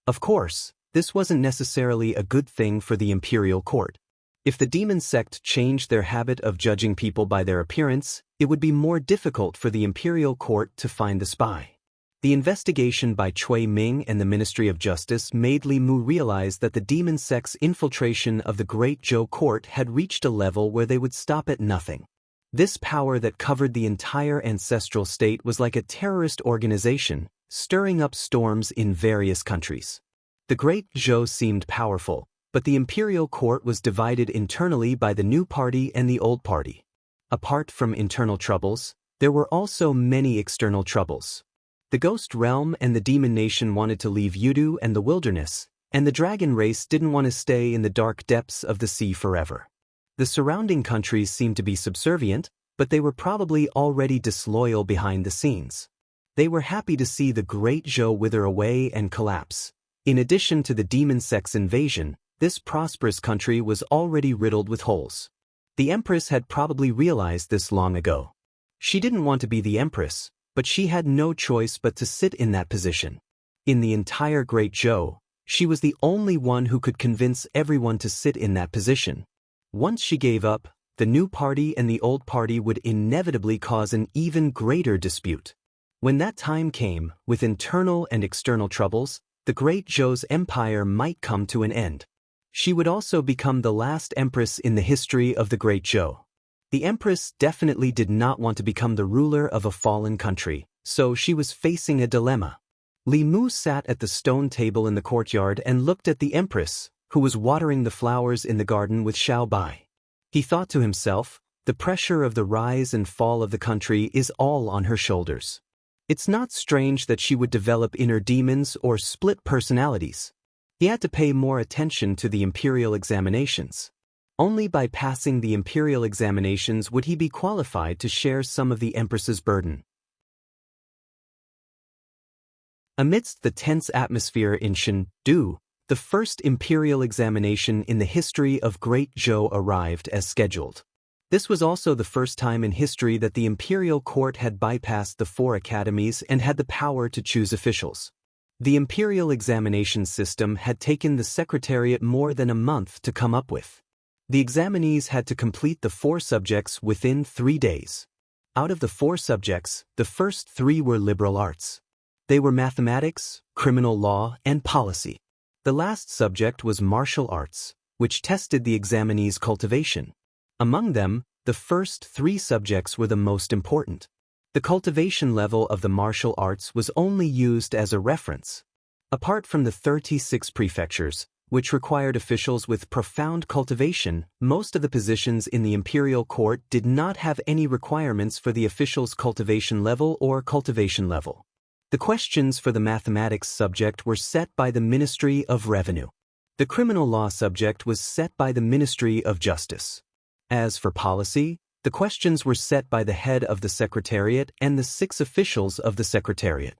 Of course, this wasn't necessarily a good thing for the imperial court. If the demon sect changed their habit of judging people by their appearance, it would be more difficult for the imperial court to find the spy. The investigation by Cui Ming and the Ministry of Justice made Li Mu realize that the demon sect's infiltration of the Great Zhou court had reached a level where they would stop at nothing. This power that covered the entire ancestral state was like a terrorist organization, stirring up storms in various countries. The Great Zhou seemed powerful, but the imperial court was divided internally by the new party and the old party. Apart from internal troubles, there were also many external troubles. The Ghost Realm and the Demon Nation wanted to leave Yudu and the wilderness, and the dragon race didn't want to stay in the dark depths of the sea forever. The surrounding countries seemed to be subservient, but they were probably already disloyal behind the scenes. They were happy to see the Great Zhou wither away and collapse. In addition to the demon sect's invasion, this prosperous country was already riddled with holes. The Empress had probably realized this long ago. She didn't want to be the Empress, but she had no choice but to sit in that position. In the entire Great Zhou, she was the only one who could convince everyone to sit in that position. Once she gave up, the new party and the old party would inevitably cause an even greater dispute. When that time came, with internal and external troubles, the Great Zhou's empire might come to an end. She would also become the last empress in the history of the Great Zhou. The empress definitely did not want to become the ruler of a fallen country, so she was facing a dilemma. Li Mu sat at the stone table in the courtyard and looked at the empress, who was watering the flowers in the garden with Xiao Bai. He thought to himself, the pressure of the rise and fall of the country is all on her shoulders. It's not strange that she would develop inner demons or split personalities. He had to pay more attention to the imperial examinations. Only by passing the imperial examinations would he be qualified to share some of the empress's burden. Amidst the tense atmosphere in Shendu, the first imperial examination in the history of Great Zhou arrived as scheduled. This was also the first time in history that the imperial court had bypassed the 4 academies and had the power to choose officials. The imperial examination system had taken the secretariat more than a month to come up with. The examinees had to complete the 4 subjects within 3 days. Out of the 4 subjects, the first 3 were liberal arts. They were mathematics, criminal law, and policy. The last subject was martial arts, which tested the examinees' cultivation. Among them, the first 3 subjects were the most important. The cultivation level of the martial arts was only used as a reference. Apart from the 36 prefectures, which required officials with profound cultivation, most of the positions in the imperial court did not have any requirements for the officials' cultivation level or cultivation level. The questions for the mathematics subject were set by the Ministry of Revenue. The criminal law subject was set by the Ministry of Justice. As for policy, the questions were set by the head of the Secretariat and the 6 officials of the Secretariat.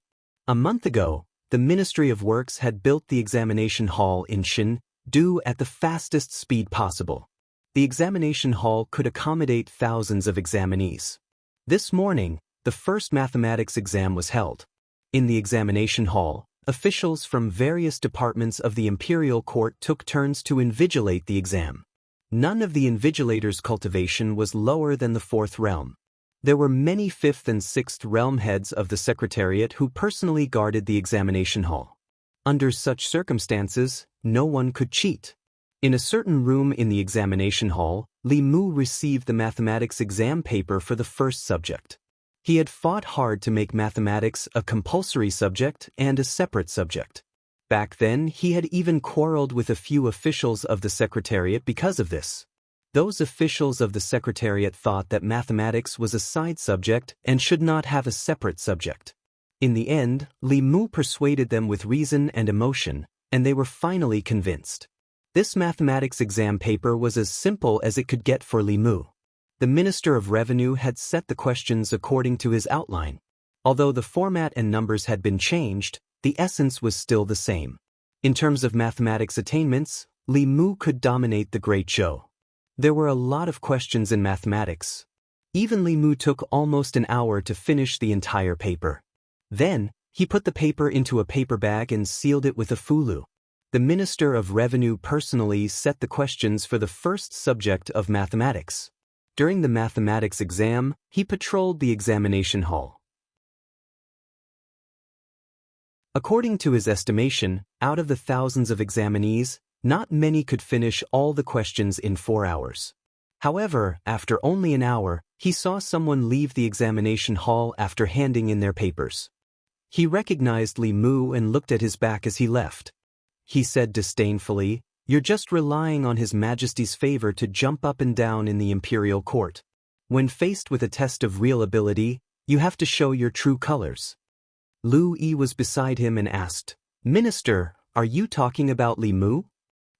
A month ago, the Ministry of Works had built the examination hall in Shendu at the fastest speed possible. The examination hall could accommodate thousands of examinees. This morning, the first mathematics exam was held. In the examination hall, officials from various departments of the imperial court took turns to invigilate the exam. None of the invigilators' cultivation was lower than the 4th realm. There were many 5th and 6th realm heads of the Secretariat who personally guarded the examination hall. Under such circumstances, no one could cheat. In a certain room in the examination hall, Li Mu received the mathematics exam paper for the first subject. He had fought hard to make mathematics a compulsory subject and a separate subject. Back then, he had even quarreled with a few officials of the Secretariat because of this. Those officials of the Secretariat thought that mathematics was a side subject and should not have a separate subject. In the end, Li Mu persuaded them with reason and emotion, and they were finally convinced. This mathematics exam paper was as simple as it could get for Li Mu. The Minister of Revenue had set the questions according to his outline. Although the format and numbers had been changed, the essence was still the same. In terms of mathematics attainments, Li Mu could dominate the Great Zhou. There were a lot of questions in mathematics. Even Li Mu took almost an hour to finish the entire paper. Then, he put the paper into a paper bag and sealed it with a fulu. The Minister of Revenue personally set the questions for the first subject of mathematics. During the mathematics exam, he patrolled the examination hall. According to his estimation, out of the thousands of examinees, not many could finish all the questions in 4 hours. However, after only an hour, he saw someone leave the examination hall after handing in their papers. He recognized Li Mu and looked at his back as he left. He said disdainfully, "You're just relying on His Majesty's favor to jump up and down in the imperial court. When faced with a test of real ability, you have to show your true colors." Lu Yi was beside him and asked, "Minister, are you talking about Li Mu?"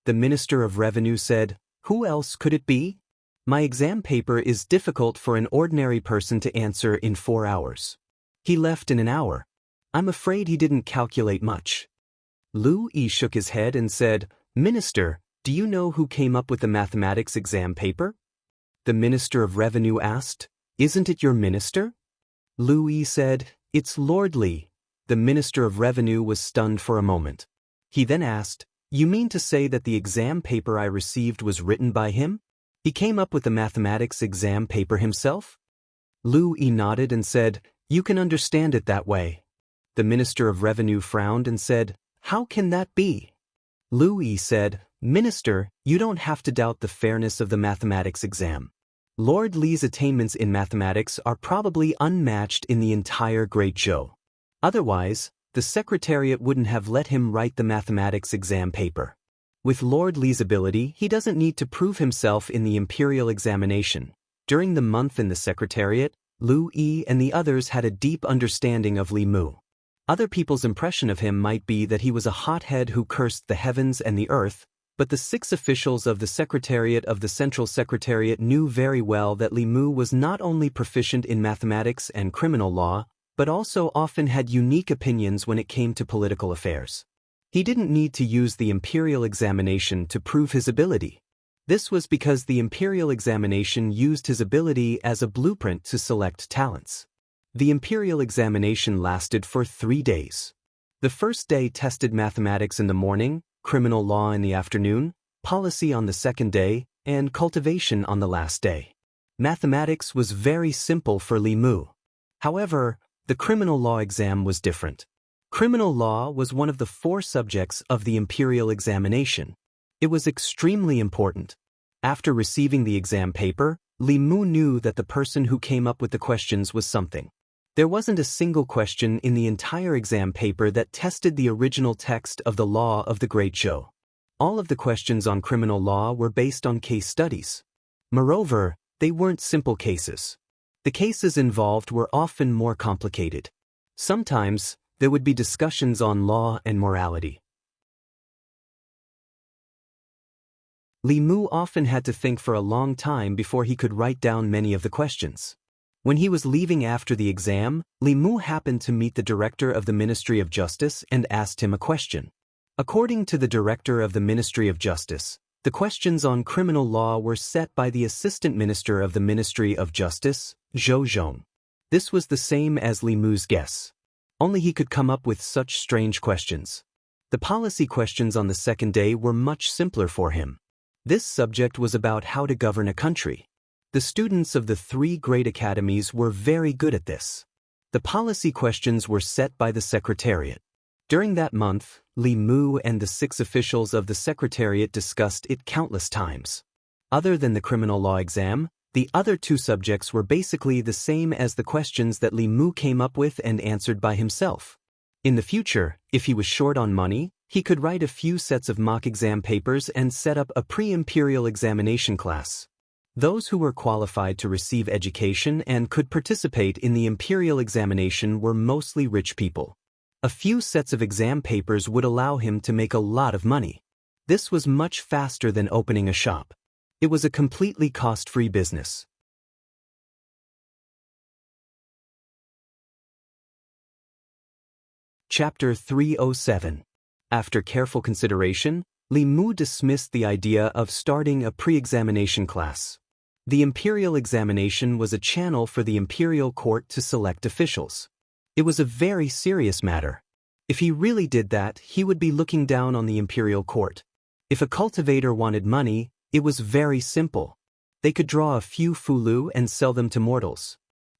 The Minister of Revenue said, "Who else could it be? My exam paper is difficult for an ordinary person to answer in 4 hours. He left in an hour. I'm afraid he didn't calculate much." Lu Yi shook his head and said, "Minister, do you know who came up with the mathematics exam paper?" The Minister of Revenue asked, "Isn't it your minister?" Lu Yi said, "It's Lord Li." The Minister of Revenue was stunned for a moment. He then asked, "You mean to say that the exam paper I received was written by him? He came up with the mathematics exam paper himself?" Lu Yi nodded and said, "You can understand it that way." The Minister of Revenue frowned and said, "How can that be?" Lu Yi said, "Minister, you don't have to doubt the fairness of the mathematics exam. Lord Li's attainments in mathematics are probably unmatched in the entire Great Zhou. Otherwise, the Secretariat wouldn't have let him write the mathematics exam paper. With Lord Li's ability, he doesn't need to prove himself in the imperial examination." During the month in the Secretariat, Lu Yi and the others had a deep understanding of Li Mu. Other people's impression of him might be that he was a hothead who cursed the heavens and the earth, but the 6 officials of the Secretariat of the Central Secretariat knew very well that Li Mu was not only proficient in mathematics and criminal law, but also often had unique opinions when it came to political affairs. He didn't need to use the imperial examination to prove his ability. This was because the imperial examination used his ability as a blueprint to select talents. The imperial examination lasted for 3 days. The first day tested mathematics in the morning, criminal law in the afternoon, policy on the second day, and cultivation on the last day. Mathematics was very simple for Li Mu. However, the criminal law exam was different. Criminal law was one of the 4 subjects of the imperial examination. It was extremely important. After receiving the exam paper, Li Mu knew that the person who came up with the questions was something. There wasn't a single question in the entire exam paper that tested the original text of the law of the Great Zhou. All of the questions on criminal law were based on case studies. Moreover, they weren't simple cases. The cases involved were often more complicated. Sometimes, there would be discussions on law and morality. Li Mu often had to think for a long time before he could write down many of the questions. When he was leaving after the exam, Li Mu happened to meet the director of the Ministry of Justice and asked him a question. According to the director of the Ministry of Justice, the questions on criminal law were set by the Assistant Minister of the Ministry of Justice, Zhou Zhong. This was the same as Li Mu's guess. Only he could come up with such strange questions. The policy questions on the second day were much simpler for him. This subject was about how to govern a country. The students of the 3 great academies were very good at this. The policy questions were set by the Secretariat. During that month, Li Mu and the 6 officials of the Secretariat discussed it countless times. Other than the criminal law exam, the other 2 subjects were basically the same as the questions that Li Mu came up with and answered by himself. In the future, if he was short on money, he could write a few sets of mock exam papers and set up a pre-imperial examination class. Those who were qualified to receive education and could participate in the imperial examination were mostly rich people. A few sets of exam papers would allow him to make a lot of money. This was much faster than opening a shop. It was a completely cost-free business. Chapter 307. After careful consideration, Li Mu dismissed the idea of starting a pre-examination class. The imperial examination was a channel for the imperial court to select officials. It was a very serious matter. If he really did that, he would be looking down on the imperial court. If a cultivator wanted money, it was very simple. They could draw a few fulu and sell them to mortals.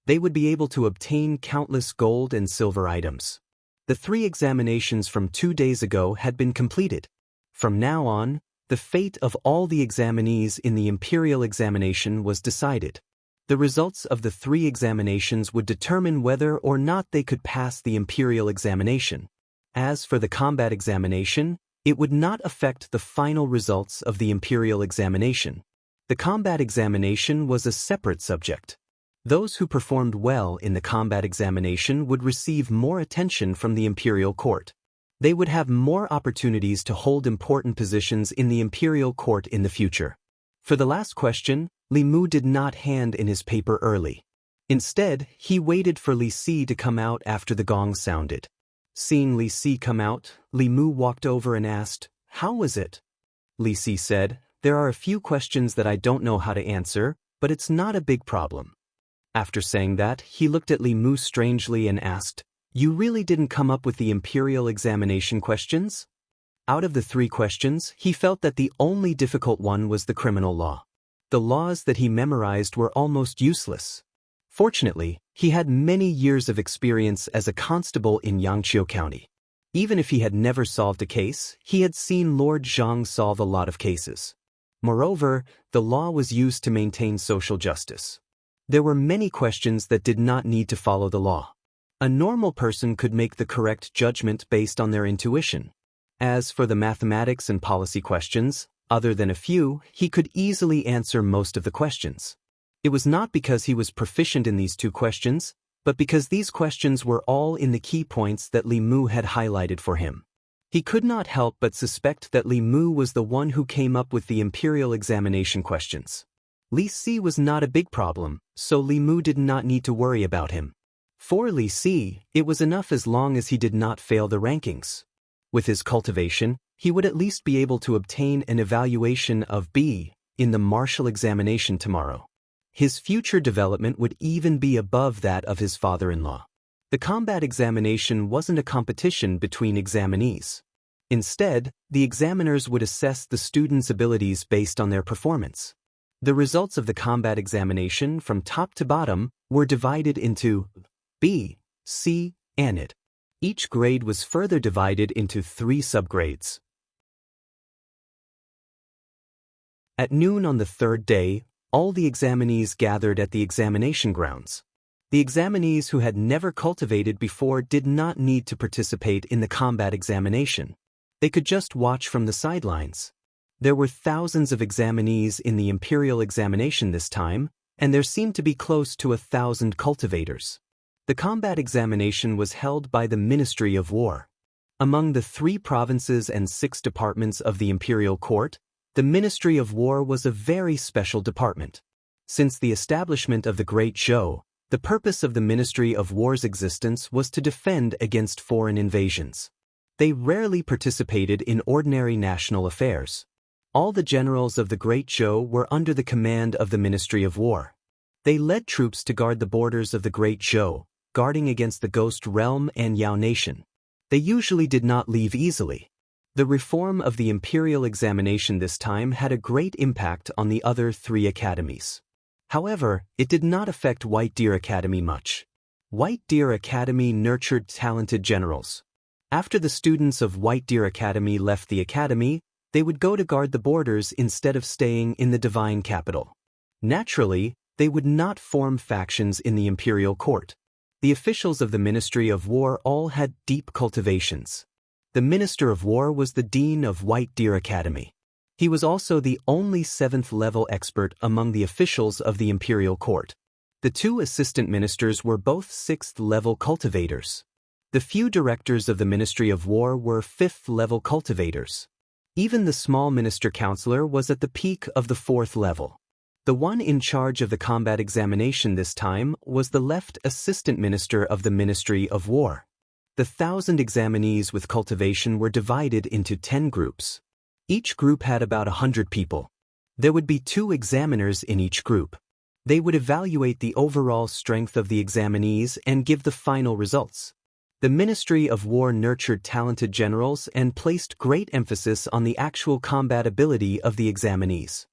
They would be able to obtain countless gold and silver items. The 3 examinations from 2 days ago had been completed. From now on, the fate of all the examinees in the imperial examination was decided. The results of the 3 examinations would determine whether or not they could pass the imperial examination. As for the combat examination, it would not affect the final results of the imperial examination. The combat examination was a separate subject. Those who performed well in the combat examination would receive more attention from the imperial court. They would have more opportunities to hold important positions in the imperial court in the future. For the last question, Li Mu did not hand in his paper early. Instead, he waited for Li Si to come out after the gong sounded. Seeing Li Si come out, Li Mu walked over and asked, "How was it?" Li Si said, "There are a few questions that I don't know how to answer, but it's not a big problem." After saying that, he looked at Li Mu strangely and asked, "You really didn't come up with the imperial examination questions?" Out of the 3 questions, he felt that the only difficult one was the criminal law. The laws that he memorized were almost useless. Fortunately, he had many years of experience as a constable in Yangqiu County. Even if he had never solved a case, he had seen Lord Zhang solve a lot of cases. Moreover, the law was used to maintain social justice. There were many questions that did not need to follow the law. A normal person could make the correct judgment based on their intuition. As for the mathematics and policy questions, other than a few, he could easily answer most of the questions. It was not because he was proficient in these 2 questions, but because these questions were all in the key points that Li Mu had highlighted for him. He could not help but suspect that Li Mu was the one who came up with the imperial examination questions. Li Si was not a big problem, so Li Mu did not need to worry about him. For Li Si, it was enough as long as he did not fail the rankings. With his cultivation, he would at least be able to obtain an evaluation of B in the martial examination tomorrow. His future development would even be above that of his father-in-law. The combat examination wasn't a competition between examinees. Instead, the examiners would assess the students' abilities based on their performance. The results of the combat examination from top to bottom were divided into B, C, and IT. Each grade was further divided into 3 subgrades. At noon on the 3rd day, all the examinees gathered at the examination grounds. The examinees who had never cultivated before did not need to participate in the combat examination. They could just watch from the sidelines. There were thousands of examinees in the imperial examination this time, and there seemed to be close to 1,000 cultivators. The combat examination was held by the Ministry of War. Among the 3 provinces and 6 departments of the imperial court, the Ministry of War was a very special department. Since the establishment of the Great Zhou, the purpose of the Ministry of War's existence was to defend against foreign invasions. They rarely participated in ordinary national affairs. All the generals of the Great Zhou were under the command of the Ministry of War. They led troops to guard the borders of the Great Zhou, guarding against the Ghost Realm and Yao Nation. They usually did not leave easily. The reform of the imperial examination this time had a great impact on the other 3 academies. However, it did not affect White Deer Academy much. White Deer Academy nurtured talented generals. After the students of White Deer Academy left the academy, they would go to guard the borders instead of staying in the divine capital. Naturally, they would not form factions in the imperial court. The officials of the Ministry of War all had deep cultivations. The Minister of War was the Dean of White Deer Academy. He was also the only 7th-level expert among the officials of the imperial court. The 2 assistant ministers were both 6th-level cultivators. The few directors of the Ministry of War were 5th-level cultivators. Even the small minister-counselor was at the peak of the 4th level. The one in charge of the combat examination this time was the left assistant minister of the Ministry of War. The 1,000 examinees with cultivation were divided into 10 groups. Each group had about 100 people. There would be 2 examiners in each group. They would evaluate the overall strength of the examinees and give the final results. The Ministry of War nurtured talented generals and placed great emphasis on the actual combat ability of the examinees.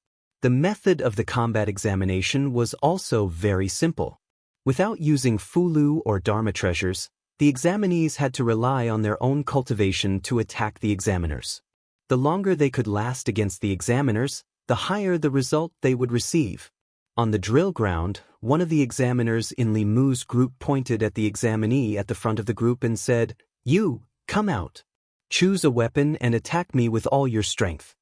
The method of the combat examination was also very simple. Without using Fulu or Dharma treasures, the examinees had to rely on their own cultivation to attack the examiners. The longer they could last against the examiners, the higher the result they would receive. On the drill ground, one of the examiners in Li Mu's group pointed at the examinee at the front of the group and said, "You, come out. Choose a weapon and attack me with all your strength."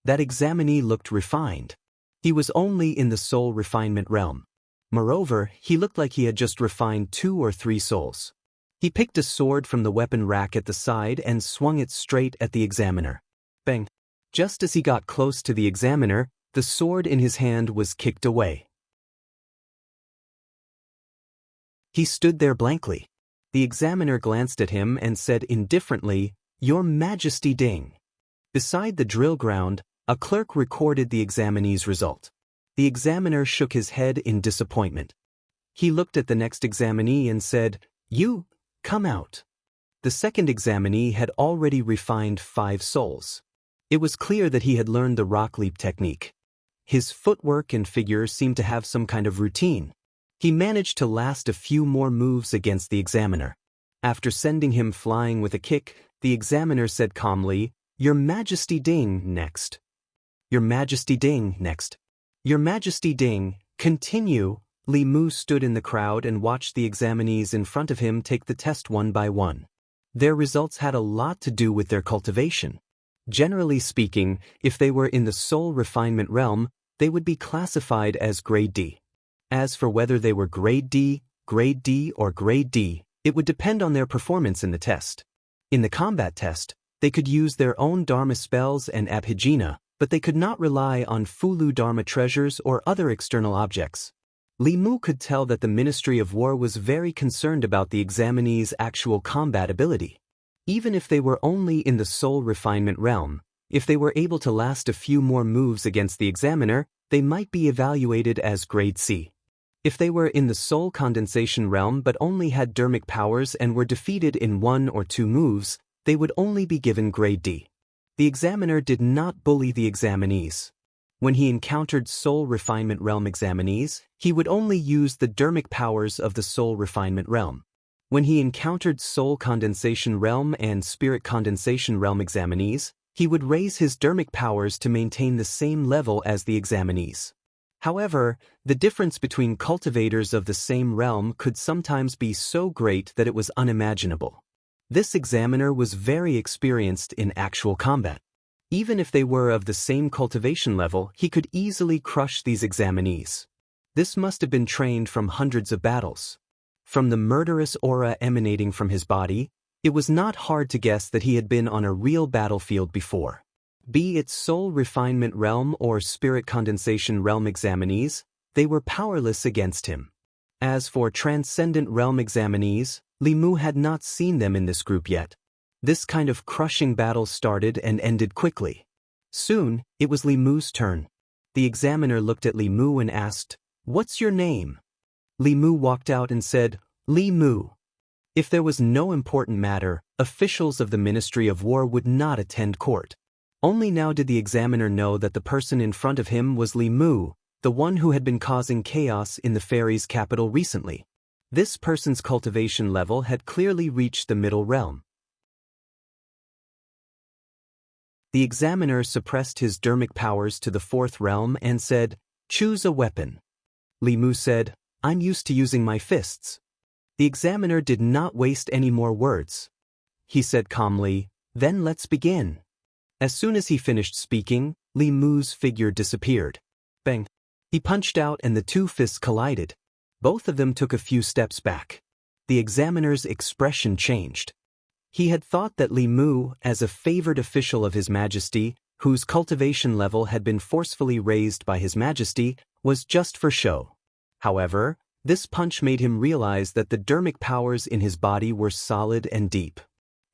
That examinee looked refined. He was only in the soul refinement realm. Moreover, he looked like he had just refined 2 or 3 souls. He picked a sword from the weapon rack at the side and swung it straight at the examiner. Bang! Just as he got close to the examiner, the sword in his hand was kicked away. He stood there blankly. The examiner glanced at him and said indifferently, "Your Majesty Ding." Beside the drill ground, a clerk recorded the examinee's result. The examiner shook his head in disappointment. He looked at the next examinee and said, "You, come out." The second examinee had already refined 5 souls. It was clear that he had learned the rock leap technique. His footwork and figure seemed to have some kind of routine. He managed to last a few more moves against the examiner. After sending him flying with a kick, the examiner said calmly, "Your Majesty Ding, next. Your Majesty Ding, next. Your Majesty Ding, continue." Li Mu stood in the crowd and watched the examinees in front of him take the test one by one. Their results had a lot to do with their cultivation. Generally speaking, if they were in the soul refinement realm, they would be classified as Grade D. As for whether they were Grade D, or Grade D, it would depend on their performance in the test. In the combat test, they could use their own Dharma spells and abhijna, but they could not rely on Fulu Dharma treasures or other external objects. Li Mu could tell that the Ministry of War was very concerned about the examinees' actual combat ability. Even if they were only in the soul refinement realm, if they were able to last a few more moves against the examiner, they might be evaluated as Grade C. If they were in the soul condensation realm but only had dermic powers and were defeated in 1 or 2 moves, they would only be given Grade D. The examiner did not bully the examinees. When he encountered soul refinement realm examinees, he would only use the dermic powers of the soul refinement realm. When he encountered soul condensation realm and spirit condensation realm examinees, he would raise his dermic powers to maintain the same level as the examinees. However, the difference between cultivators of the same realm could sometimes be so great that it was unimaginable. This examiner was very experienced in actual combat. Even if they were of the same cultivation level, he could easily crush these examinees. This must have been trained from hundreds of battles. From the murderous aura emanating from his body, it was not hard to guess that he had been on a real battlefield before. Be it soul refinement realm or spirit condensation realm examinees, they were powerless against him. As for transcendent realm examinees, Li Mu had not seen them in this group yet. This kind of crushing battle started and ended quickly. Soon, it was Li Mu's turn. The examiner looked at Li Mu and asked, "What's your name?" Li Mu walked out and said, "Li Mu." If there was no important matter, officials of the Ministry of War would not attend court. Only now did the examiner know that the person in front of him was Li Mu, the one who had been causing chaos in the fairies' capital recently. This person's cultivation level had clearly reached the middle realm. The examiner suppressed his dermic powers to the 4th realm and said, "Choose a weapon." Li Mu said, "I'm used to using my fists." The examiner did not waste any more words. He said calmly, "Then let's begin." As soon as he finished speaking, Li Mu's figure disappeared. Bang! He punched out and the two fists collided. Both of them took a few steps back. The examiner's expression changed. He had thought that Li Mu, as a favored official of His Majesty, whose cultivation level had been forcefully raised by His Majesty, was just for show. However, this punch made him realize that the dermic powers in his body were solid and deep.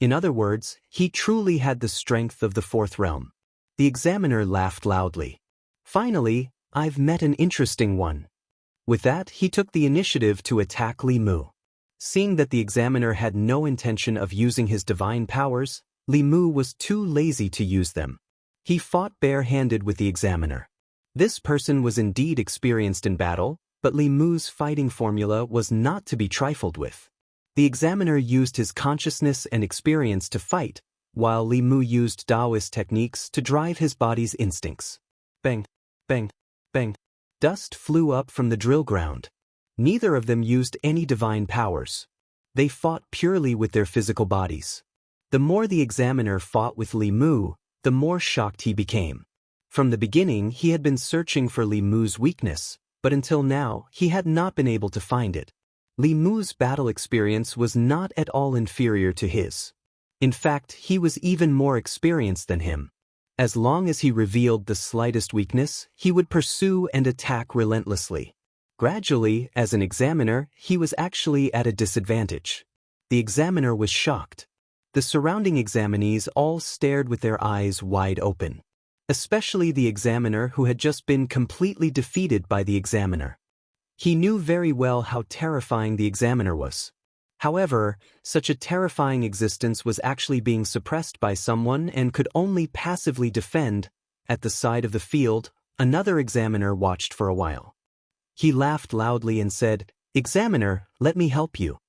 In other words, he truly had the strength of the fourth realm. The examiner laughed loudly. Finally, I've met an interesting one. With that, he took the initiative to attack Li Mu. Seeing that the examiner had no intention of using his divine powers, Li Mu was too lazy to use them. He fought bare-handed with the examiner. This person was indeed experienced in battle, but Li Mu's fighting formula was not to be trifled with. The examiner used his consciousness and experience to fight, while Li Mu used Taoist techniques to drive his body's instincts. Bang, bang, bang. Dust flew up from the drill ground. Neither of them used any divine powers. They fought purely with their physical bodies. The more the examiner fought with Li Mu, the more shocked he became. From the beginning, he had been searching for Li Mu's weakness, but until now, he had not been able to find it. Li Mu's battle experience was not at all inferior to his. In fact, he was even more experienced than him. As long as he revealed the slightest weakness, he would pursue and attack relentlessly. Gradually, as an examiner, he was actually at a disadvantage. The examiner was shocked. The surrounding examinees all stared with their eyes wide open. Especially the examiner who had just been completely defeated by the examiner. He knew very well how terrifying the examiner was. However, such a terrifying existence was actually being suppressed by someone and could only passively defend. At the side of the field, another examiner watched for a while. He laughed loudly and said, "Examiner, let me help you."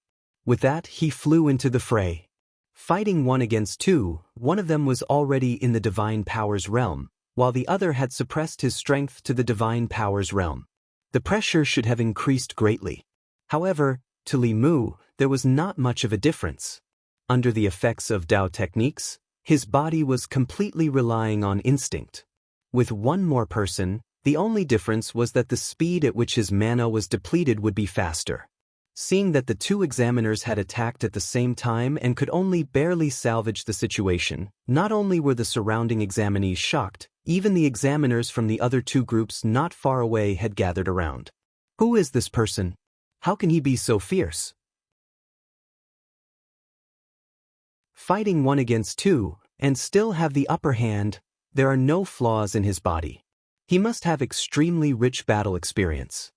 With that, he flew into the fray. Fighting 1 against 2, one of them was already in the divine powers realm, while the other had suppressed his strength to the divine powers realm. The pressure should have increased greatly. However, to Li Mu, there was not much of a difference. Under the effects of Tao techniques, his body was completely relying on instinct. With one more person, the only difference was that the speed at which his mana was depleted would be faster. Seeing that the two examiners had attacked at the same time and could only barely salvage the situation, not only were the surrounding examinees shocked, even the examiners from the other two groups not far away had gathered around. Who is this person? How can he be so fierce? Fighting 1 against 2, and still have the upper hand, there are no flaws in his body. He must have extremely rich battle experience.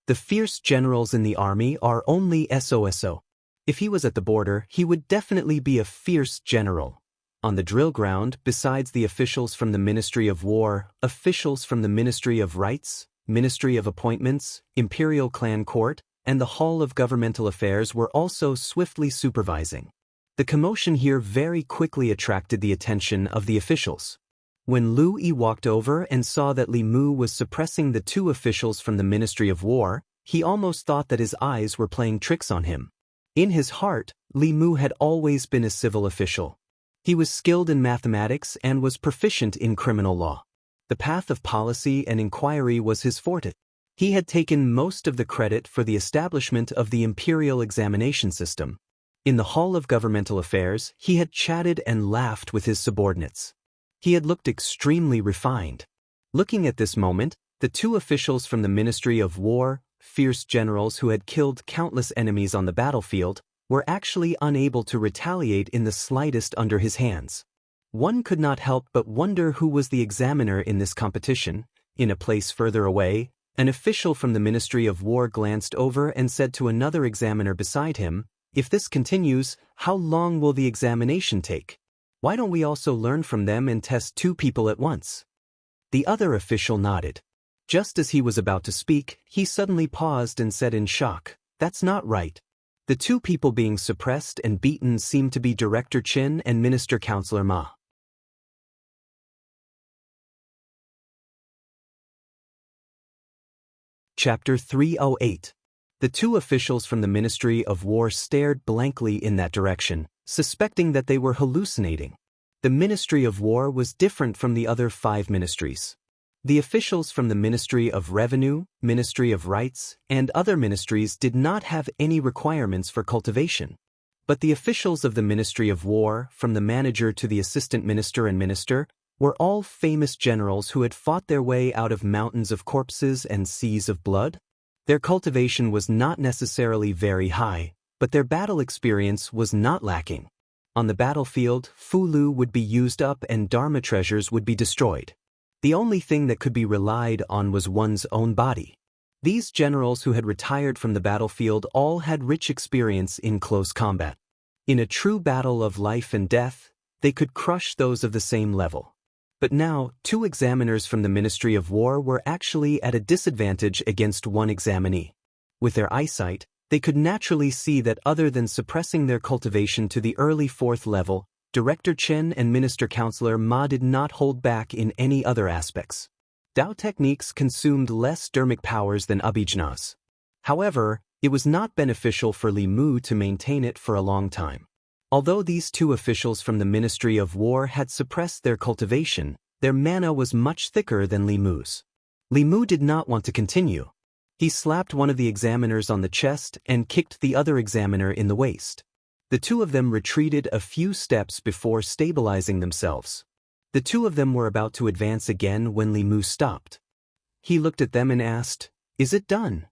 The fierce generals in the army are only SOSO. If he was at the border, he would definitely be a fierce general. On the drill ground, besides the officials from the Ministry of War, officials from the Ministry of Rights, Ministry of Appointments, Imperial Clan Court, and the Hall of Governmental Affairs were also swiftly supervising. The commotion here very quickly attracted the attention of the officials. When Lu Yi walked over and saw that Li Mu was suppressing the two officials from the Ministry of War, he almost thought that his eyes were playing tricks on him. In his heart, Li Mu had always been a civil official. He was skilled in mathematics and was proficient in criminal law. The path of policy and inquiry was his forte. He had taken most of the credit for the establishment of the imperial examination system. In the Hall of Governmental Affairs, he had chatted and laughed with his subordinates. He had looked extremely refined. Looking at this moment, the two officials from the Ministry of War, fierce generals who had killed countless enemies on the battlefield, were actually unable to retaliate in the slightest under his hands. One could not help but wonder who was the examiner in this competition. In a place further away, an official from the Ministry of War glanced over and said to another examiner beside him, "If this continues, how long will the examination take? Why don't we also learn from them and test two people at once?" The other official nodded. Just as he was about to speak, he suddenly paused and said in shock, "That's not right." The two people being suppressed and beaten seemed to be Director Chin and Minister Counselor Ma. Chapter 308. The two officials from the Ministry of War stared blankly in that direction, suspecting that they were hallucinating. The Ministry of War was different from the other 5 ministries. The officials from the Ministry of Revenue, Ministry of Rights, and other ministries did not have any requirements for cultivation. But the officials of the Ministry of War, from the manager to the assistant minister and minister, were all famous generals who had fought their way out of mountains of corpses and seas of blood. Their cultivation was not necessarily very high, but their battle experience was not lacking. On the battlefield, Fulu would be used up and Dharma treasures would be destroyed. The only thing that could be relied on was one's own body. These generals who had retired from the battlefield all had rich experience in close combat. In a true battle of life and death, they could crush those of the same level. But now, 2 examiners from the Ministry of War were actually at a disadvantage against one examinee. With their eyesight, they could naturally see that other than suppressing their cultivation to the early 4th level, Director Chen and Minister Counselor Ma did not hold back in any other aspects. Dao techniques consumed less dermic powers than abhijnas. However, it was not beneficial for Li Mu to maintain it for a long time. Although these 2 officials from the Ministry of War had suppressed their cultivation, their mana was much thicker than Li Mu's. Li Mu did not want to continue. He slapped one of the examiners on the chest and kicked the other examiner in the waist. The 2 of them retreated a few steps before stabilizing themselves. The 2 of them were about to advance again when Li Mu stopped. He looked at them and asked, "Is it done?"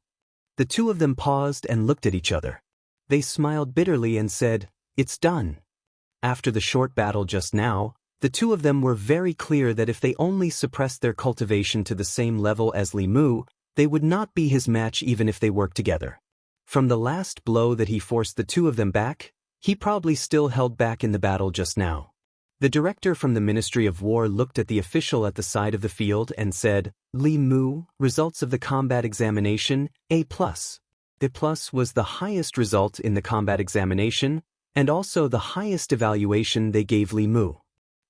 The 2 of them paused and looked at each other. They smiled bitterly and said, "It's done." After the short battle just now, the 2 of them were very clear that if they only suppressed their cultivation to the same level as Li Mu, they would not be his match even if they worked together. From the last blow that he forced the 2 of them back, he probably still held back in the battle just now. The director from the Ministry of War looked at the official at the side of the field and said, "Li Mu, results of the combat examination, A+. A+ was the highest result in the combat examination, and also the highest evaluation they gave Li Mu.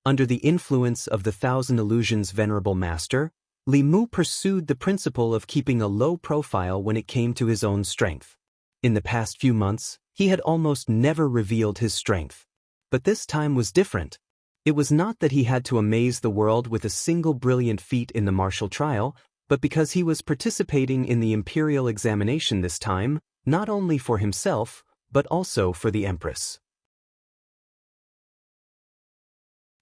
Under the influence of the 1,000 Illusions Venerable Master, Li Mu pursued the principle of keeping a low profile when it came to his own strength. In the past few months, he had almost never revealed his strength. But this time was different. It was not that he had to amaze the world with a single brilliant feat in the martial trial, but because he was participating in the imperial examination this time, not only for himself, but also for the Empress.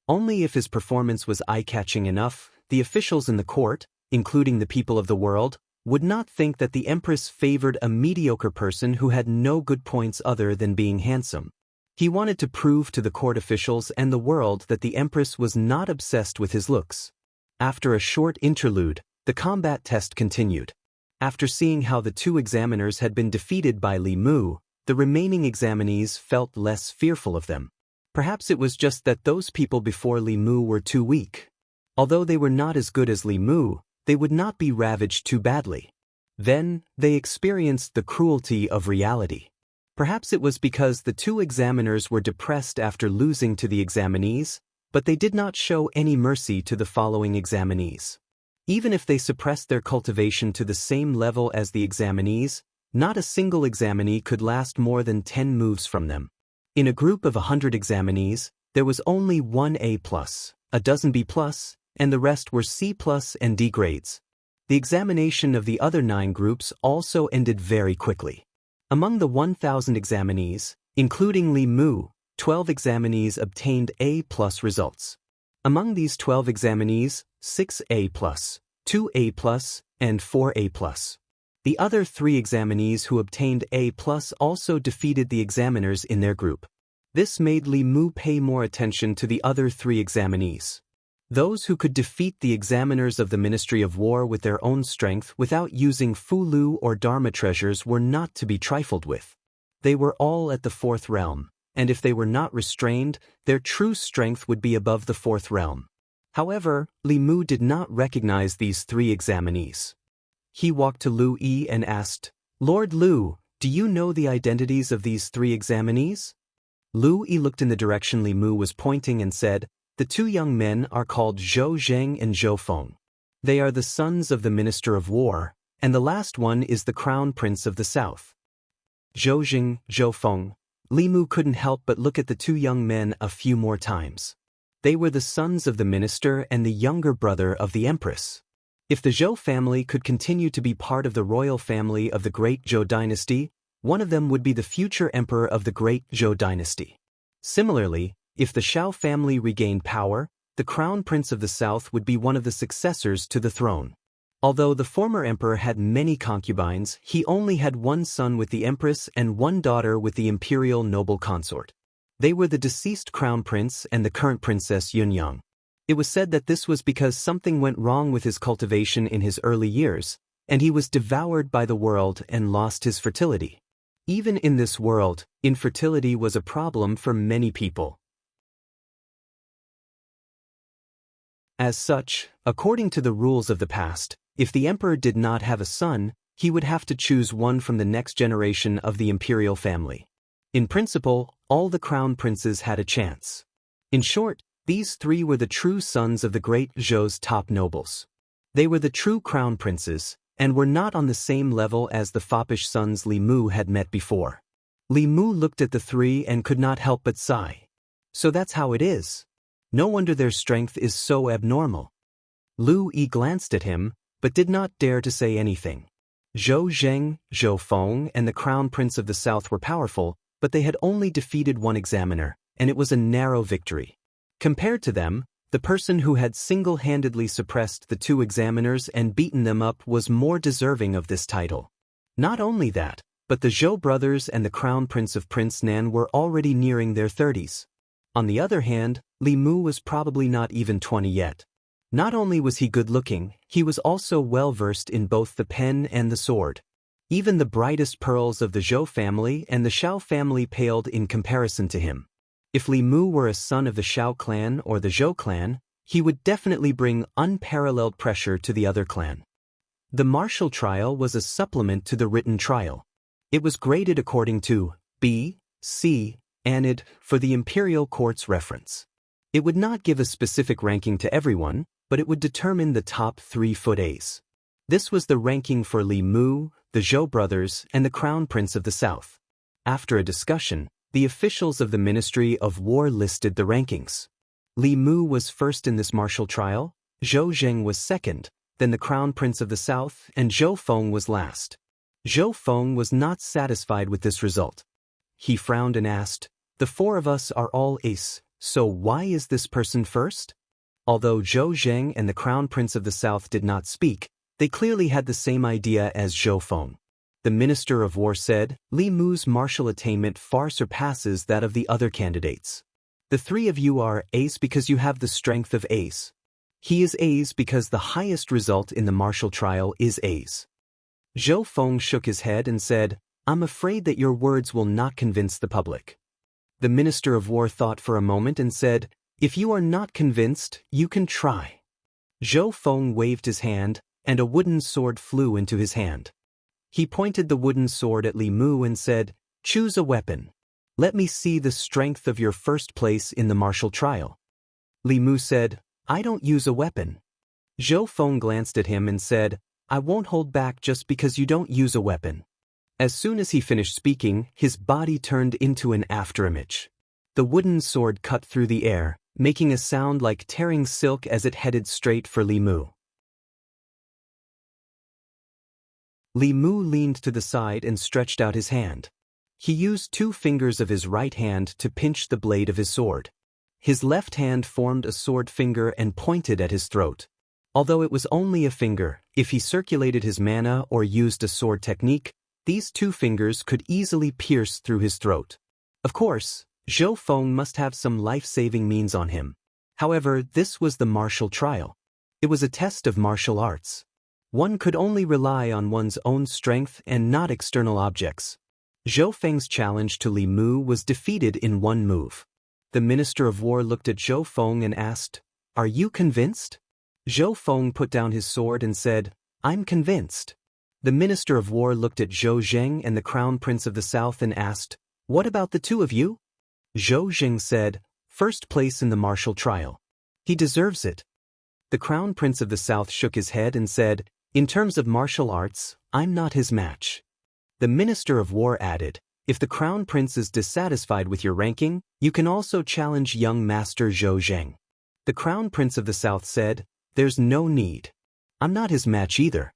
Only if his performance was eye-catching enough, the officials in the court, including the people of the world, would not think that the Empress favored a mediocre person who had no good points other than being handsome. He wanted to prove to the court officials and the world that the Empress was not obsessed with his looks. After a short interlude, the combat test continued. After seeing how the 2 examiners had been defeated by Li Mu, the remaining examinees felt less fearful of them. Perhaps it was just that those people before Li Mu were too weak. Although they were not as good as Li Mu, they would not be ravaged too badly. Then, they experienced the cruelty of reality. Perhaps it was because the 2 examiners were depressed after losing to the examinees, but they did not show any mercy to the following examinees. Even if they suppressed their cultivation to the same level as the examinees, not a single examinee could last more than 10 moves from them. In a group of 100 examinees, there was only 1 A+, a dozen B+, and the rest were C+ and D grades. The examination of the other 9 groups also ended very quickly. Among the 1,000 examinees, including Li Mu, 12 examinees obtained A+ results. Among these 12 examinees, 6 A+, 2 A+, and 4 A+. The other 3 examinees who obtained A+ also defeated the examiners in their group. This made Li Mu pay more attention to the other 3 examinees. Those who could defeat the examiners of the Ministry of War with their own strength without using Fulu or Dharma treasures were not to be trifled with. They were all at the 4th realm, and if they were not restrained, their true strength would be above the 4th realm. However, Li Mu did not recognize these 3 examinees. He walked to Lu Yi and asked, "Lord Lu, do you know the identities of these 3 examinees?" Lu Yi looked in the direction Li Mu was pointing and said, "The 2 young men are called Zhou Zheng and Zhou Feng. They are the sons of the Minister of War, and the last one is the Crown Prince of the South." Zhou Zheng, Zhou Feng. Li Mu couldn't help but look at the 2 young men a few more times. They were the sons of the minister and the younger brother of the empress. If the Zhou family could continue to be part of the royal family of the Great Zhou dynasty, one of them would be the future emperor of the Great Zhou dynasty. Similarly, if the Shao family regained power, the crown prince of the south would be one of the successors to the throne. Although the former emperor had many concubines, he only had one son with the empress and one daughter with the imperial noble consort. They were the deceased crown prince and the current princess Yunyang. It was said that this was because something went wrong with his cultivation in his early years, and he was devoured by the world and lost his fertility. Even in this world, infertility was a problem for many people. As such, according to the rules of the past, if the emperor did not have a son, he would have to choose one from the next generation of the imperial family. In principle, all the crown princes had a chance. In short, these three were the true sons of the great Zhou's top nobles. They were the true crown princes, and were not on the same level as the foppish sons Li Mu had met before. Li Mu looked at the three and could not help but sigh. So that's how it is. No wonder their strength is so abnormal. Lu Yi glanced at him, but did not dare to say anything. Zhou Zheng, Zhou Feng, and the crown prince of the south were powerful, but they had only defeated one examiner, and it was a narrow victory. Compared to them, the person who had single-handedly suppressed the two examiners and beaten them up was more deserving of this title. Not only that, but the Zhou brothers and the crown prince of Prince Nan were already nearing their 30s. On the other hand, Li Mu was probably not even 20 yet. Not only was he good-looking, he was also well-versed in both the pen and the sword. Even the brightest pearls of the Zhou family and the Shao family paled in comparison to him. If Li Mu were a son of the Shao clan or the Zhou clan, he would definitely bring unparalleled pressure to the other clan. The martial trial was a supplement to the written trial. It was graded according to B, C, and ID for the imperial court's reference. It would not give a specific ranking to everyone, but it would determine the top 3 foot A's. This was the ranking for Li Mu, the Zhou brothers, and the crown prince of the south. After a discussion, the officials of the Ministry of War listed the rankings. Li Mu was first in this martial trial, Zhou Zheng was second, then the crown prince of the south, and Zhou Feng was last. Zhou Feng was not satisfied with this result. He frowned and asked, "The 4 of us are all ace, so why is this person first?" Although Zhou Zheng and the crown prince of the south did not speak, they clearly had the same idea as Zhou Feng. The Minister of War said, "Li Mu's martial attainment far surpasses that of the other candidates. The 3 of you are ace because you have the strength of ace. He is ace because the highest result in the martial trial is ace." Zhou Feng shook his head and said, "I'm afraid that your words will not convince the public." The Minister of War thought for a moment and said, "If you are not convinced, you can try." Zhou Feng waved his hand, and a wooden sword flew into his hand. He pointed the wooden sword at Li Mu and said, "Choose a weapon. Let me see the strength of your first place in the martial trial." Li Mu said, "I don't use a weapon." Zhou Feng glanced at him and said, "I won't hold back just because you don't use a weapon." As soon as he finished speaking, his body turned into an afterimage. The wooden sword cut through the air, making a sound like tearing silk as it headed straight for Li Mu. Li Mu leaned to the side and stretched out his hand. He used 2 fingers of his right hand to pinch the blade of his sword. His left hand formed a sword finger and pointed at his throat. Although it was only a finger, if he circulated his mana or used a sword technique, these 2 fingers could easily pierce through his throat. Of course, Zhou Feng must have some life-saving means on him. However, this was the martial trial. It was a test of martial arts. One could only rely on one's own strength and not external objects. Zhou Feng's challenge to Li Mu was defeated in 1 move. The Minister of War looked at Zhou Feng and asked, "Are you convinced?" Zhou Feng put down his sword and said, "I'm convinced." The Minister of War looked at Zhou Zheng and the Crown Prince of the South and asked, "What about the 2 of you?" Zhou Zheng said, "First place in the martial trial. He deserves it." The Crown Prince of the South shook his head and said, "In terms of martial arts, I'm not his match." The Minister of War added, "If the Crown Prince is dissatisfied with your ranking, you can also challenge young Master Zhou Zheng." The Crown Prince of the South said, "There's no need. I'm not his match either."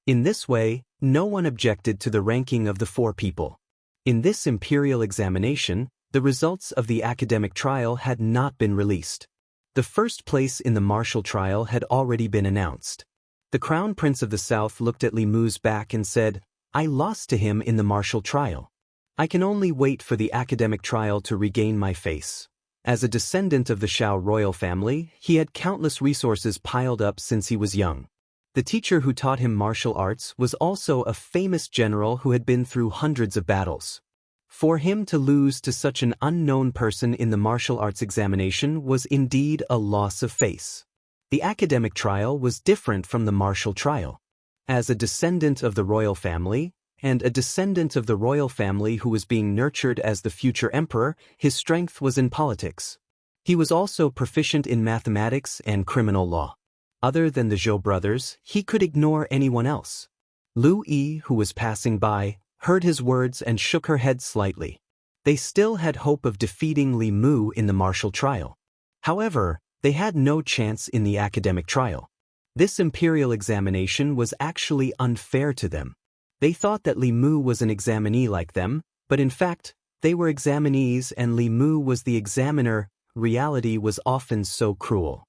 In this way, no one objected to the ranking of the four people. In this imperial examination, the results of the academic trial had not been released. The first place in the martial trial had already been announced. The Crown Prince of the South looked at Li Mu's back and said, "I lost to him in the martial trial. I can only wait for the academic trial to regain my face." As a descendant of the Shao royal family, he had countless resources piled up since he was young. The teacher who taught him martial arts was also a famous general who had been through hundreds of battles. For him to lose to such an unknown person in the martial arts examination was indeed a loss of face. The academic trial was different from the martial trial. As a descendant of the royal family, and a descendant of the royal family who was being nurtured as the future emperor, his strength was in politics. He was also proficient in mathematics and criminal law. Other than the Zhou brothers, he could ignore anyone else. Lu Yi, who was passing by, heard his words and shook her head slightly. They still had hope of defeating Li Mu in the martial trial. However, they had no chance in the academic trial. This imperial examination was actually unfair to them. They thought that Li Mu was an examinee like them, but in fact, they were examinees and Li Mu was the examiner. Reality was often so cruel.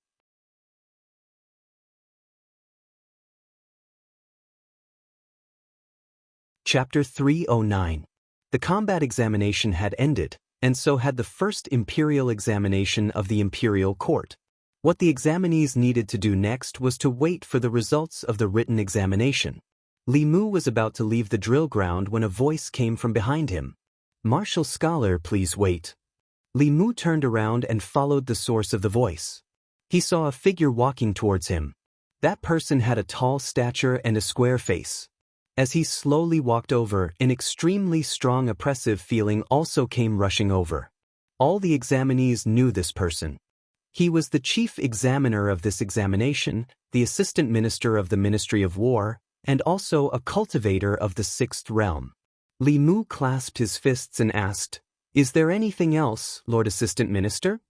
Chapter 309. The combat examination had ended, and so had the first imperial examination of the imperial court. What the examinees needed to do next was to wait for the results of the written examination. Li Mu was about to leave the drill ground when a voice came from behind him. "Martial scholar, please wait." Li Mu turned around and followed the source of the voice. He saw a figure walking towards him. That person had a tall stature and a square face. As he slowly walked over, an extremely strong oppressive feeling also came rushing over. All the examinees knew this person. He was the chief examiner of this examination, the assistant minister of the Ministry of War, and also a cultivator of the Sixth Realm. Li Mu clasped his fists and asked, "Is there anything else, Lord Assistant Minister?"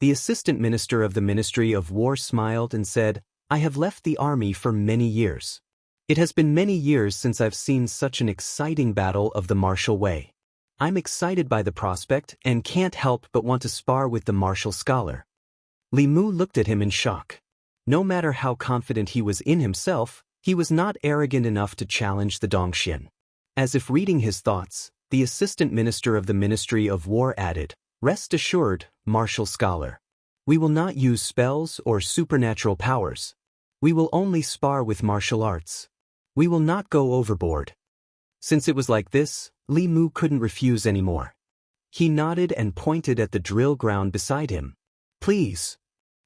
The assistant minister of the Ministry of War smiled and said, "I have left the army for many years. It has been many years since I've seen such an exciting battle of the martial way. I'm excited by the prospect and can't help but want to spar with the martial scholar." Li Mu looked at him in shock. No matter how confident he was in himself, he was not arrogant enough to challenge the Dongxian. As if reading his thoughts, the assistant minister of the Ministry of War added, "Rest assured, martial scholar. We will not use spells or supernatural powers. We will only spar with martial arts. We will not go overboard." Since it was like this, Li Mu couldn't refuse anymore. He nodded and pointed at the drill ground beside him. "Please."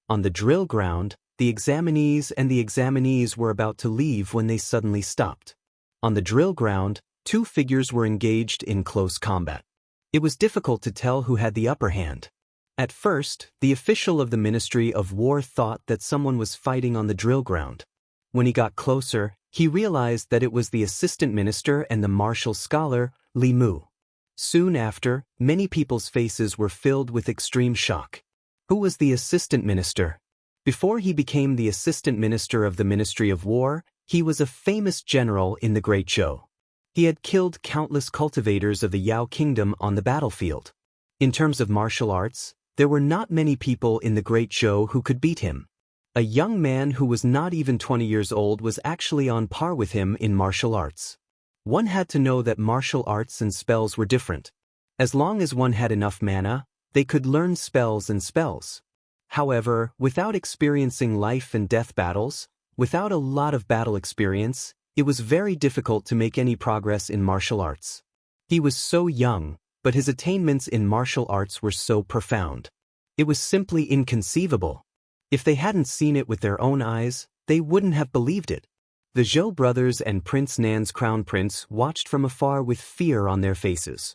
On the drill ground, the examinees were about to leave when they suddenly stopped. On the drill ground, two figures were engaged in close combat. It was difficult to tell who had the upper hand. At first, the official of the Ministry of War thought that someone was fighting on the drill ground. When he got closer, he realized that it was the assistant minister and the martial scholar, Li Mu. Soon after, many people's faces were filled with extreme shock. Who was the assistant minister? Before he became the assistant minister of the Ministry of War, he was a famous general in the Great Zhou. He had killed countless cultivators of the Yao kingdom on the battlefield. In terms of martial arts, there were not many people in the Great Zhou who could beat him. A young man who was not even 20 years old was actually on par with him in martial arts. One had to know that martial arts and spells were different. As long as one had enough mana, they could learn spells and spells. However, without experiencing life and death battles, without a lot of battle experience, it was very difficult to make any progress in martial arts. He was so young, but his attainments in martial arts were so profound. It was simply inconceivable. If they hadn't seen it with their own eyes, they wouldn't have believed it. The Zhou brothers and Prince Nan's crown prince watched from afar with fear on their faces.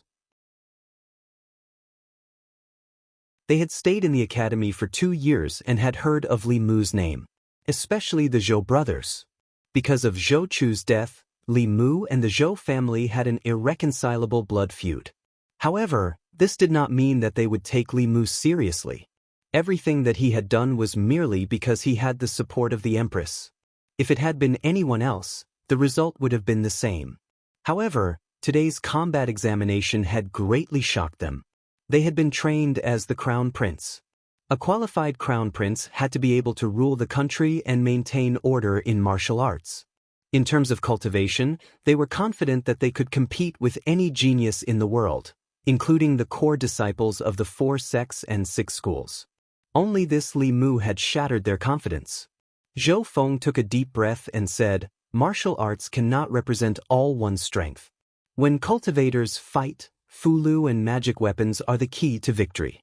They had stayed in the academy for 2 years and had heard of Li Mu's name, especially the Zhou brothers. Because of Zhou Chu's death, Li Mu and the Zhou family had an irreconcilable blood feud. However, this did not mean that they would take Li Mu seriously. Everything that he had done was merely because he had the support of the Empress. If it had been anyone else, the result would have been the same. However, today's combat examination had greatly shocked them. They had been trained as the Crown Prince. A qualified Crown Prince had to be able to rule the country and maintain order in martial arts. In terms of cultivation, they were confident that they could compete with any genius in the world, including the core disciples of the 4 sects and 6 schools. Only this Li Mu had shattered their confidence. Zhou Feng took a deep breath and said, "Martial arts cannot represent all one's strength. When cultivators fight, fulu and magic weapons are the key to victory."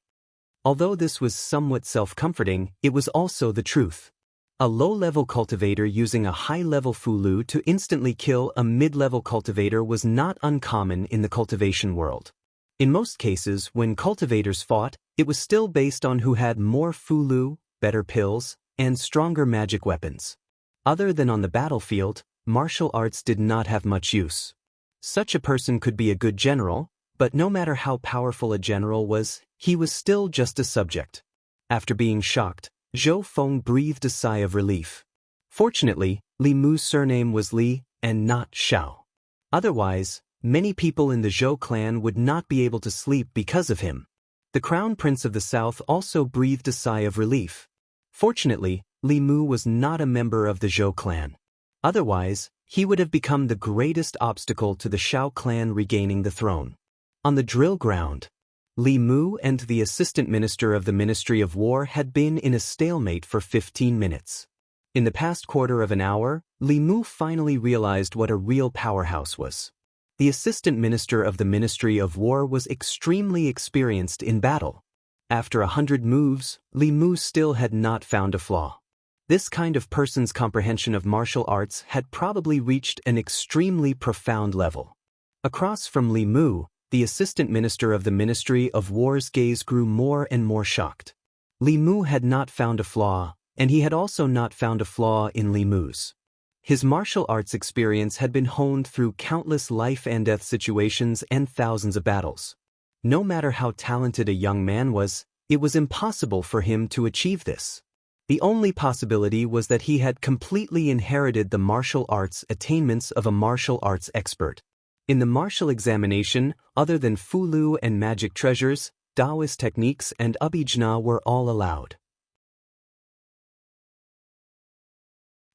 Although this was somewhat self-comforting, it was also the truth. A low-level cultivator using a high-level fulu to instantly kill a mid-level cultivator was not uncommon in the cultivation world. In most cases, when cultivators fought, it was still based on who had more fulu, better pills, and stronger magic weapons. Other than on the battlefield, martial arts did not have much use. Such a person could be a good general, but no matter how powerful a general was, he was still just a subject. After being shocked, Zhou Feng breathed a sigh of relief. Fortunately, Li Mu's surname was Li, and not Xiao. Otherwise, many people in the Zhou clan would not be able to sleep because of him. The Crown Prince of the South also breathed a sigh of relief. Fortunately, Li Mu was not a member of the Zhou clan. Otherwise, he would have become the greatest obstacle to the Xiao clan regaining the throne. On the drill ground, Li Mu and the assistant minister of the Ministry of War had been in a stalemate for 15 minutes. In the past quarter of an hour, Li Mu finally realized what a real powerhouse was. The assistant minister of the Ministry of War was extremely experienced in battle. After 100 moves, Li Mu still had not found a flaw. This kind of person's comprehension of martial arts had probably reached an extremely profound level. Across from Li Mu, the assistant minister of the Ministry of War's gaze grew more and more shocked. Li Mu had not found a flaw, and he had also not found a flaw in Li Mu's. His martial arts experience had been honed through countless life-and-death situations and thousands of battles. No matter how talented a young man was, it was impossible for him to achieve this. The only possibility was that he had completely inherited the martial arts attainments of a martial arts expert. In the martial examination, other than fulu and magic treasures, Taoist techniques and abhijna were all allowed.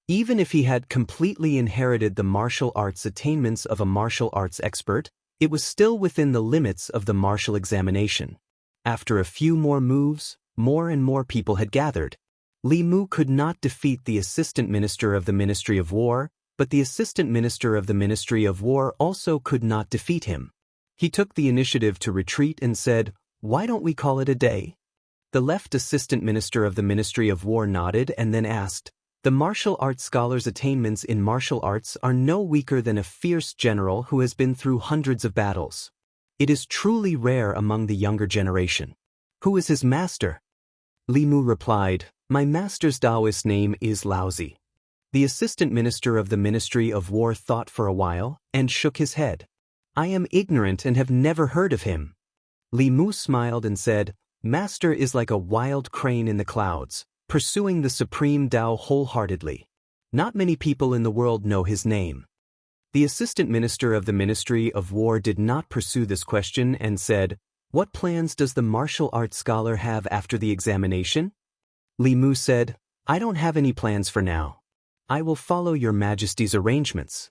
Even if he had completely inherited the martial arts attainments of a martial arts expert, it was still within the limits of the martial examination. After a few more moves, more and more people had gathered. Li Mu could not defeat the assistant minister of the Ministry of War, but the assistant minister of the Ministry of War also could not defeat him. He took the initiative to retreat and said, "Why don't we call it a day?" The left assistant minister of the Ministry of War nodded and then asked, "The martial arts scholar's attainments in martial arts are no weaker than a fierce general who has been through hundreds of battles. It is truly rare among the younger generation. Who is his master?" Li Mu replied, "My master's Taoist name is Laozi." The assistant minister of the Ministry of War thought for a while and shook his head. "I am ignorant and have never heard of him." Li Mu smiled and said, "Master is like a wild crane in the clouds, pursuing the supreme Tao wholeheartedly. Not many people in the world know his name." The assistant minister of the Ministry of War did not pursue this question and said, "What plans does the martial arts scholar have after the examination?" Li Mu said, "I don't have any plans for now. I will follow your Majesty's arrangements."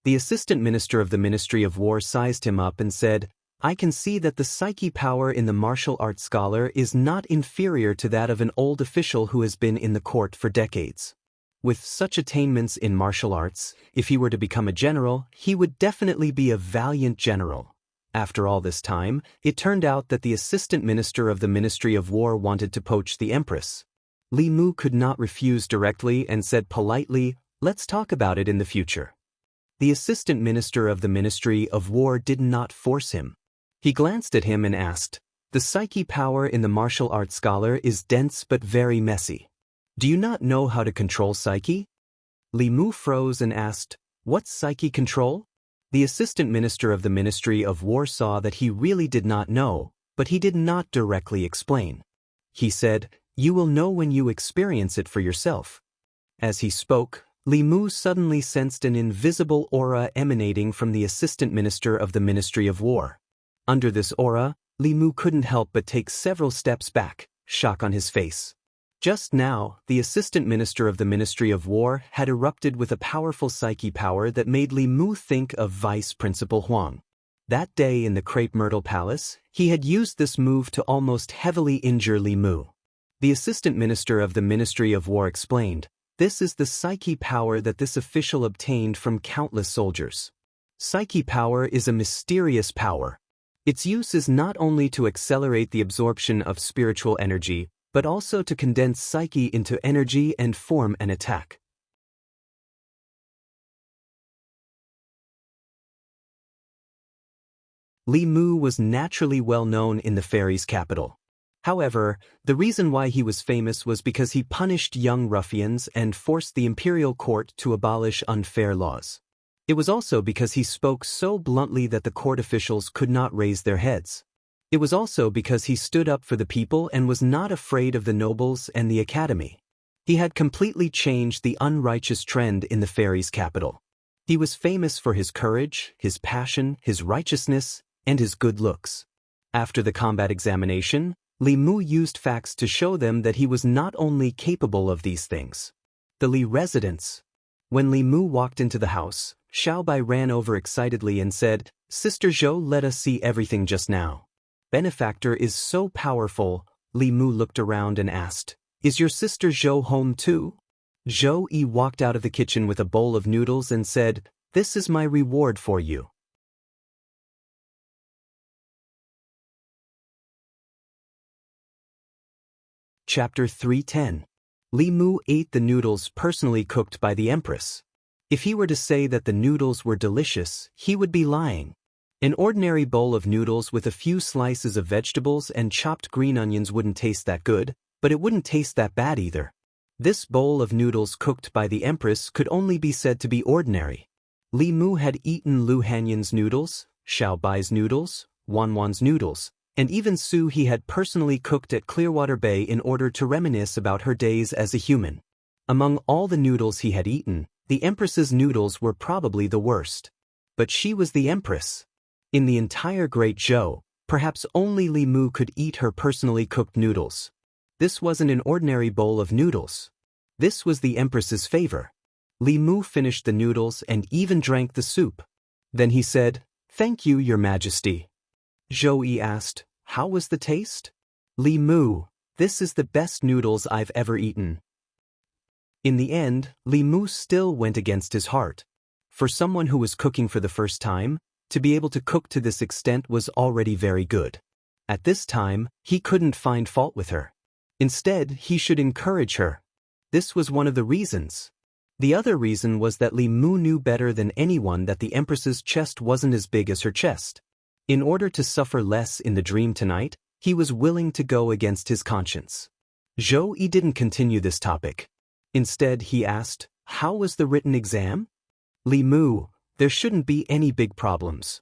The assistant minister of the Ministry of War sized him up and said, "I can see that the psyche power in the martial arts scholar is not inferior to that of an old official who has been in the court for decades. With such attainments in martial arts, if he were to become a general, he would definitely be a valiant general." After all this time, it turned out that the assistant minister of the Ministry of War wanted to poach the Empress. Li Mu could not refuse directly and said politely, "Let's talk about it in the future." The assistant minister of the Ministry of War did not force him. He glanced at him and asked, "The psyche power in the martial arts scholar is dense but very messy. Do you not know how to control psyche?" Li Mu froze and asked, "What's psyche control?" The assistant minister of the Ministry of War saw that he really did not know, but he did not directly explain. he said, "You will know when you experience it for yourself." As he spoke, Li Mu suddenly sensed an invisible aura emanating from the assistant minister of the Ministry of War. Under this aura, Li Mu couldn't help but take several steps back, shock on his face. Just now, the assistant minister of the Ministry of War had erupted with a powerful psyche power that made Li Mu think of Vice Principal Huang. That day in the Crepe Myrtle Palace, he had used this move to almost heavily injure Li Mu. The assistant minister of the Ministry of War explained, "This is the psyche power that this official obtained from countless soldiers. Psyche power is a mysterious power. Its use is not only to accelerate the absorption of spiritual energy, but also to condense psyche into energy and form an attack." Li Mu was naturally well known in the fairies' capital. However, the reason why he was famous was because he punished young ruffians and forced the imperial court to abolish unfair laws. It was also because he spoke so bluntly that the court officials could not raise their heads. It was also because he stood up for the people and was not afraid of the nobles and the academy. He had completely changed the unrighteous trend in the fairies' capital. He was famous for his courage, his passion, his righteousness, and his good looks. After the combat examination, Li Mu used facts to show them that he was not only capable of these things. The Li residence. When Li Mu walked into the house, Xiao Bai ran over excitedly and said, "Sister Zhou, let us see everything just now." "Benefactor is so powerful." Li Mu looked around and asked, "Is your sister Zhou home too?" Zhou Yi walked out of the kitchen with a bowl of noodles and said, "This is my reward for you." Chapter 310. Li Mu ate the noodles personally cooked by the Empress. If he were to say that the noodles were delicious, he would be lying. An ordinary bowl of noodles with a few slices of vegetables and chopped green onions wouldn't taste that good, but it wouldn't taste that bad either. This bowl of noodles cooked by the Empress could only be said to be ordinary. Li Mu had eaten Lu Hanyan's noodles, Xiao Bai's noodles, Wan's noodles, and even Su he had personally cooked at Clearwater Bay in order to reminisce about her days as a human. Among all the noodles he had eaten, the Empress's noodles were probably the worst. But she was the Empress. In the entire Great Zhou, perhaps only Li Mu could eat her personally cooked noodles. This wasn't an ordinary bowl of noodles. This was the Empress's favor. Li Mu finished the noodles and even drank the soup. Then he said, "Thank you, Your Majesty." Zhou Yi asked, "How was the taste?" "Li Mu, this is the best noodles I've ever eaten." In the end, Li Mu still went against his heart. For someone who was cooking for the first time, to be able to cook to this extent was already very good. At this time, he couldn't find fault with her. Instead, he should encourage her. This was one of the reasons. The other reason was that Li Mu knew better than anyone that the Empress's chest wasn't as big as her chest. In order to suffer less in the dream tonight, he was willing to go against his conscience. Zhou Yi didn't continue this topic. Instead, he asked, "How was the written exam?" "Li Mu, there shouldn't be any big problems."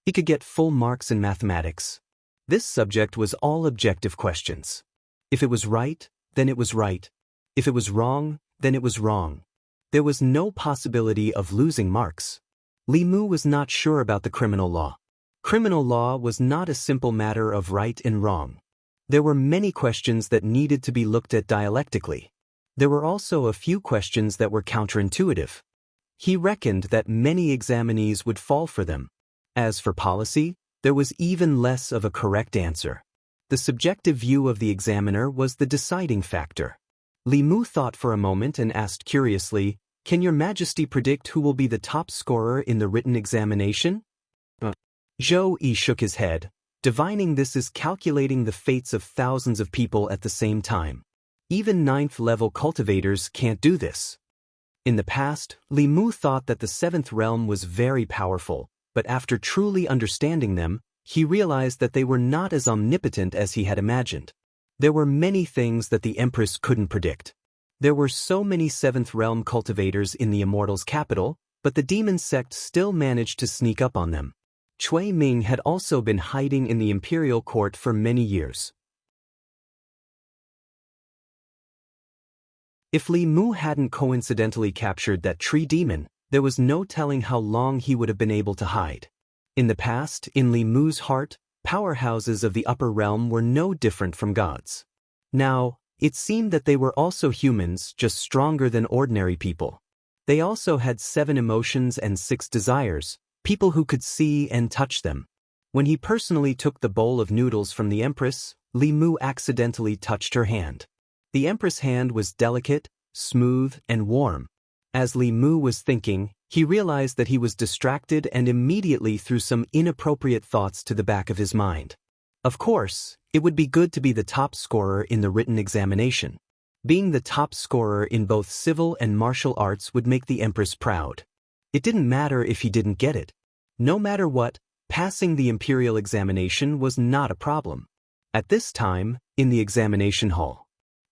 He could get full marks in mathematics. This subject was all objective questions. If it was right, then it was right. If it was wrong, then it was wrong. There was no possibility of losing marks. Li Mu was not sure about the criminal law. Criminal law was not a simple matter of right and wrong. There were many questions that needed to be looked at dialectically. There were also a few questions that were counterintuitive. He reckoned that many examinees would fall for them. As for policy, there was even less of a correct answer. The subjective view of the examiner was the deciding factor. Li Mu thought for a moment and asked curiously, "Can Your Majesty predict who will be the top scorer in the written examination?" Zhou Yi shook his head, divining this as calculating the fates of thousands of people at the same time. Even ninth-level cultivators can't do this. In the past, Li Mu thought that the seventh realm was very powerful, but after truly understanding them, he realized that they were not as omnipotent as he had imagined. There were many things that the Empress couldn't predict. There were so many seventh realm cultivators in the Immortals' capital, but the demon sect still managed to sneak up on them. Cui Ming had also been hiding in the imperial court for many years. If Li Mu hadn't coincidentally captured that tree demon, there was no telling how long he would have been able to hide. In the past, in Li Mu's heart, powerhouses of the upper realm were no different from gods. Now, it seemed that they were also humans, just stronger than ordinary people. They also had 7 emotions and 6 desires, people who could see and touch them. When he personally took the bowl of noodles from the Empress, Li Mu accidentally touched her hand. The Empress' hand was delicate, smooth, and warm. As Li Mu was thinking, he realized that he was distracted and immediately threw some inappropriate thoughts to the back of his mind. Of course, it would be good to be the top scorer in the written examination. Being the top scorer in both civil and martial arts would make the Empress proud. It didn't matter if he didn't get it. No matter what, passing the imperial examination was not a problem. At this time, in the examination hall.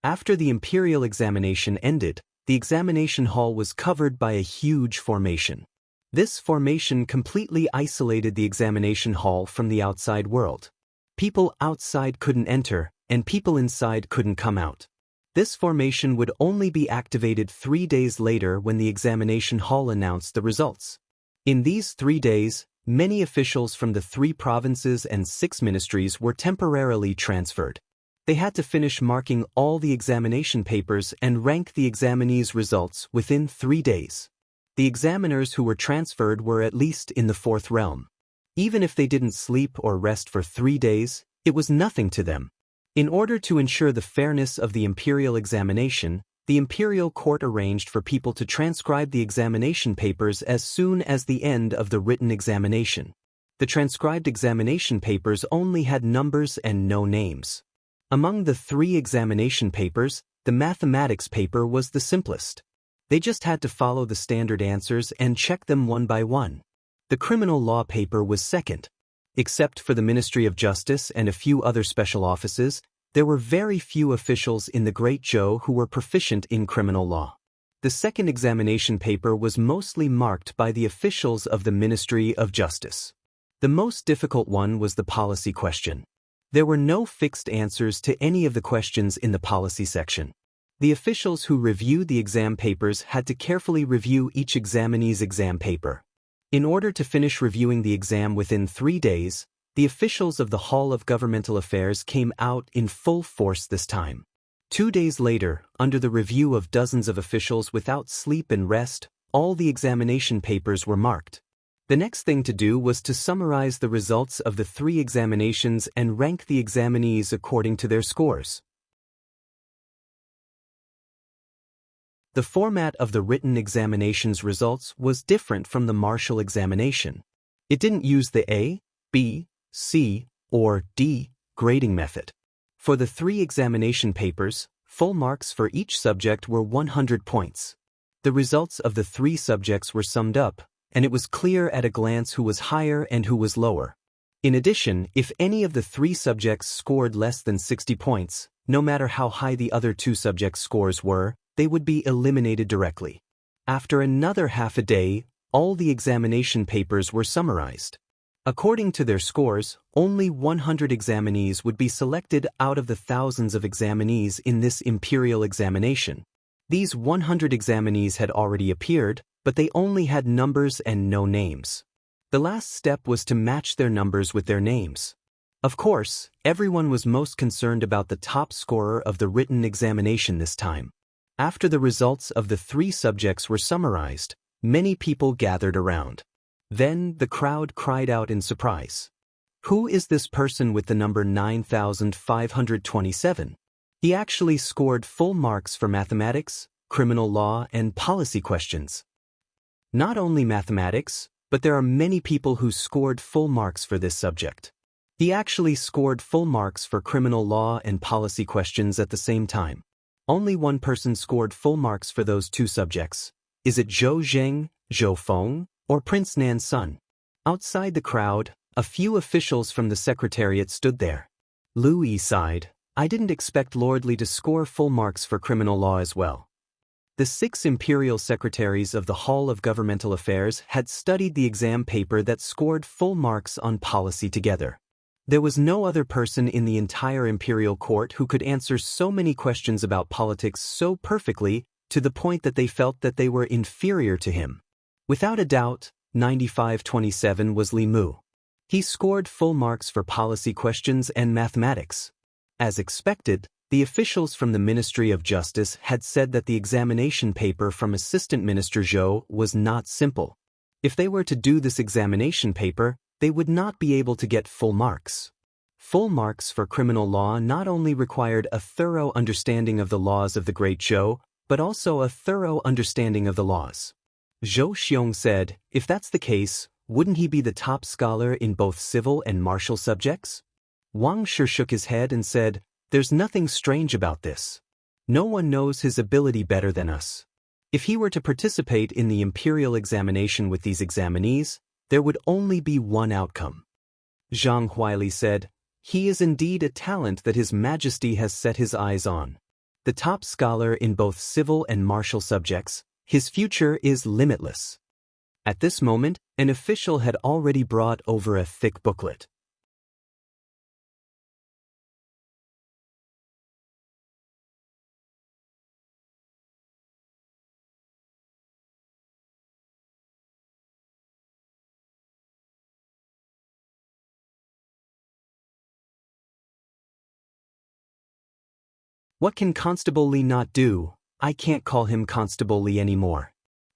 After the imperial examination ended, the examination hall was covered by a huge formation. This formation completely isolated the examination hall from the outside world. People outside couldn't enter, and people inside couldn't come out. This formation would only be activated 3 days later when the examination hall announced the results. In these 3 days, many officials from the 3 provinces and 6 ministries were temporarily transferred. They had to finish marking all the examination papers and rank the examinees' results within 3 days. The examiners who were transferred were at least in the 4th realm. Even if they didn't sleep or rest for 3 days, it was nothing to them. In order to ensure the fairness of the imperial examination, the imperial court arranged for people to transcribe the examination papers as soon as the end of the written examination. The transcribed examination papers only had numbers and no names. Among the 3 examination papers, the mathematics paper was the simplest. They just had to follow the standard answers and check them one by one. The criminal law paper was second. Except for the Ministry of Justice and a few other special offices, there were very few officials in the Great Zhou who were proficient in criminal law. The second examination paper was mostly marked by the officials of the Ministry of Justice. The most difficult one was the policy question. There were no fixed answers to any of the questions in the policy section. The officials who reviewed the exam papers had to carefully review each examinee's exam paper. In order to finish reviewing the exam within 3 days, the officials of the Hall of Governmental Affairs came out in full force this time. 2 days later, under the review of dozens of officials without sleep and rest, all the examination papers were marked. The next thing to do was to summarize the results of the 3 examinations and rank the examinees according to their scores. The format of the written examination's results was different from the martial examination. It didn't use the A, B, C, or D grading method. For the 3 examination papers, full marks for each subject were 100 points. The results of the 3 subjects were summed up, and it was clear at a glance who was higher and who was lower. In addition, if any of the 3 subjects scored less than 60 points, no matter how high the other 2 subjects' scores were, they would be eliminated directly. After another half a day, all the examination papers were summarized. According to their scores, only 100 examinees would be selected out of the thousands of examinees in this imperial examination. These 100 examinees had already appeared, but they only had numbers and no names. The last step was to match their numbers with their names. Of course, everyone was most concerned about the top scorer of the written examination this time. After the results of the 3 subjects were summarized, many people gathered around. Then the crowd cried out in surprise. Who is this person with the number 9527? He actually scored full marks for mathematics, criminal law, and policy questions. Not only mathematics, but there are many people who scored full marks for this subject. He actually scored full marks for criminal law and policy questions at the same time. Only one person scored full marks for those 2 subjects. Is it Zhou Zheng, Zhou Feng, or Prince Nan's son? Outside the crowd, a few officials from the secretariat stood there. Lu Yi sighed. I didn't expect Lord Li to score full marks for criminal law as well. The 6 imperial secretaries of the Hall of Governmental Affairs had studied the exam paper that scored full marks on policy together. There was no other person in the entire imperial court who could answer so many questions about politics so perfectly to the point that they felt that they were inferior to him. Without a doubt, 95-27 was Li Mu. He scored full marks for policy questions and mathematics. As expected, the officials from the Ministry of Justice had said that the examination paper from Assistant Minister Zhou was not simple. If they were to do this examination paper, they would not be able to get full marks. Full marks for criminal law not only required a thorough understanding of the laws of the Great Zhou, but also a thorough understanding of the laws. Zhou Xiong said, if that's the case, wouldn't he be the top scholar in both civil and martial subjects? Wang Shi shook his head and said, there's nothing strange about this. No one knows his ability better than us. If he were to participate in the imperial examination with these examinees, there would only be one outcome. Zhang Huaili said, he is indeed a talent that His Majesty has set his eyes on. The top scholar in both civil and martial subjects, his future is limitless. At this moment, an official had already brought over a thick booklet. What can Constable Li not do? I can't call him Constable Li anymore.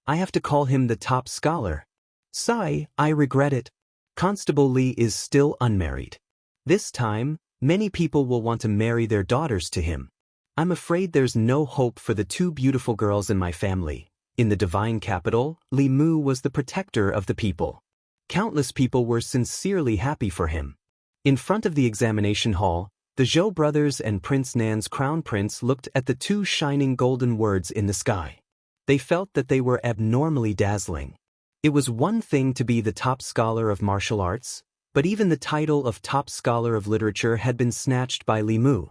I have to call him the top scholar. Sigh, I regret it. Constable Li is still unmarried. This time, many people will want to marry their daughters to him. I'm afraid there's no hope for the two beautiful girls in my family. In the divine capital, Li Mu was the protector of the people. Countless people were sincerely happy for him. In front of the examination hall, the Zhou brothers and Prince Nan's crown prince looked at the two shining golden words in the sky. They felt that they were abnormally dazzling. It was one thing to be the top scholar of martial arts, but even the title of top scholar of literature had been snatched by Li Mu.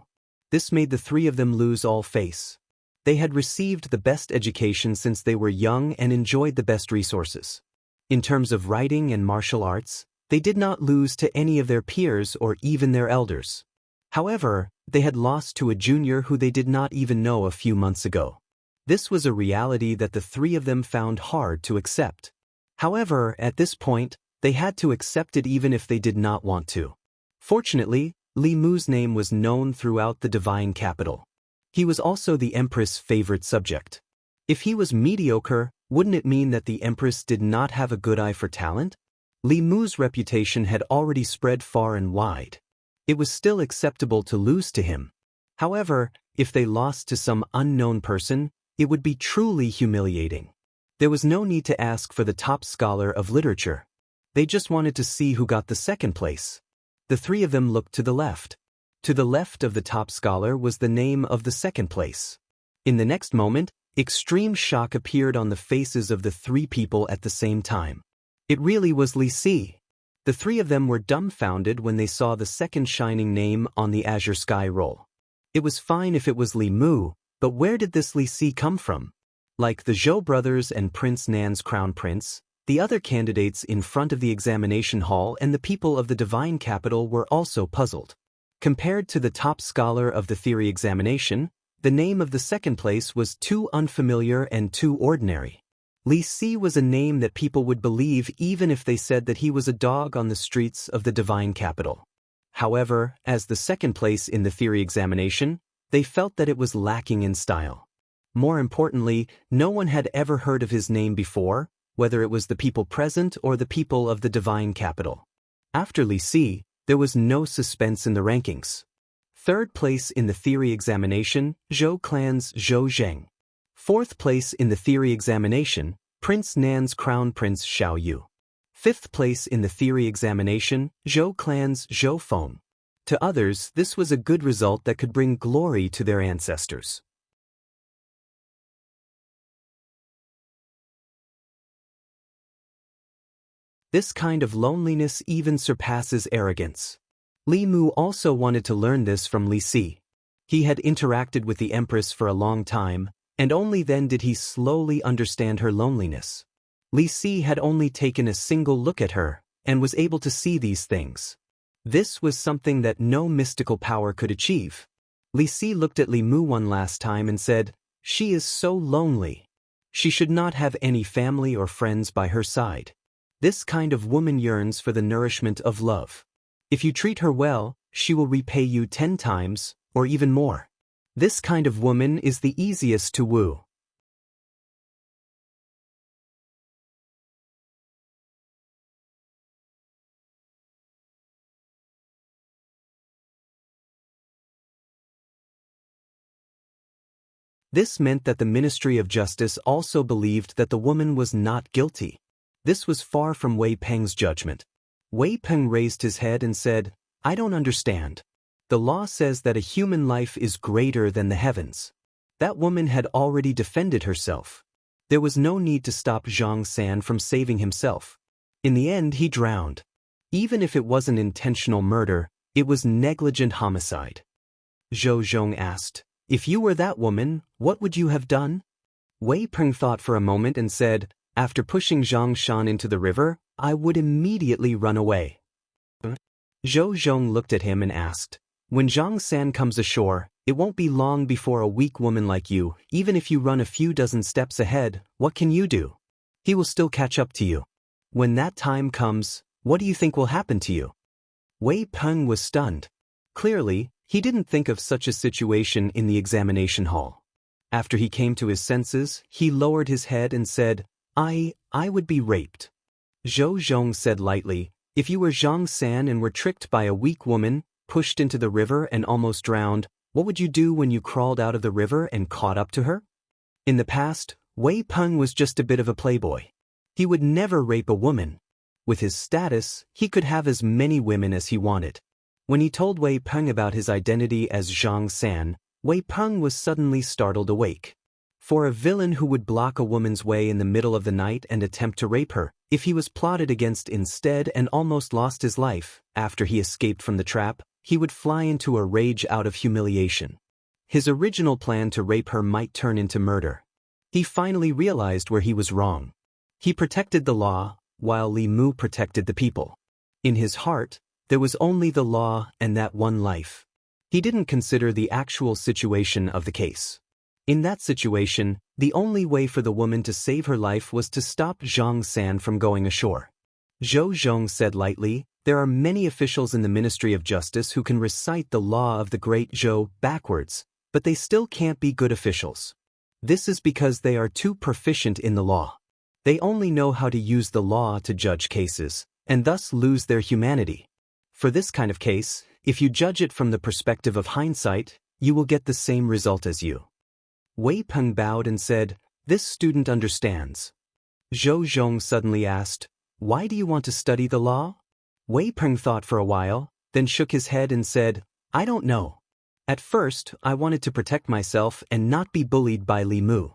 This made the three of them lose all face. They had received the best education since they were young and enjoyed the best resources. In terms of writing and martial arts, they did not lose to any of their peers or even their elders. However, they had lost to a junior who they did not even know a few months ago. This was a reality that the three of them found hard to accept. However, at this point, they had to accept it even if they did not want to. Fortunately, Li Mu's name was known throughout the divine capital. He was also the Empress' favorite subject. If he was mediocre, wouldn't it mean that the Empress did not have a good eye for talent? Li Mu's reputation had already spread far and wide. It was still acceptable to lose to him. However, if they lost to some unknown person, it would be truly humiliating. There was no need to ask for the top scholar of literature. They just wanted to see who got the second place. The three of them looked to the left. To the left of the top scholar was the name of the second place. In the next moment, extreme shock appeared on the faces of the three people at the same time. It really was Li Si. The three of them were dumbfounded when they saw the second shining name on the azure sky roll. It was fine if it was Li Mu, but where did this Li Si come from? Like the Zhou brothers and Prince Nan's crown prince, the other candidates in front of the examination hall and the people of the divine capital were also puzzled. Compared to the top scholar of the theory examination, the name of the second place was too unfamiliar and too ordinary. Li Si was a name that people would believe even if they said that he was a dog on the streets of the divine capital. However, as the second place in the theory examination, they felt that it was lacking in style. More importantly, no one had ever heard of his name before, whether it was the people present or the people of the divine capital. After Li Si, there was no suspense in the rankings. Third place in the theory examination, Zhou clan's Zhou Zheng. Fourth place in the theory examination, Prince Nan's crown prince Xiao Yu. Fifth place in the theory examination, Zhou clan's Zhou Feng. To others, this was a good result that could bring glory to their ancestors. This kind of loneliness even surpasses arrogance. Li Mu also wanted to learn this from Li Si. He had interacted with the Empress for a long time, and only then did he slowly understand her loneliness. Li Si had only taken a single look at her, and was able to see these things. This was something that no mystical power could achieve. Li Si looked at Li Mu one last time and said, She is so lonely. She should not have any family or friends by her side. This kind of woman yearns for the nourishment of love. If you treat her well, she will repay you 10 times, or even more. This kind of woman is the easiest to woo. This meant that the Ministry of Justice also believed that the woman was not guilty. This was far from Wei Peng's judgment. Wei Peng raised his head and said, "I don't understand. The law says that a human life is greater than the heavens." That woman had already defended herself. There was no need to stop Zhang San from saving himself. In the end, he drowned. Even if it wasn't intentional murder, it was negligent homicide. Zhou Zhong asked, "If you were that woman, what would you have done?" Wei Peng thought for a moment and said, "After pushing Zhang Shan into the river, I would immediately run away." Zhou Zhong looked at him and asked, "When Zhang San comes ashore, it won't be long before a weak woman like you, even if you run a few dozen steps ahead, what can you do? He will still catch up to you. When that time comes, what do you think will happen to you?" Wei Peng was stunned. Clearly, he didn't think of such a situation in the examination hall. After he came to his senses, he lowered his head and said, I would be raped." Zhou Zhong said lightly, "If you were Zhang San and were tricked by a weak woman, pushed into the river and almost drowned, what would you do when you crawled out of the river and caught up to her?" In the past, Wei Peng was just a bit of a playboy. He would never rape a woman. With his status, he could have as many women as he wanted. When he told Wei Peng about his identity as Zhang San, Wei Peng was suddenly startled awake. For a villain who would block a woman's way in the middle of the night and attempt to rape her, if he was plotted against instead and almost lost his life, after he escaped from the trap, he would fly into a rage out of humiliation. His original plan to rape her might turn into murder. He finally realized where he was wrong. He protected the law, while Li Mu protected the people. In his heart, there was only the law and that one life. He didn't consider the actual situation of the case. In that situation, the only way for the woman to save her life was to stop Zhang San from going ashore. Zhou Zhong said lightly, "There are many officials in the Ministry of Justice who can recite the law of the Great Zhou backwards, but they still can't be good officials. This is because they are too proficient in the law. They only know how to use the law to judge cases, and thus lose their humanity. For this kind of case, if you judge it from the perspective of hindsight, you will get the same result as you." Wei Peng bowed and said, "This student understands." Zhou Zhong suddenly asked, "Why do you want to study the law?" Wei Peng thought for a while, then shook his head and said, "I don't know. At first, I wanted to protect myself and not be bullied by Li Mu.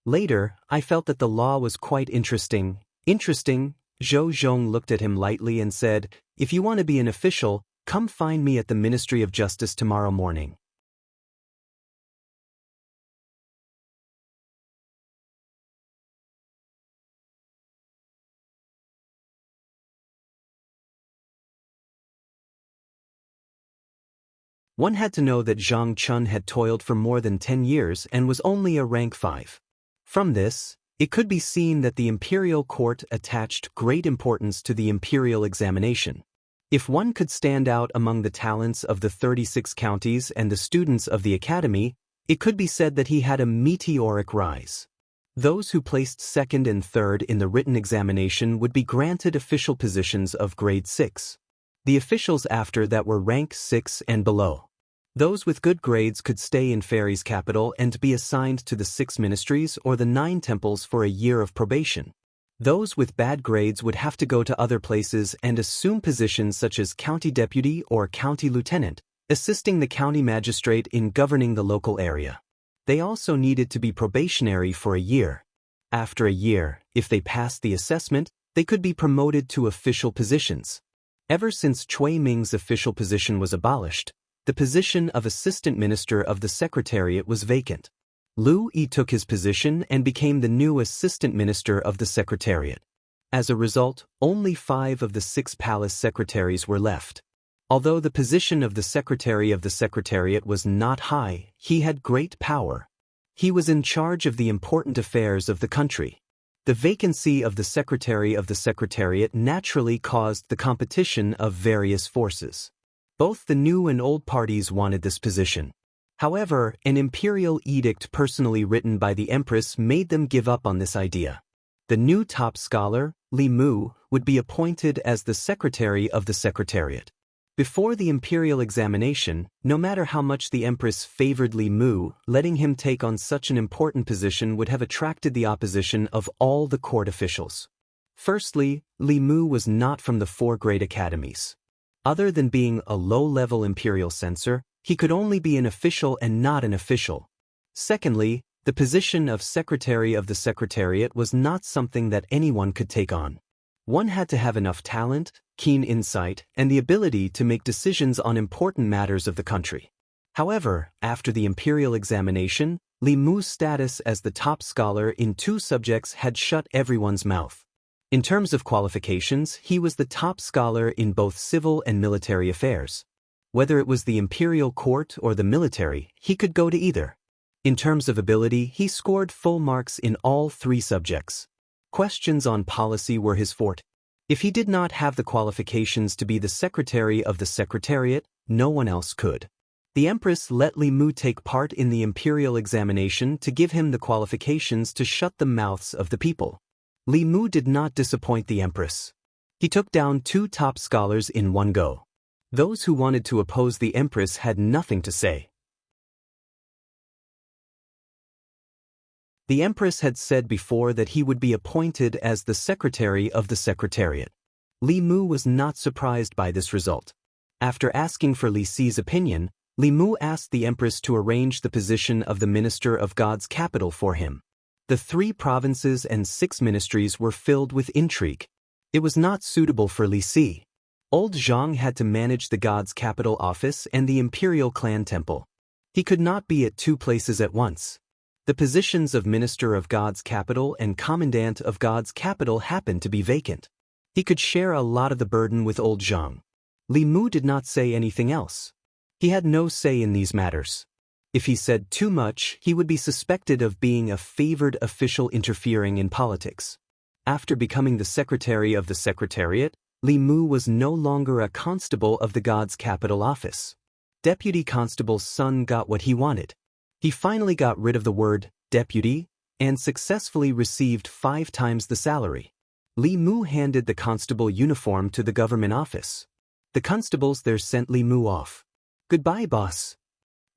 Later, I felt that the law was quite interesting." "Interesting?" Zhou Zhong looked at him lightly and said, "If you want to be an official, come find me at the Ministry of Justice tomorrow morning." One had to know that Zhang Chun had toiled for more than 10 years and was only a rank 5. From this, it could be seen that the imperial court attached great importance to the imperial examination. If one could stand out among the talents of the 36 counties and the students of the academy, it could be said that he had a meteoric rise. Those who placed second and third in the written examination would be granted official positions of grade 6. The officials after that were rank 6 and below. Those with good grades could stay in Fairy's capital and be assigned to the 6 ministries or the 9 temples for a year of probation. Those with bad grades would have to go to other places and assume positions such as county deputy or county lieutenant, assisting the county magistrate in governing the local area. They also needed to be probationary for a year. After a year, if they passed the assessment, they could be promoted to official positions. Ever since Cui Ming's official position was abolished, the position of Assistant Minister of the Secretariat was vacant. Lu Yi took his position and became the new Assistant Minister of the Secretariat. As a result, only 5 of the 6 palace secretaries were left. Although the position of the Secretary of the Secretariat was not high, he had great power. He was in charge of the important affairs of the country. The vacancy of the secretary of the secretariat naturally caused the competition of various forces. Both the new and old parties wanted this position. However, an imperial edict personally written by the empress made them give up on this idea. The new top scholar, Li Mu, would be appointed as the secretary of the secretariat. Before the imperial examination, no matter how much the empress favored Li Mu, letting him take on such an important position would have attracted the opposition of all the court officials. Firstly, Li Mu was not from the 4 great academies. Other than being a low-level imperial censor, he could only be an official and not an official. Secondly, the position of secretary of the secretariat was not something that anyone could take on. One had to have enough talent, keen insight, and the ability to make decisions on important matters of the country. However, after the imperial examination, Li Mu's status as the top scholar in 2 subjects had shut everyone's mouth. In terms of qualifications, he was the top scholar in both civil and military affairs. Whether it was the imperial court or the military, he could go to either. In terms of ability, he scored full marks in all 3 subjects. Questions on policy were his forte. If he did not have the qualifications to be the secretary of the secretariat, no one else could. The empress let Li Mu take part in the imperial examination to give him the qualifications to shut the mouths of the people. Li Mu did not disappoint the empress. He took down 2 top scholars in one go. Those who wanted to oppose the empress had nothing to say. The empress had said before that he would be appointed as the secretary of the secretariat. Li Mu was not surprised by this result. After asking for Li Si's opinion, Li Mu asked the empress to arrange the position of the minister of God's capital for him. The 3 provinces and 6 ministries were filled with intrigue. It was not suitable for Li Si. Old Zhang had to manage the God's capital office and the imperial clan temple. He could not be at 2 places at once. The positions of Minister of God's Capital and Commandant of God's Capital happened to be vacant. He could share a lot of the burden with old Zhang. Li Mu did not say anything else. He had no say in these matters. If he said too much, he would be suspected of being a favored official interfering in politics. After becoming the secretary of the secretariat, Li Mu was no longer a constable of the God's Capital office. Deputy Constable's son got what he wanted. He finally got rid of the word deputy and successfully received 5 times the salary. Li Mu handed the constable uniform to the government office. The constables there sent Li Mu off. "Goodbye, boss.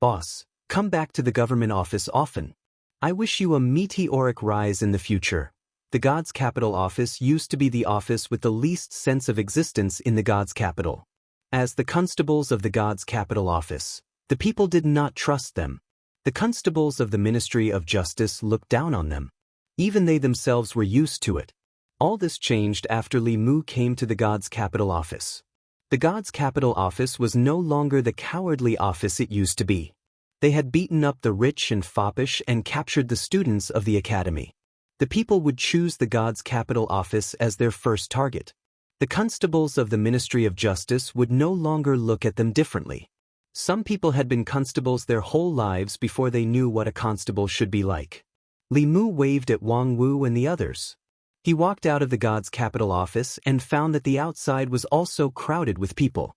Boss, come back to the government office often. I wish you a meteoric rise in the future." The God's Capital office used to be the office with the least sense of existence in the God's Capital. As the constables of the God's Capital office, the people did not trust them. The constables of the Ministry of Justice looked down on them. Even they themselves were used to it. All this changed after Li Mu came to the God's Capital office. The God's Capital office was no longer the cowardly office it used to be. They had beaten up the rich and foppish and captured the students of the academy. The people would choose the God's Capital office as their first target. The constables of the Ministry of Justice would no longer look at them differently. Some people had been constables their whole lives before they knew what a constable should be like. Li Mu waved at Wang Wu and the others. He walked out of the God's Capital office and found that the outside was also crowded with people.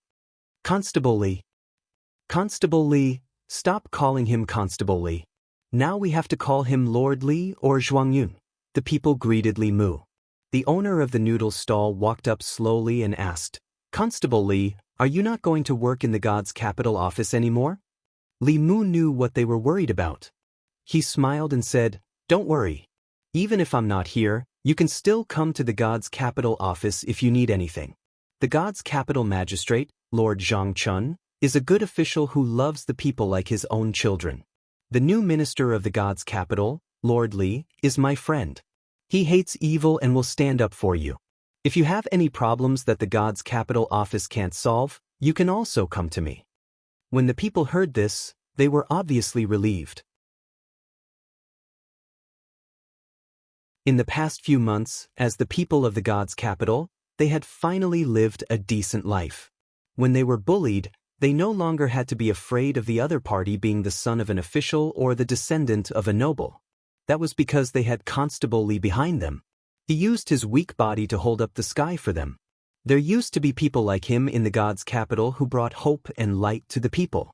"Constable Li. Constable Li, stop calling him Constable Li. Now we have to call him Lord Li or Zhuangyun." The people greeted Li Mu. The owner of the noodle stall walked up slowly and asked, "Constable Li, are you not going to work in the God's Capital office anymore?" Li Mu knew what they were worried about. He smiled and said, "Don't worry. Even if I'm not here, you can still come to the God's Capital office if you need anything. The God's Capital magistrate, Lord Zhang Chun, is a good official who loves the people like his own children. The new minister of the God's Capital, Lord Li, is my friend. He hates evil and will stand up for you. If you have any problems that the God's Capital office can't solve, you can also come to me." When the people heard this, they were obviously relieved. In the past few months, as the people of the God's Capital, they had finally lived a decent life. When they were bullied, They no longer had to be afraid of the other party being the son of an official or the descendant of a noble. That was because they had Constable Li behind them. He used his weak body to hold up the sky for them. There used to be people like him in the god's capital who brought hope and light to the people.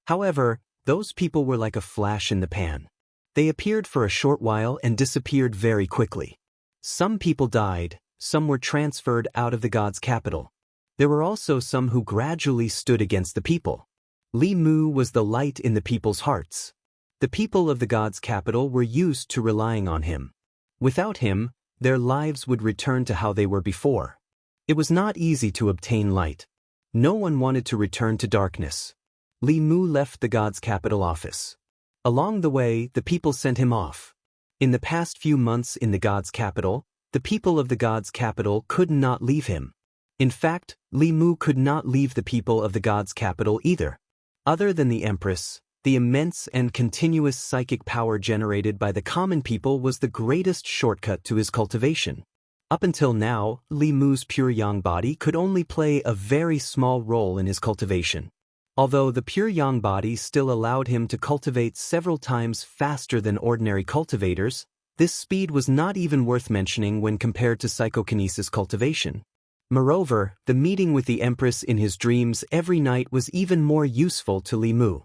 However, those people were like a flash in the pan. They appeared for a short while and disappeared very quickly. Some people died, some were transferred out of the god's capital. There were also some who gradually stood against the people. Li Mu was the light in the people's hearts. The people of the god's capital were used to relying on him. Without him, their lives would return to how they were before. It was not easy to obtain light. No one wanted to return to darkness. Li Mu left the god's capital office. Along the way, the people sent him off. In the past few months in the god's capital, the people of the god's capital could not leave him. In fact, Li Mu could not leave the people of the god's capital either. Other than the Empress, the immense and continuous psychic power generated by the common people was the greatest shortcut to his cultivation. Up until now, Li Mu's pure yang body could only play a very small role in his cultivation. Although the pure yang body still allowed him to cultivate several times faster than ordinary cultivators, this speed was not even worth mentioning when compared to psychokinesis cultivation. Moreover, the meeting with the Empress in his dreams every night was even more useful to Li Mu.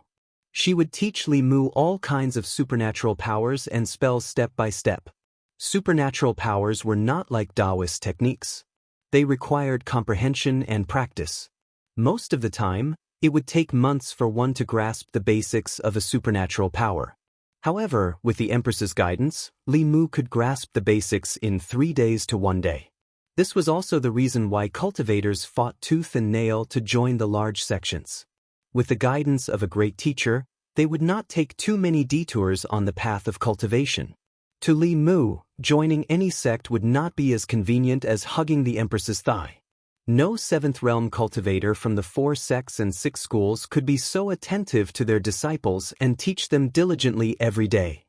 She would teach Li Mu all kinds of supernatural powers and spells step by step. Supernatural powers were not like Taoist techniques. They required comprehension and practice. Most of the time, it would take months for one to grasp the basics of a supernatural power. However, with the Empress's guidance, Li Mu could grasp the basics in 3 days to 1 day. This was also the reason why cultivators fought tooth and nail to join the large sections. With the guidance of a great teacher, they would not take too many detours on the path of cultivation. To Li Mu, joining any sect would not be as convenient as hugging the Empress's thigh. No seventh realm cultivator from the 4 sects and 6 schools could be so attentive to their disciples and teach them diligently every day.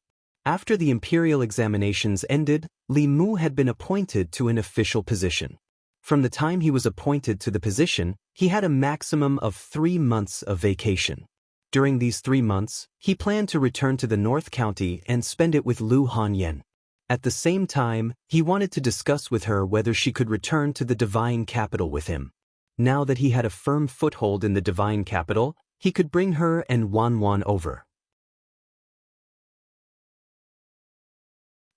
After the imperial examinations ended, Li Mu had been appointed to an official position. From the time he was appointed to the position, he had a maximum of 3 months of vacation. During these 3 months, he planned to return to the North County and spend it with Lu Hanyan. At the same time, he wanted to discuss with her whether she could return to the divine capital with him. Now that he had a firm foothold in the divine capital, he could bring her and Wan over.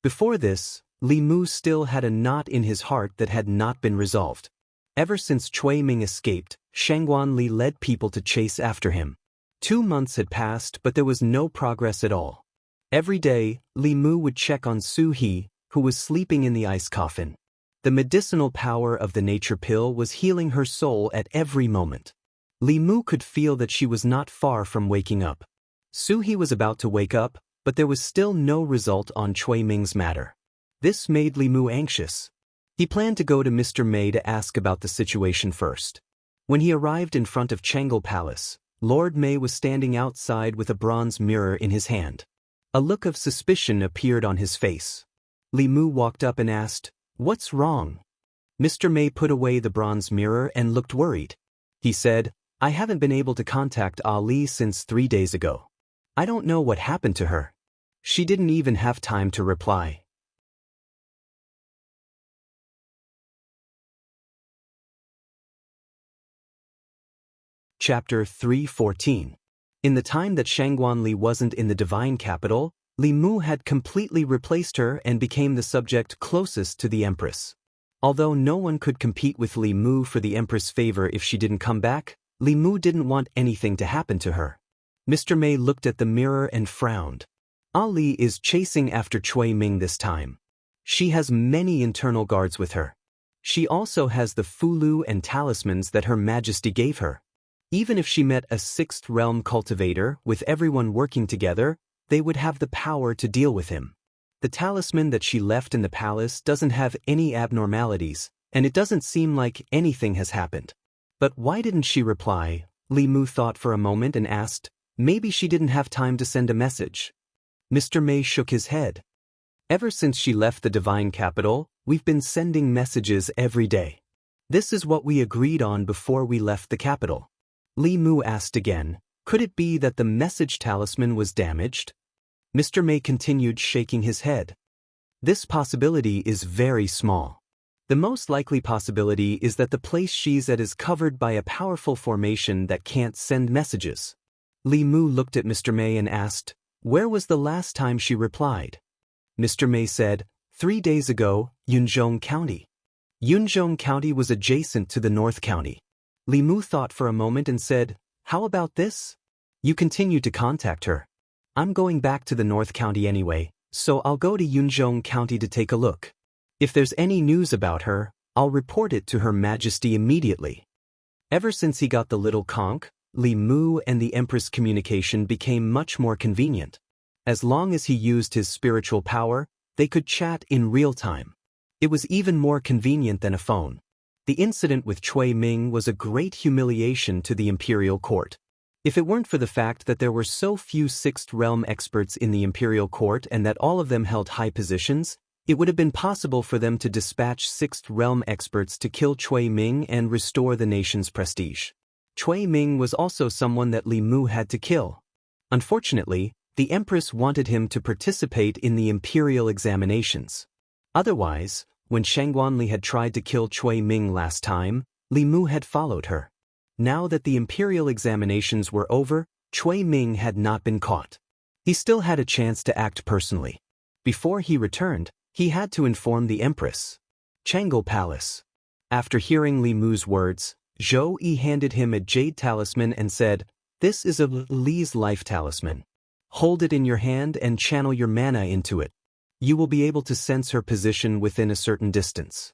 Before this, Li Mu still had a knot in his heart that had not been resolved. Ever since Cui Ming escaped, Shangguan Li led people to chase after him. 2 months had passed, but there was no progress at all. Every day, Li Mu would check on Su He, who was sleeping in the ice coffin. The medicinal power of the nature pill was healing her soul at every moment. Li Mu could feel that she was not far from waking up. Su He was about to wake up, but there was still no result on Cui Ming's matter. This made Li Mu anxious. He planned to go to Mr. Mei to ask about the situation first. When he arrived in front of Changle Palace, Lord Mei was standing outside with a bronze mirror in his hand. A look of suspicion appeared on his face. Li Mu walked up and asked, "What's wrong?" Mr. Mei put away the bronze mirror and looked worried. He said, "I haven't been able to contact Ali since 3 days ago. I don't know what happened to her. She didn't even have time to reply." Chapter 3:14. In the time that Shangguan Li wasn't in the divine capital, Li Mu had completely replaced her and became the subject closest to the Empress. Although no one could compete with Li Mu for the Empress' favor if she didn't come back, Li Mu didn't want anything to happen to her. Mr. Mei looked at the mirror and frowned. Ali is chasing after Cui Ming this time. She has many internal guards with her. She also has the Fulu and talismans that Her Majesty gave her. Even if she met a 6th realm cultivator with everyone working together, they would have the power to deal with him. The talisman that she left in the palace doesn't have any abnormalities, and it doesn't seem like anything has happened. But why didn't she reply? Li Mu thought for a moment and asked, maybe she didn't have time to send a message. Mr. Mei shook his head. Ever since she left the divine capital, we've been sending messages every day. This is what we agreed on before we left the capital. Li Mu asked again, could it be that the message talisman was damaged? Mr. May continued shaking his head. This possibility is very small. The most likely possibility is that the place she's at is covered by a powerful formation that can't send messages. Li Mu looked at Mr. May and asked, where was the last time she replied? Mr. May said, 3 days ago, Yunzhong County. Yunzhong County was adjacent to the North County. Li Mu thought for a moment and said, how about this? You continue to contact her. I'm going back to the North County anyway, so I'll go to Yunzhong County to take a look. If there's any news about her, I'll report it to Her Majesty immediately. Ever since he got the little conch, Li Mu and the Empress communication became much more convenient. As long as he used his spiritual power, they could chat in real time. It was even more convenient than a phone. The incident with Cui Ming was a great humiliation to the imperial court. If it weren't for the fact that there were so few Sixth Realm experts in the imperial court and that all of them held high positions, it would have been possible for them to dispatch Sixth Realm experts to kill Cui Ming and restore the nation's prestige. Cui Ming was also someone that Li Mu had to kill. Unfortunately, the Empress wanted him to participate in the imperial examinations. Otherwise, when Shangguanli had tried to kill Cui Ming last time, Li Mu had followed her. Now that the imperial examinations were over, Cui Ming had not been caught. He still had a chance to act personally. Before he returned, he had to inform the Empress. Changle Palace. After hearing Li Mu's words, Zhou Yi handed him a jade talisman and said, this is a Li's life talisman. Hold it in your hand and channel your mana into it. You will be able to sense her position within a certain distance.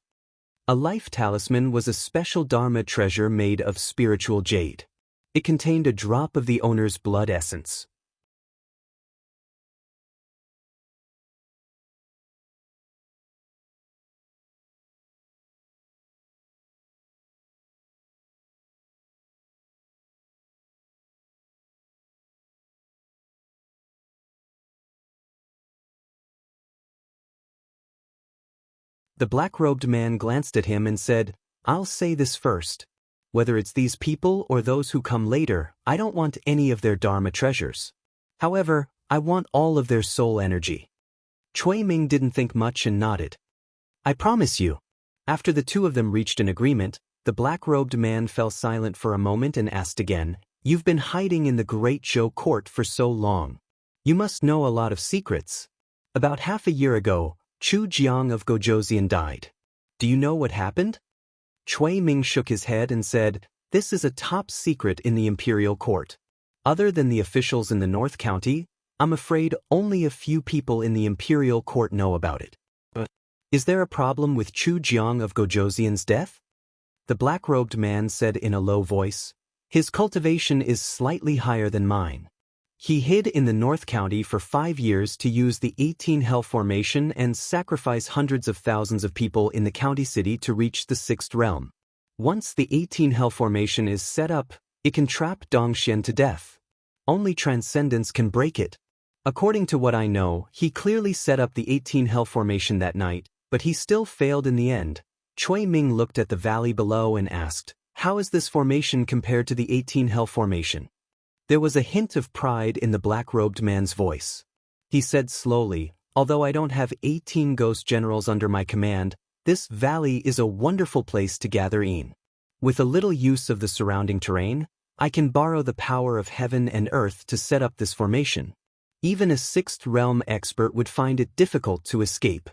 A life talisman was a special Dharma treasure made of spiritual jade. It contained a drop of the owner's blood essence. The black-robed man glanced at him and said, I'll say this first. Whether it's these people or those who come later, I don't want any of their Dharma treasures. However, I want all of their soul energy. Cui Ming didn't think much and nodded. I promise you. After the two of them reached an agreement, the black-robed man fell silent for a moment and asked again, You've been hiding in the Great Zhou court for so long. You must know a lot of secrets. About half a year ago, Chu Jiang of Gojoseon died. Do you know what happened? Cui Ming shook his head and said, this is a top secret in the imperial court. Other than the officials in the North County, I'm afraid only a few people in the imperial court know about it. But is there a problem with Chu Jiang of Gojoseon's death? The black-robed man said in a low voice, his cultivation is slightly higher than mine. He hid in the North County for 5 years to use the 18 Hell Formation and sacrifice hundreds of thousands of people in the county city to reach the Sixth Realm. Once the 18 Hell Formation is set up, it can trap Dongxian to death. Only transcendence can break it. According to what I know, he clearly set up the 18 Hell Formation that night, but he still failed in the end. Cui Ming looked at the valley below and asked, how is this formation compared to the 18 Hell Formation? There was a hint of pride in the black-robed man's voice. He said slowly, although I don't have 18 ghost generals under my command, this valley is a wonderful place to gather in. With a little use of the surrounding terrain, I can borrow the power of heaven and earth to set up this formation. Even a Sixth Realm expert would find it difficult to escape.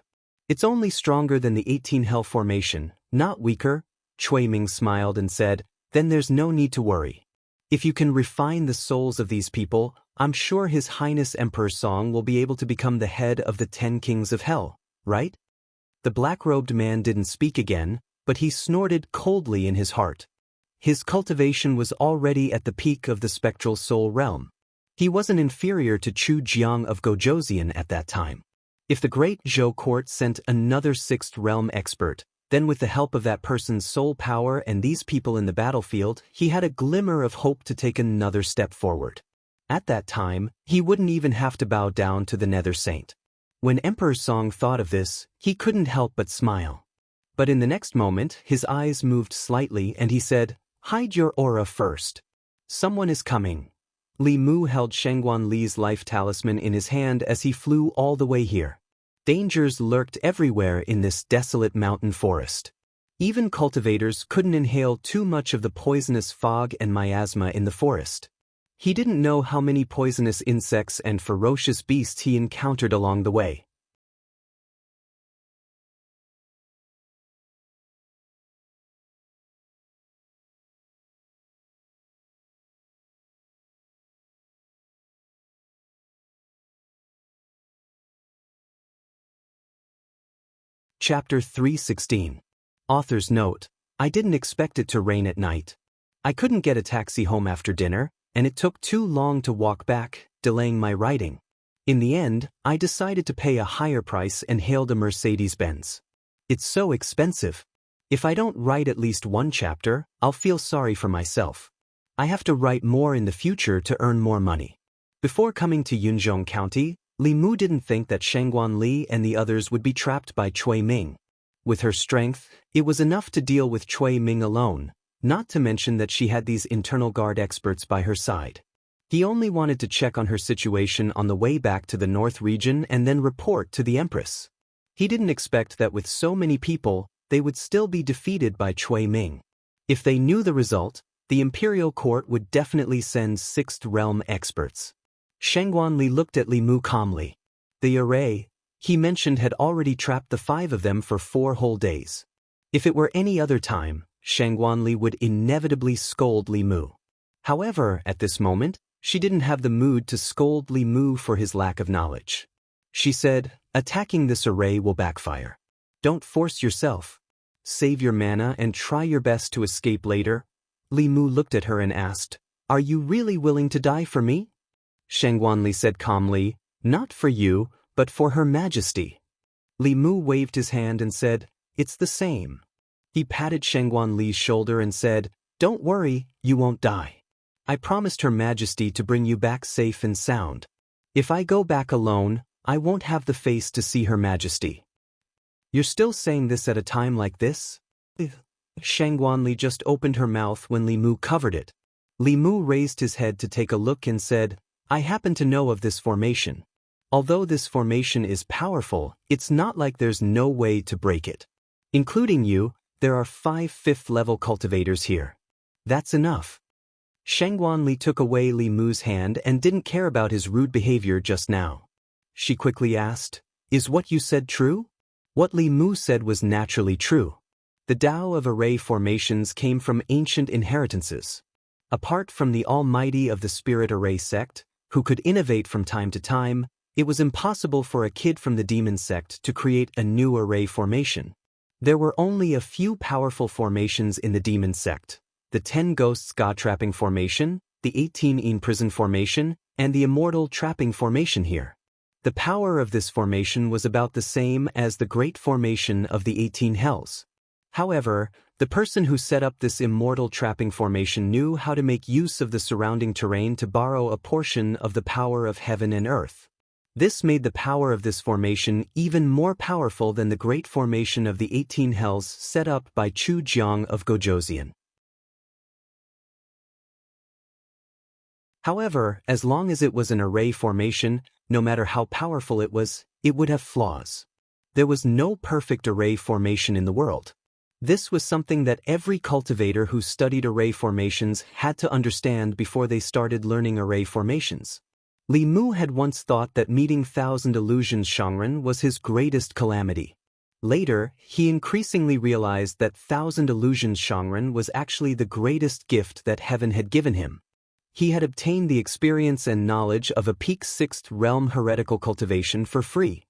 It's only stronger than the 18 Hell Formation, not weaker. Cui Ming smiled and said, then there's no need to worry. If you can refine the souls of these people, I'm sure His Highness Emperor Song will be able to become the head of the 10 Kings of Hell, right? The black-robed man didn't speak again, but he snorted coldly in his heart. His cultivation was already at the peak of the spectral soul realm. He wasn't inferior to Chu Jiang of Gojoseon at that time. If the Great Zhou court sent another Sixth Realm expert, then with the help of that person's soul power and these people in the battlefield, he had a glimmer of hope to take another step forward. At that time, he wouldn't even have to bow down to the Nether Saint. When Emperor Song thought of this, he couldn't help but smile. But in the next moment, his eyes moved slightly and he said, hide your aura first. Someone is coming. Li Mu held Shangguan Li's life talisman in his hand as he flew all the way here. Dangers lurked everywhere in this desolate mountain forest. Even cultivators couldn't inhale too much of the poisonous fog and miasma in the forest. He didn't know how many poisonous insects and ferocious beasts he encountered along the way. Chapter 316. Author's note: I didn't expect it to rain at night. I couldn't get a taxi home after dinner, and it took too long to walk back, delaying my writing. In the end, I decided to pay a higher price and hailed a Mercedes-Benz. It's so expensive. If I don't write at least one chapter, I'll feel sorry for myself. I have to write more in the future to earn more money. Before coming to Yunzhong County, Li Mu didn't think that Shangguan Li and the others would be trapped by Cui Ming. With her strength, it was enough to deal with Cui Ming alone, not to mention that she had these internal guard experts by her side. He only wanted to check on her situation on the way back to the North region and then report to the Empress. He didn't expect that with so many people, they would still be defeated by Cui Ming. If they knew the result, the Imperial Court would definitely send Sixth Realm experts. Shangguan Li looked at Li Mu calmly. The array he mentioned had already trapped the 5 of them for 4 whole days. If it were any other time, Shangguan Li would inevitably scold Li Mu. However, at this moment, she didn't have the mood to scold Li Mu for his lack of knowledge. She said, attacking this array will backfire. Don't force yourself. Save your mana and try your best to escape later. Li Mu looked at her and asked, are you really willing to die for me? Shangguan Li said calmly, not for you, but for Her Majesty. Li Mu waved his hand and said, it's the same. He patted Shangguan Li's shoulder and said, don't worry, you won't die. I promised Her Majesty to bring you back safe and sound. If I go back alone, I won't have the face to see Her Majesty. You're still saying this at a time like this? Shangguan Li just opened her mouth when Li Mu covered it. Li Mu raised his head to take a look and said, I happen to know of this formation. Although this formation is powerful, it's not like there's no way to break it. Including you, there are 5 5th-level cultivators here. That's enough. Shangguan Li took away Li Mu's hand and didn't care about his rude behavior just now. She quickly asked, is what you said true? What Li Mu said was naturally true. The Tao of array formations came from ancient inheritances. Apart from the almighty of the Spirit Array sect, who could innovate from time to time, it was impossible for a kid from the Demon sect to create a new array formation. There were only a few powerful formations in the Demon sect: the 10 Ghosts God Trapping formation, the 18 In Prison formation, and the Immortal Trapping formation here. The power of this formation was about the same as the Great Formation of the 18 Hells. However, the person who set up this Immortal Trapping formation knew how to make use of the surrounding terrain to borrow a portion of the power of heaven and earth. This made the power of this formation even more powerful than the Great Formation of the 18 Hells set up by Chu Jiang of Gojoseon. However, as long as it was an array formation, no matter how powerful it would have flaws. There was no perfect array formation in the world. This was something that every cultivator who studied array formations had to understand before they started learning array formations. Li Mu had once thought that meeting Thousand Illusions Shangren was his greatest calamity. Later, he increasingly realized that Thousand Illusions Shangren was actually the greatest gift that heaven had given him. He had obtained the experience and knowledge of a peak 6th realm heretical cultivation for free.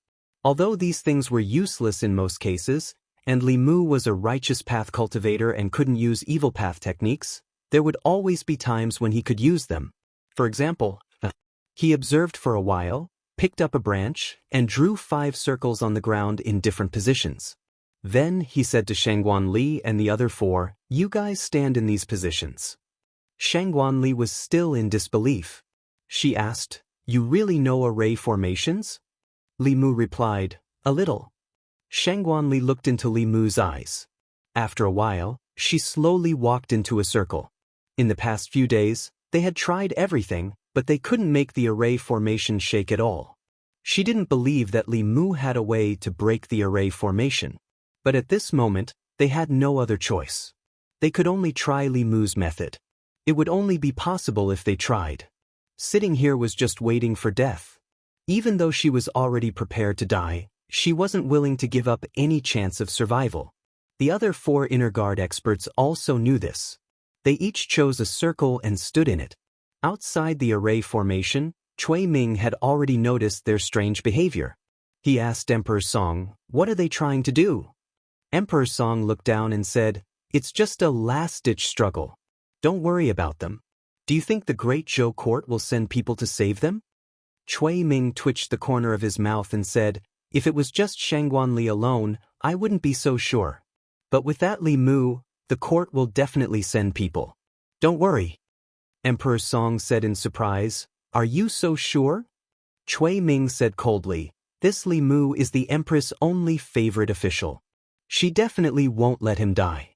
Although these things were useless in most cases, and Li Mu was a righteous path cultivator and couldn't use evil path techniques, there would always be times when he could use them. For example, he observed for a while, picked up a branch, and drew 5 circles on the ground in different positions. Then he said to Shangguan Li and the other 4, you guys stand in these positions. Shangguan Li was still in disbelief. She asked, you really know array formations? Li Mu replied, a little. Shangguan Li looked into Li Mu's eyes. After a while, she slowly walked into a circle. In the past few days, They had tried everything, but they couldn't make the array formation shake at all. She didn't believe that Li Mu had a way to break the array formation. But at this moment, they had no other choice. They could only try Li Mu's method. It would only be possible if they tried. Sitting here was just waiting for death. Even though she was already prepared to die, she wasn't willing to give up any chance of survival. The other 4 inner guard experts also knew this. They each chose a circle and stood in it. Outside the array formation, Cui Ming had already noticed their strange behavior. He asked Emperor Song, "What are they trying to do?" Emperor Song looked down and said, "It's just a last-ditch struggle. Don't worry about them. Do you think the Great Zhou court will send people to save them?" Cui Ming twitched the corner of his mouth and said, "If it was just Shangguan Li alone, I wouldn't be so sure. But with that Li Mu, the court will definitely send people. Don't worry." Emperor Song said in surprise, "Are you so sure?" Cui Ming said coldly, "This Li Mu is the Empress' only favorite official. She definitely won't let him die."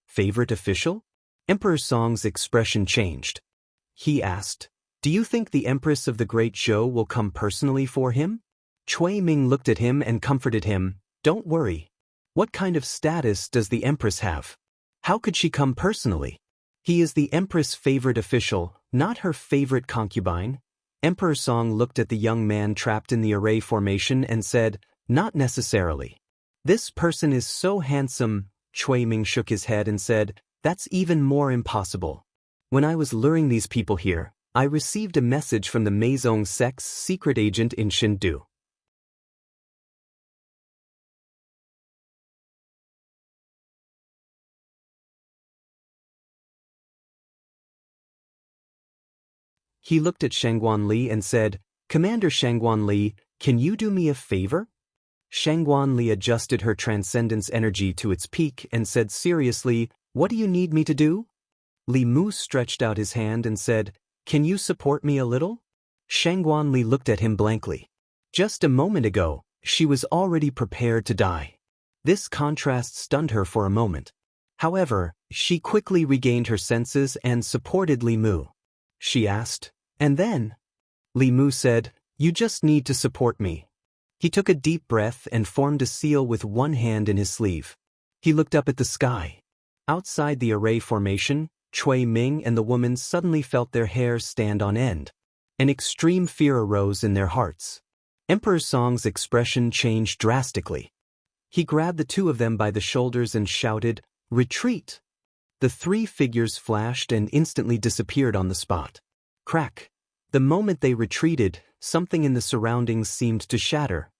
Favorite official? Emperor Song's expression changed. He asked, "Do you think the Empress of the Great Zhou will come personally for him?" Cui Ming looked at him and comforted him, "Don't worry. What kind of status does the Empress have? How could she come personally? He is the Empress' favorite official, not her favorite concubine." Emperor Song looked at the young man trapped in the array formation and said, "Not necessarily. This person is so handsome." Cui Ming shook his head and said, "That's even more impossible. When I was luring these people here, I received a message from the Meizong sect's secret agent in Chengdu. He looked at Shangguan Li and said, "Commander Shangguan Li, can you do me a favor?" Shangguan Li adjusted her transcendence energy to its peak and said seriously, "What do you need me to do?" Li Mu stretched out his hand and said, "Can you support me a little?" Shangguan Li looked at him blankly. Just a moment ago, she was already prepared to die. This contrast stunned her for a moment. However, she quickly regained her senses and supported Li Mu. She asked, "And then?" Li Mu said, "You just need to support me." He took a deep breath and formed a seal with one hand in his sleeve. He looked up at the sky. Outside the array formation, Cui Ming and the woman suddenly felt their hair stand on end. An extreme fear arose in their hearts. Emperor Song's expression changed drastically. He grabbed the 2 of them by the shoulders and shouted, "Retreat!" The 3 figures flashed and instantly disappeared on the spot. Crack! The moment they retreated, something in the surroundings seemed to shatter.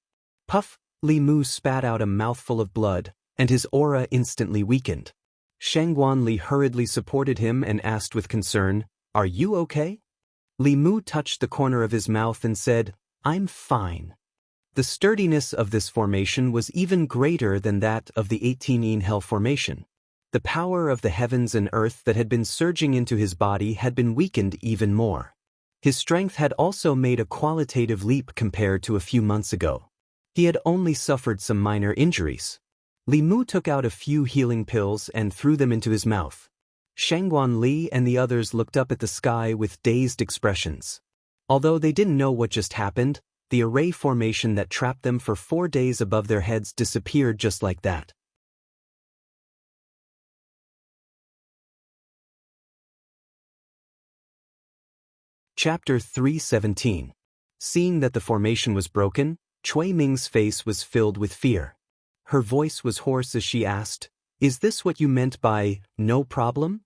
Puff! Li Mu spat out a mouthful of blood, and his aura instantly weakened. Shangguan Li hurriedly supported him and asked with concern, "Are you okay?" Li Mu touched the corner of his mouth and said, "I'm fine." The sturdiness of this formation was even greater than that of the 18 Hell formation. The power of the heavens and earth that had been surging into his body had been weakened even more. His strength had also made a qualitative leap compared to a few months ago. He had only suffered some minor injuries. Li Mu took out a few healing pills and threw them into his mouth. Shangguan Li and the others looked up at the sky with dazed expressions. Although they didn't know what just happened, the array formation that trapped them for 4 days above their heads disappeared just like that. Chapter 317. Seeing that the formation was broken, Cui Ming's face was filled with fear. Her voice was hoarse as she asked, "Is this what you meant by, no problem?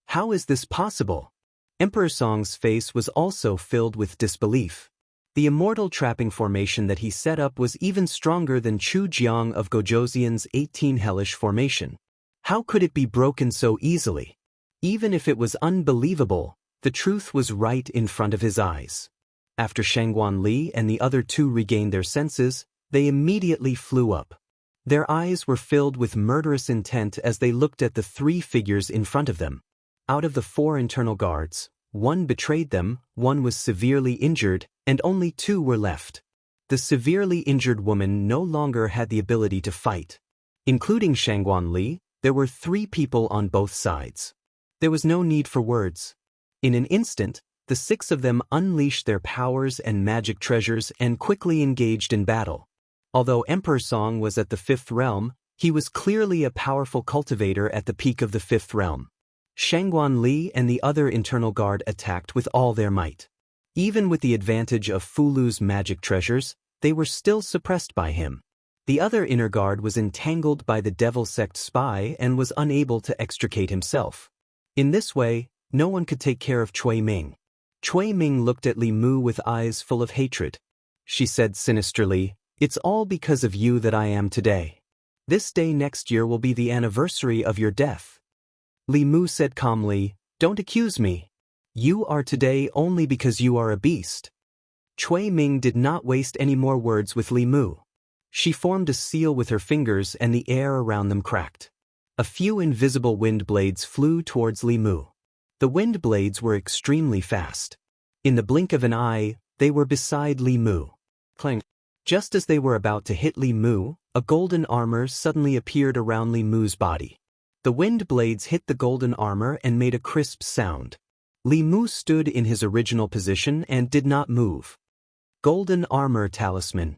How is this possible?" Emperor Song's face was also filled with disbelief. The immortal trapping formation that he set up was even stronger than Chu Jiang of Gojoseon's 18 hellish formation. How could it be broken so easily? Even if it was unbelievable, the truth was right in front of his eyes. After Shangguan Li and the other 2 regained their senses, they immediately flew up. Their eyes were filled with murderous intent as they looked at the 3 figures in front of them. Out of the 4 internal guards, 1 betrayed them, 1 was severely injured, and only 2 were left. The severely injured woman no longer had the ability to fight. Including Shangguan Li, there were 3 people on both sides. There was no need for words. In an instant, the 6 of them unleashed their powers and magic treasures and quickly engaged in battle. Although Emperor Song was at the 5th realm, he was clearly a powerful cultivator at the peak of the 5th realm. Shangguan Li and the other internal guard attacked with all their might. Even with the advantage of Fulu's magic treasures, they were still suppressed by him. The other inner guard was entangled by the Devil Sect spy and was unable to extricate himself. In this way, no one could take care of Cui Ming. Cui Ming looked at Li Mu with eyes full of hatred. She said sinisterly, "It's all because of you that I am today. This day next year will be the anniversary of your death." Li Mu said calmly, "Don't accuse me. You are today only because you are a beast." Cui Ming did not waste any more words with Li Mu. She formed a seal with her fingers and the air around them cracked. A few invisible wind blades flew towards Li Mu. The wind blades were extremely fast. In the blink of an eye, they were beside Li Mu. Clang. Just as they were about to hit Li Mu, a golden armor suddenly appeared around Li Mu's body. The wind blades hit the golden armor and made a crisp sound. Li Mu stood in his original position and did not move. Golden armor talisman.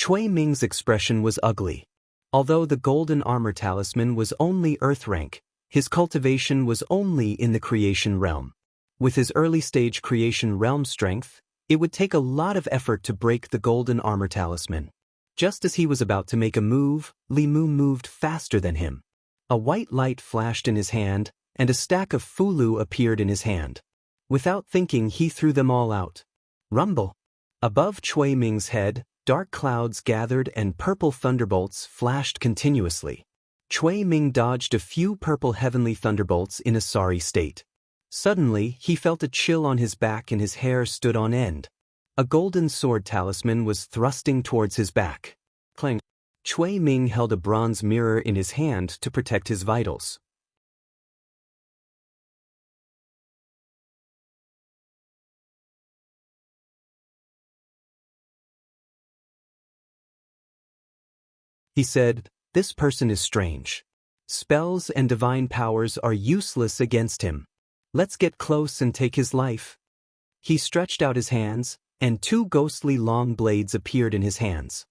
Cui Ming's expression was ugly. Although the golden armor talisman was only earth rank, his cultivation was only in the creation realm. With his early-stage creation realm strength, it would take a lot of effort to break the golden armor talisman. Just as he was about to make a move, Li Mu moved faster than him. A white light flashed in his hand, and a stack of Fulu appeared in his hand. Without thinking, he threw them all out. Rumble. Above Cui Ming's head, dark clouds gathered and purple thunderbolts flashed continuously. Cui Ming dodged a few purple heavenly thunderbolts in a sorry state. Suddenly, he felt a chill on his back and his hair stood on end. A golden sword talisman was thrusting towards his back. Clang. Cui Ming held a bronze mirror in his hand to protect his vitals. He said, "This person is strange. Spells and divine powers are useless against him. Let's get close and take his life." He stretched out his hands, and 2 ghostly long blades appeared in his hands.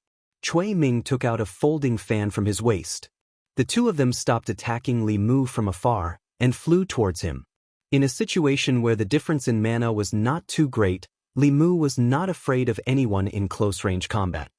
Cui Ming took out a folding fan from his waist. The 2 of them stopped attacking Li Mu from afar, and flew towards him. In a situation where the difference in mana was not too great, Li Mu was not afraid of anyone in close-range combat.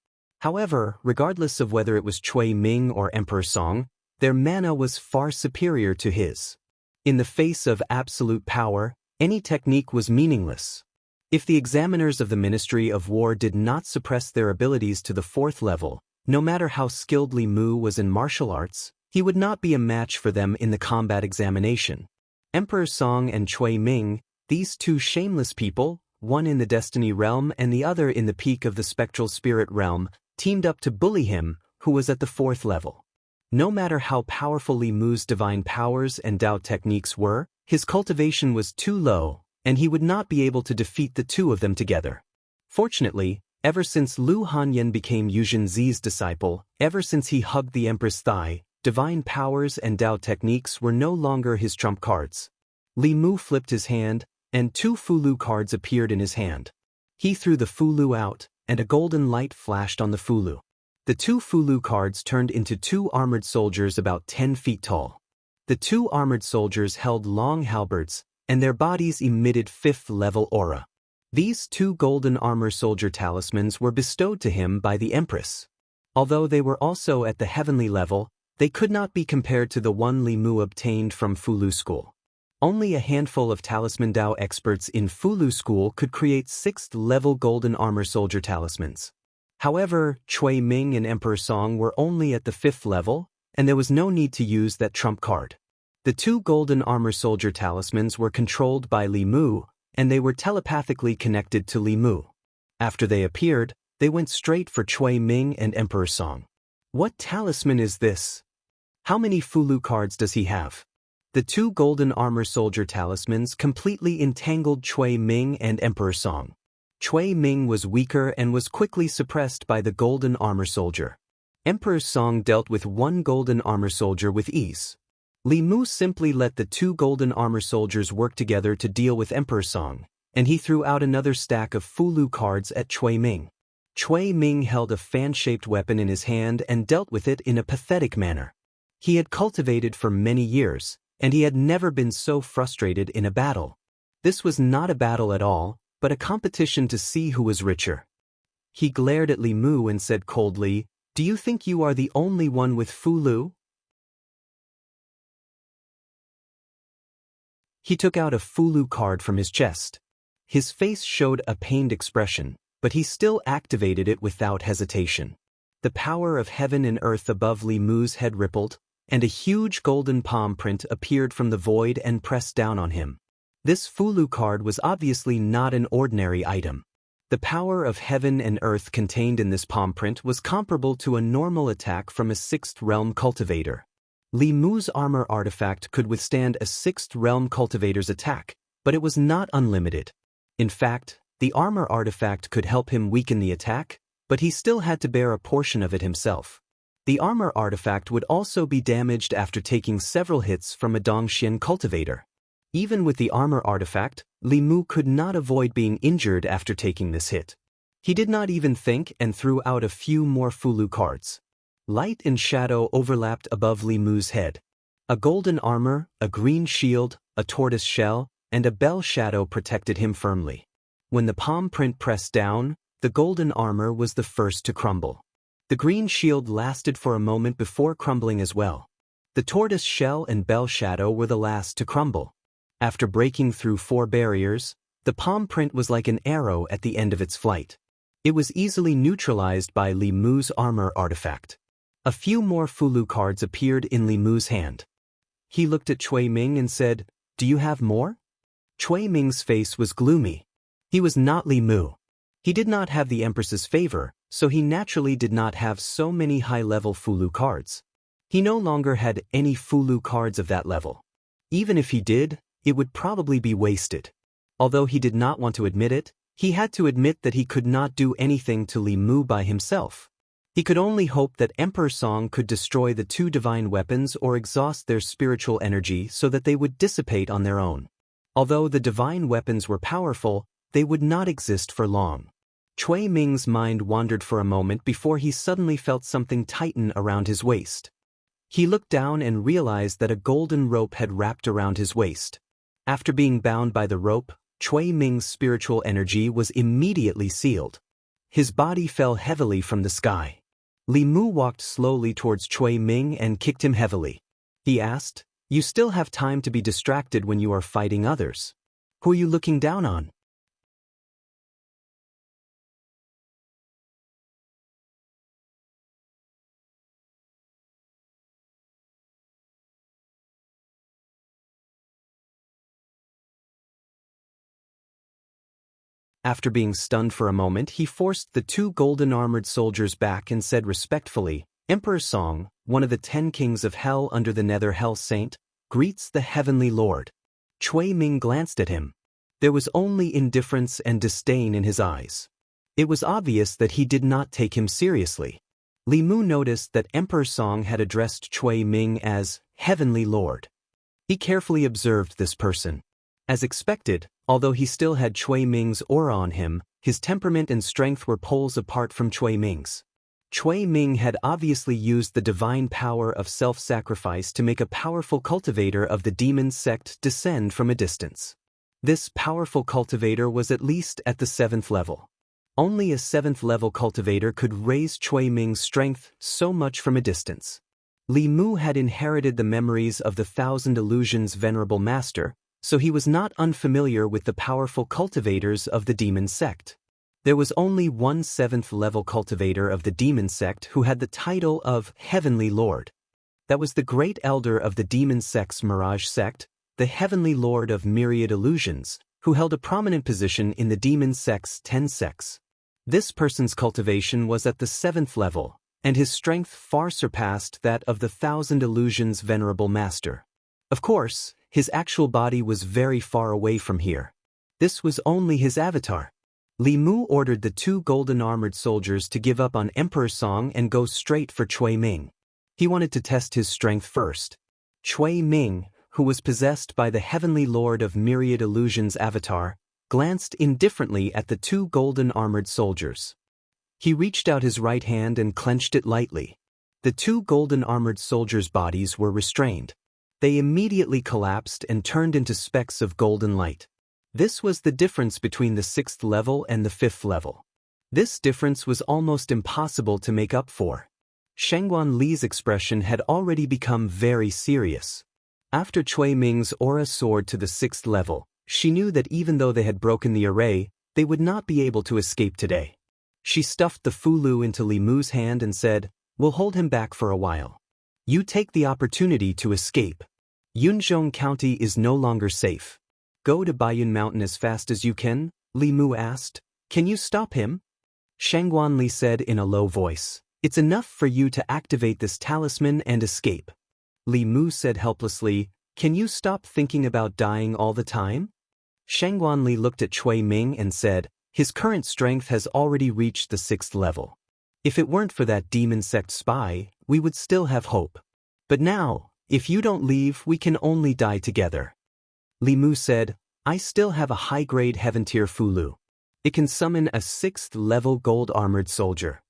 However, regardless of whether it was Cui Ming or Emperor Song, their mana was far superior to his. In the face of absolute power, any technique was meaningless. If the examiners of the Ministry of War did not suppress their abilities to the 4th level, no matter how skilled Li Mu was in martial arts, he would not be a match for them in the combat examination. Emperor Song and Cui Ming, these 2 shameless people, one in the Destiny realm and the other in the peak of the Spectral Spirit realm, teamed up to bully him, who was at the 4th level. No matter how powerful Li Mu's divine powers and Dao techniques were, his cultivation was too low, and he would not be able to defeat the 2 of them together. Fortunately, ever since Lu Hanyan became Yuzhen Zi's disciple, ever since he hugged the Empress' thigh, divine powers and Dao techniques were no longer his trump cards. Li Mu flipped his hand, and 2 Fulu cards appeared in his hand. He threw the Fulu out, and a golden light flashed on the Fulu. The 2 Fulu cards turned into 2 armored soldiers about 10 feet tall. The 2 armored soldiers held long halberds, and their bodies emitted 5th-level aura. These 2 golden armor soldier talismans were bestowed to him by the Empress. Although they were also at the heavenly level, they could not be compared to the one Li Mu obtained from Fulu School. Only a handful of Talisman Dao experts in Fulu School could create 6th-level golden armor soldier talismans. However, Cui Ming and Emperor Song were only at the 5th level, and there was no need to use that trump card. The 2 golden armor soldier talismans were controlled by Li Mu, and they were telepathically connected to Li Mu. After they appeared, they went straight for Cui Ming and Emperor Song. What talisman is this? How many Fulu cards does he have? The 2 golden armor soldier talismans completely entangled Cui Ming and Emperor Song. Cui Ming was weaker and was quickly suppressed by the golden armor soldier. Emperor Song dealt with 1 golden armor soldier with ease. Li Mu simply let the two golden armor soldiers work together to deal with Emperor Song, and he threw out another stack of Fulu cards at Cui Ming. Cui Ming held a fan-shaped weapon in his hand and dealt with it in a pathetic manner. He had cultivated for many years, and he had never been so frustrated in a battle. This was not a battle at all, but a competition to see who was richer. He glared at Li Mu and said coldly, "Do you think you are the only one with Fulu?" He took out a Fulu card from his chest. His face showed a pained expression, but he still activated it without hesitation. The power of heaven and earth above Li Mu's head rippled, and a huge golden palm print appeared from the void and pressed down on him. This Fulu card was obviously not an ordinary item. The power of heaven and earth contained in this palm print was comparable to a normal attack from a sixth realm cultivator. Li Mu's armor artifact could withstand a sixth realm cultivator's attack, but it was not unlimited. In fact, the armor artifact could help him weaken the attack, but he still had to bear a portion of it himself. The armor artifact would also be damaged after taking several hits from a Dongxian cultivator. Even with the armor artifact, Li Mu could not avoid being injured after taking this hit. He did not even think and threw out a few more Fulu cards. Light and shadow overlapped above Li Mu's head. A golden armor, a green shield, a tortoise shell, and a bell shadow protected him firmly. When the palm print pressed down, the golden armor was the first to crumble. The green shield lasted for a moment before crumbling as well. The tortoise shell and bell shadow were the last to crumble. After breaking through 4 barriers, the palm print was like an arrow at the end of its flight. It was easily neutralized by Li Mu's armor artifact. A few more Fulu cards appeared in Li Mu's hand. He looked at Cui Ming and said, "Do you have more?" Cui Ming's face was gloomy. He was not Li Mu. He did not have the Empress's favor, so he naturally did not have so many high-level Fulu cards. He no longer had any Fulu cards of that level. Even if he did, it would probably be wasted. Although he did not want to admit it, he had to admit that he could not do anything to Li Mu by himself. He could only hope that Emperor Song could destroy the 2 divine weapons or exhaust their spiritual energy so that they would dissipate on their own. Although the divine weapons were powerful, they would not exist for long. Cui Ming's mind wandered for a moment before he suddenly felt something tighten around his waist. He looked down and realized that a golden rope had wrapped around his waist. After being bound by the rope, Cui Ming's spiritual energy was immediately sealed. His body fell heavily from the sky. Li Mu walked slowly towards Cui Ming and kicked him heavily. He asked, "You still have time to be distracted when you are fighting others. Who are you looking down on?" After being stunned for a moment, he forced the 2 golden-armored soldiers back and said respectfully, "Emperor Song, one of the 10 kings of hell under the Nether Hell Saint, greets the Heavenly Lord." Cui Ming glanced at him. There was only indifference and disdain in his eyes. It was obvious that he did not take him seriously. Li Mu noticed that Emperor Song had addressed Cui Ming as Heavenly Lord. He carefully observed this person. As expected, although he still had Cui Ming's aura on him, his temperament and strength were poles apart from Cui Ming's. Cui Ming had obviously used the divine power of self-sacrifice to make a powerful cultivator of the demon sect descend from a distance. This powerful cultivator was at least at the 7th level. Only a 7th level cultivator could raise Cui Ming's strength so much from a distance. Li Mu had inherited the memories of the 1,000 Illusions' venerable master, so he was not unfamiliar with the powerful cultivators of the demon sect. There was only one 7th level cultivator of the demon sect who had the title of Heavenly Lord. That was the great elder of the demon sect's Mirage sect, the Heavenly Lord of Myriad Illusions, who held a prominent position in the demon sect's 10 sects. This person's cultivation was at the 7th level, and his strength far surpassed that of the 1,000 Illusions' venerable master. Of course, his actual body was very far away from here. This was only his avatar. Li Mu ordered the 2 golden-armored soldiers to give up on Emperor Song and go straight for Cui Ming. He wanted to test his strength first. Chui Ming, who was possessed by the heavenly lord of myriad illusions avatar, glanced indifferently at the two golden-armored soldiers. He reached out his right hand and clenched it lightly. The two golden-armored soldiers' bodies were restrained. They immediately collapsed and turned into specks of golden light. This was the difference between the 6th level and the 5th level. This difference was almost impossible to make up for. Shengguan Li's expression had already become very serious. After Chui Ming's aura soared to the 6th level, she knew that even though they had broken the array, they would not be able to escape today. She stuffed the Fulu into Li Mu's hand and said, "We'll hold him back for a while. You take the opportunity to escape. Yunzhong County is no longer safe. Go to Baiyun Mountain as fast as you can," Li Mu asked. "Can you stop him?" Shangguan Li said in a low voice, "It's enough for you to activate this talisman and escape." Li Mu said helplessly, "Can you stop thinking about dying all the time?" Shangguan Li looked at Chui Ming and said, "His current strength has already reached the 6th level. If it weren't for that demon sect spy, we would still have hope. But now, if you don't leave, we can only die together." Li Mu said, "I still have a high-grade heaven-tier Fulu. It can summon a 6th-level gold-armored soldier."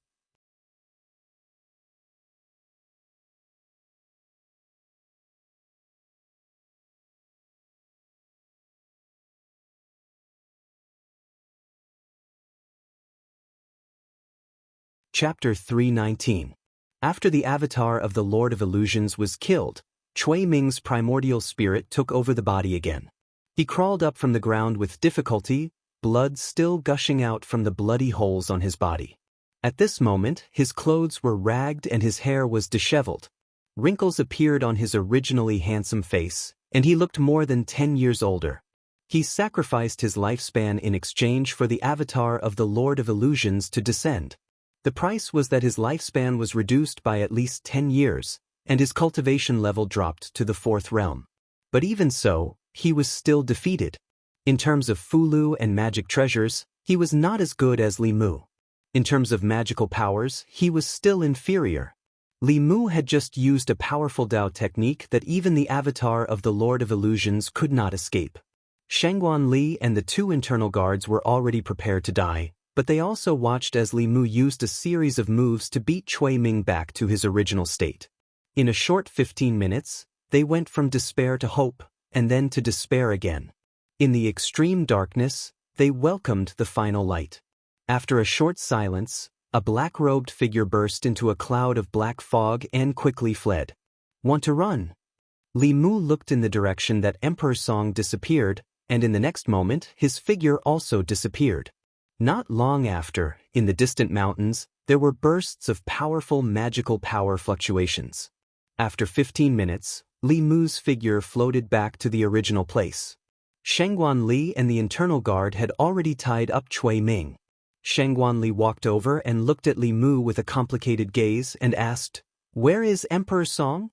Chapter 319. After the avatar of the Lord of Illusions was killed, Chui Ming's primordial spirit took over the body again. He crawled up from the ground with difficulty, blood still gushing out from the bloody holes on his body. At this moment, his clothes were ragged and his hair was disheveled. Wrinkles appeared on his originally handsome face, and he looked more than 10 years older. He sacrificed his lifespan in exchange for the avatar of the Lord of Illusions to descend. The price was that his lifespan was reduced by at least 10 years, and his cultivation level dropped to the 4th realm. But even so, he was still defeated. In terms of Fulu and magic treasures, he was not as good as Li Mu. In terms of magical powers, he was still inferior. Li Mu had just used a powerful Dao technique that even the avatar of the Lord of Illusions could not escape. Shangguan Li and the two internal guards were already prepared to die, but they also watched as Li Mu used a series of moves to beat Chui Ming back to his original state. In a short 15 minutes, they went from despair to hope, and then to despair again. In the extreme darkness, they welcomed the final light. After a short silence, a black-robed figure burst into a cloud of black fog and quickly fled. "Want to run?" Li Mu looked in the direction that Emperor Song disappeared, and in the next moment, his figure also disappeared. Not long after, in the distant mountains, there were bursts of powerful magical power fluctuations. After 15 minutes, Li Mu's figure floated back to the original place. Shangguan Li and the internal guard had already tied up Chui Ming. Shangguan Li walked over and looked at Li Mu with a complicated gaze and asked, "Where is Emperor Song?"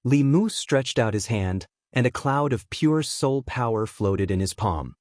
Li Mu stretched out his hand, and a cloud of pure soul power floated in his palm.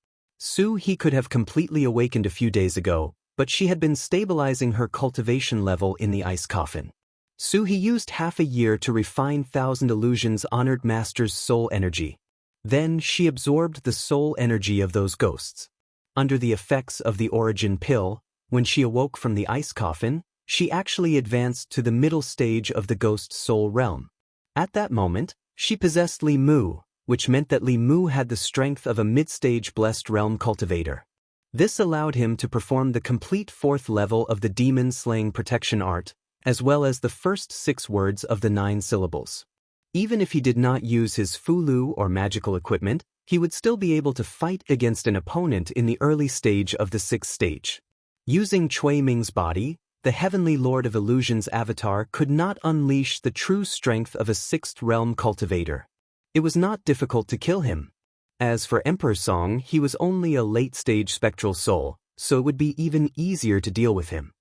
Su He could have completely awakened a few days ago, but she had been stabilizing her cultivation level in the ice coffin. Su He used half a year to refine Thousand Illusions' honored master's soul energy. Then she absorbed the soul energy of those ghosts. Under the effects of the origin pill, when she awoke from the ice coffin, she actually advanced to the middle stage of the ghost soul realm. At that moment, she possessed Li Mu, which meant that Li Mu had the strength of a mid-stage blessed realm cultivator. This allowed him to perform the complete 4th level of the demon-slaying protection art, as well as the first 6 words of the 9 syllables. Even if he did not use his Fulu or magical equipment, he would still be able to fight against an opponent in the early stage of the 6th stage. Using Chui Ming's body, the Heavenly Lord of Illusions avatar could not unleash the true strength of a 6th realm cultivator. It was not difficult to kill him. As for Emperor Song, he was only a late-stage spectral soul, so it would be even easier to deal with him.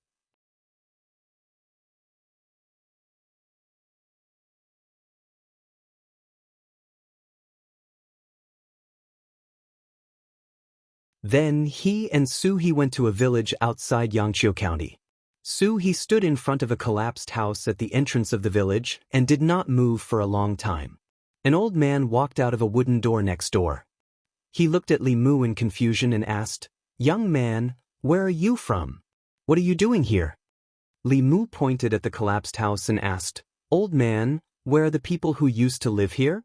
Then he and Su He went to a village outside Yangqiu County. Su He stood in front of a collapsed house at the entrance of the village and did not move for a long time. An old man walked out of a wooden door next door. He looked at Li Mu in confusion and asked, "Young man, where are you from? What are you doing here?" Li Mu pointed at the collapsed house and asked, "Old man, where are the people who used to live here?"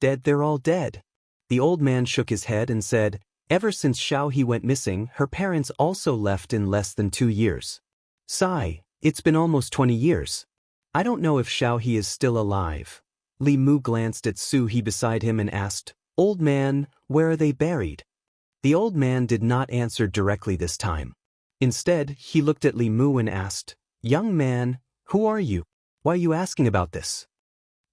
"Dead, they're all dead." The old man shook his head and said, "Ever since Xiao He went missing, her parents also left in less than 2 years. Sigh, it's been almost 20 years. I don't know if Xiao He is still alive." Li Mu glanced at Su He beside him and asked, "Old man, where are they buried?" The old man did not answer directly this time. Instead, he looked at Li Mu and asked, "Young man, who are you? Why are you asking about this?"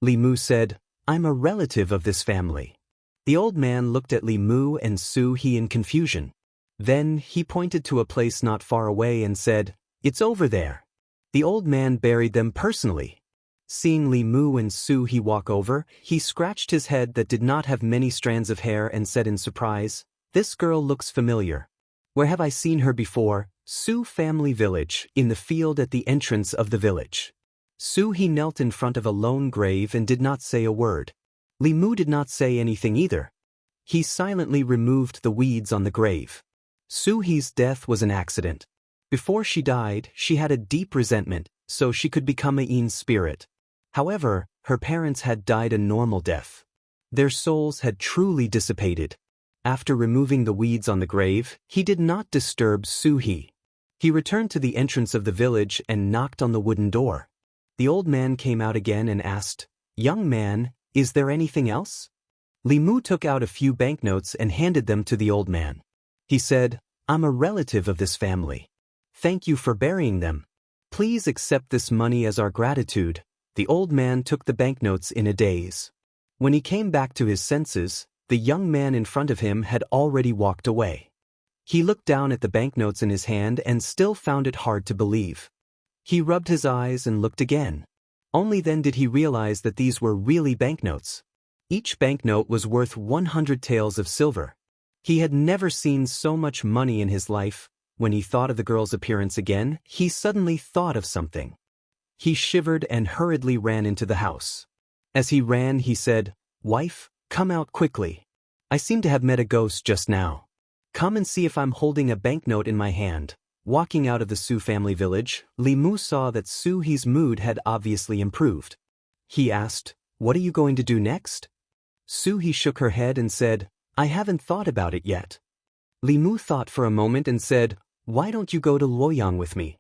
Li Mu said, "I'm a relative of this family." The old man looked at Li Mu and Su He in confusion. Then he pointed to a place not far away and said, "It's over there." The old man buried them personally. Seeing Li Mu and Su He walk over, he scratched his head that did not have many strands of hair and said in surprise, "This girl looks familiar. Where have I seen her before?" Su family village, in the field at the entrance of the village. Su He knelt in front of a lone grave and did not say a word. Li Mu did not say anything either. He silently removed the weeds on the grave. Su He's death was an accident. Before she died, she had a deep resentment, so she could become a Yin spirit. However, her parents had died a normal death. Their souls had truly dissipated. After removing the weeds on the grave, he did not disturb Su He. He returned to the entrance of the village and knocked on the wooden door. The old man came out again and asked, "Young man, is there anything else?" Li Mu took out a few banknotes and handed them to the old man. He said, "I'm a relative of this family. Thank you for burying them. Please accept this money as our gratitude." The old man took the banknotes in a daze. When he came back to his senses, the young man in front of him had already walked away. He looked down at the banknotes in his hand and still found it hard to believe. He rubbed his eyes and looked again. Only then did he realize that these were really banknotes. Each banknote was worth 100 taels of silver. He had never seen so much money in his life. When he thought of the girl's appearance again, he suddenly thought of something. He shivered and hurriedly ran into the house. As he ran, he said, "Wife, come out quickly. I seem to have met a ghost just now. Come and see if I'm holding a banknote in my hand." Walking out of the Su family village, Li Mu saw that Su He's mood had obviously improved. He asked, "What are you going to do next?" Su He shook her head and said, "I haven't thought about it yet." Li Mu thought for a moment and said, "Why don't you go to Luoyang with me?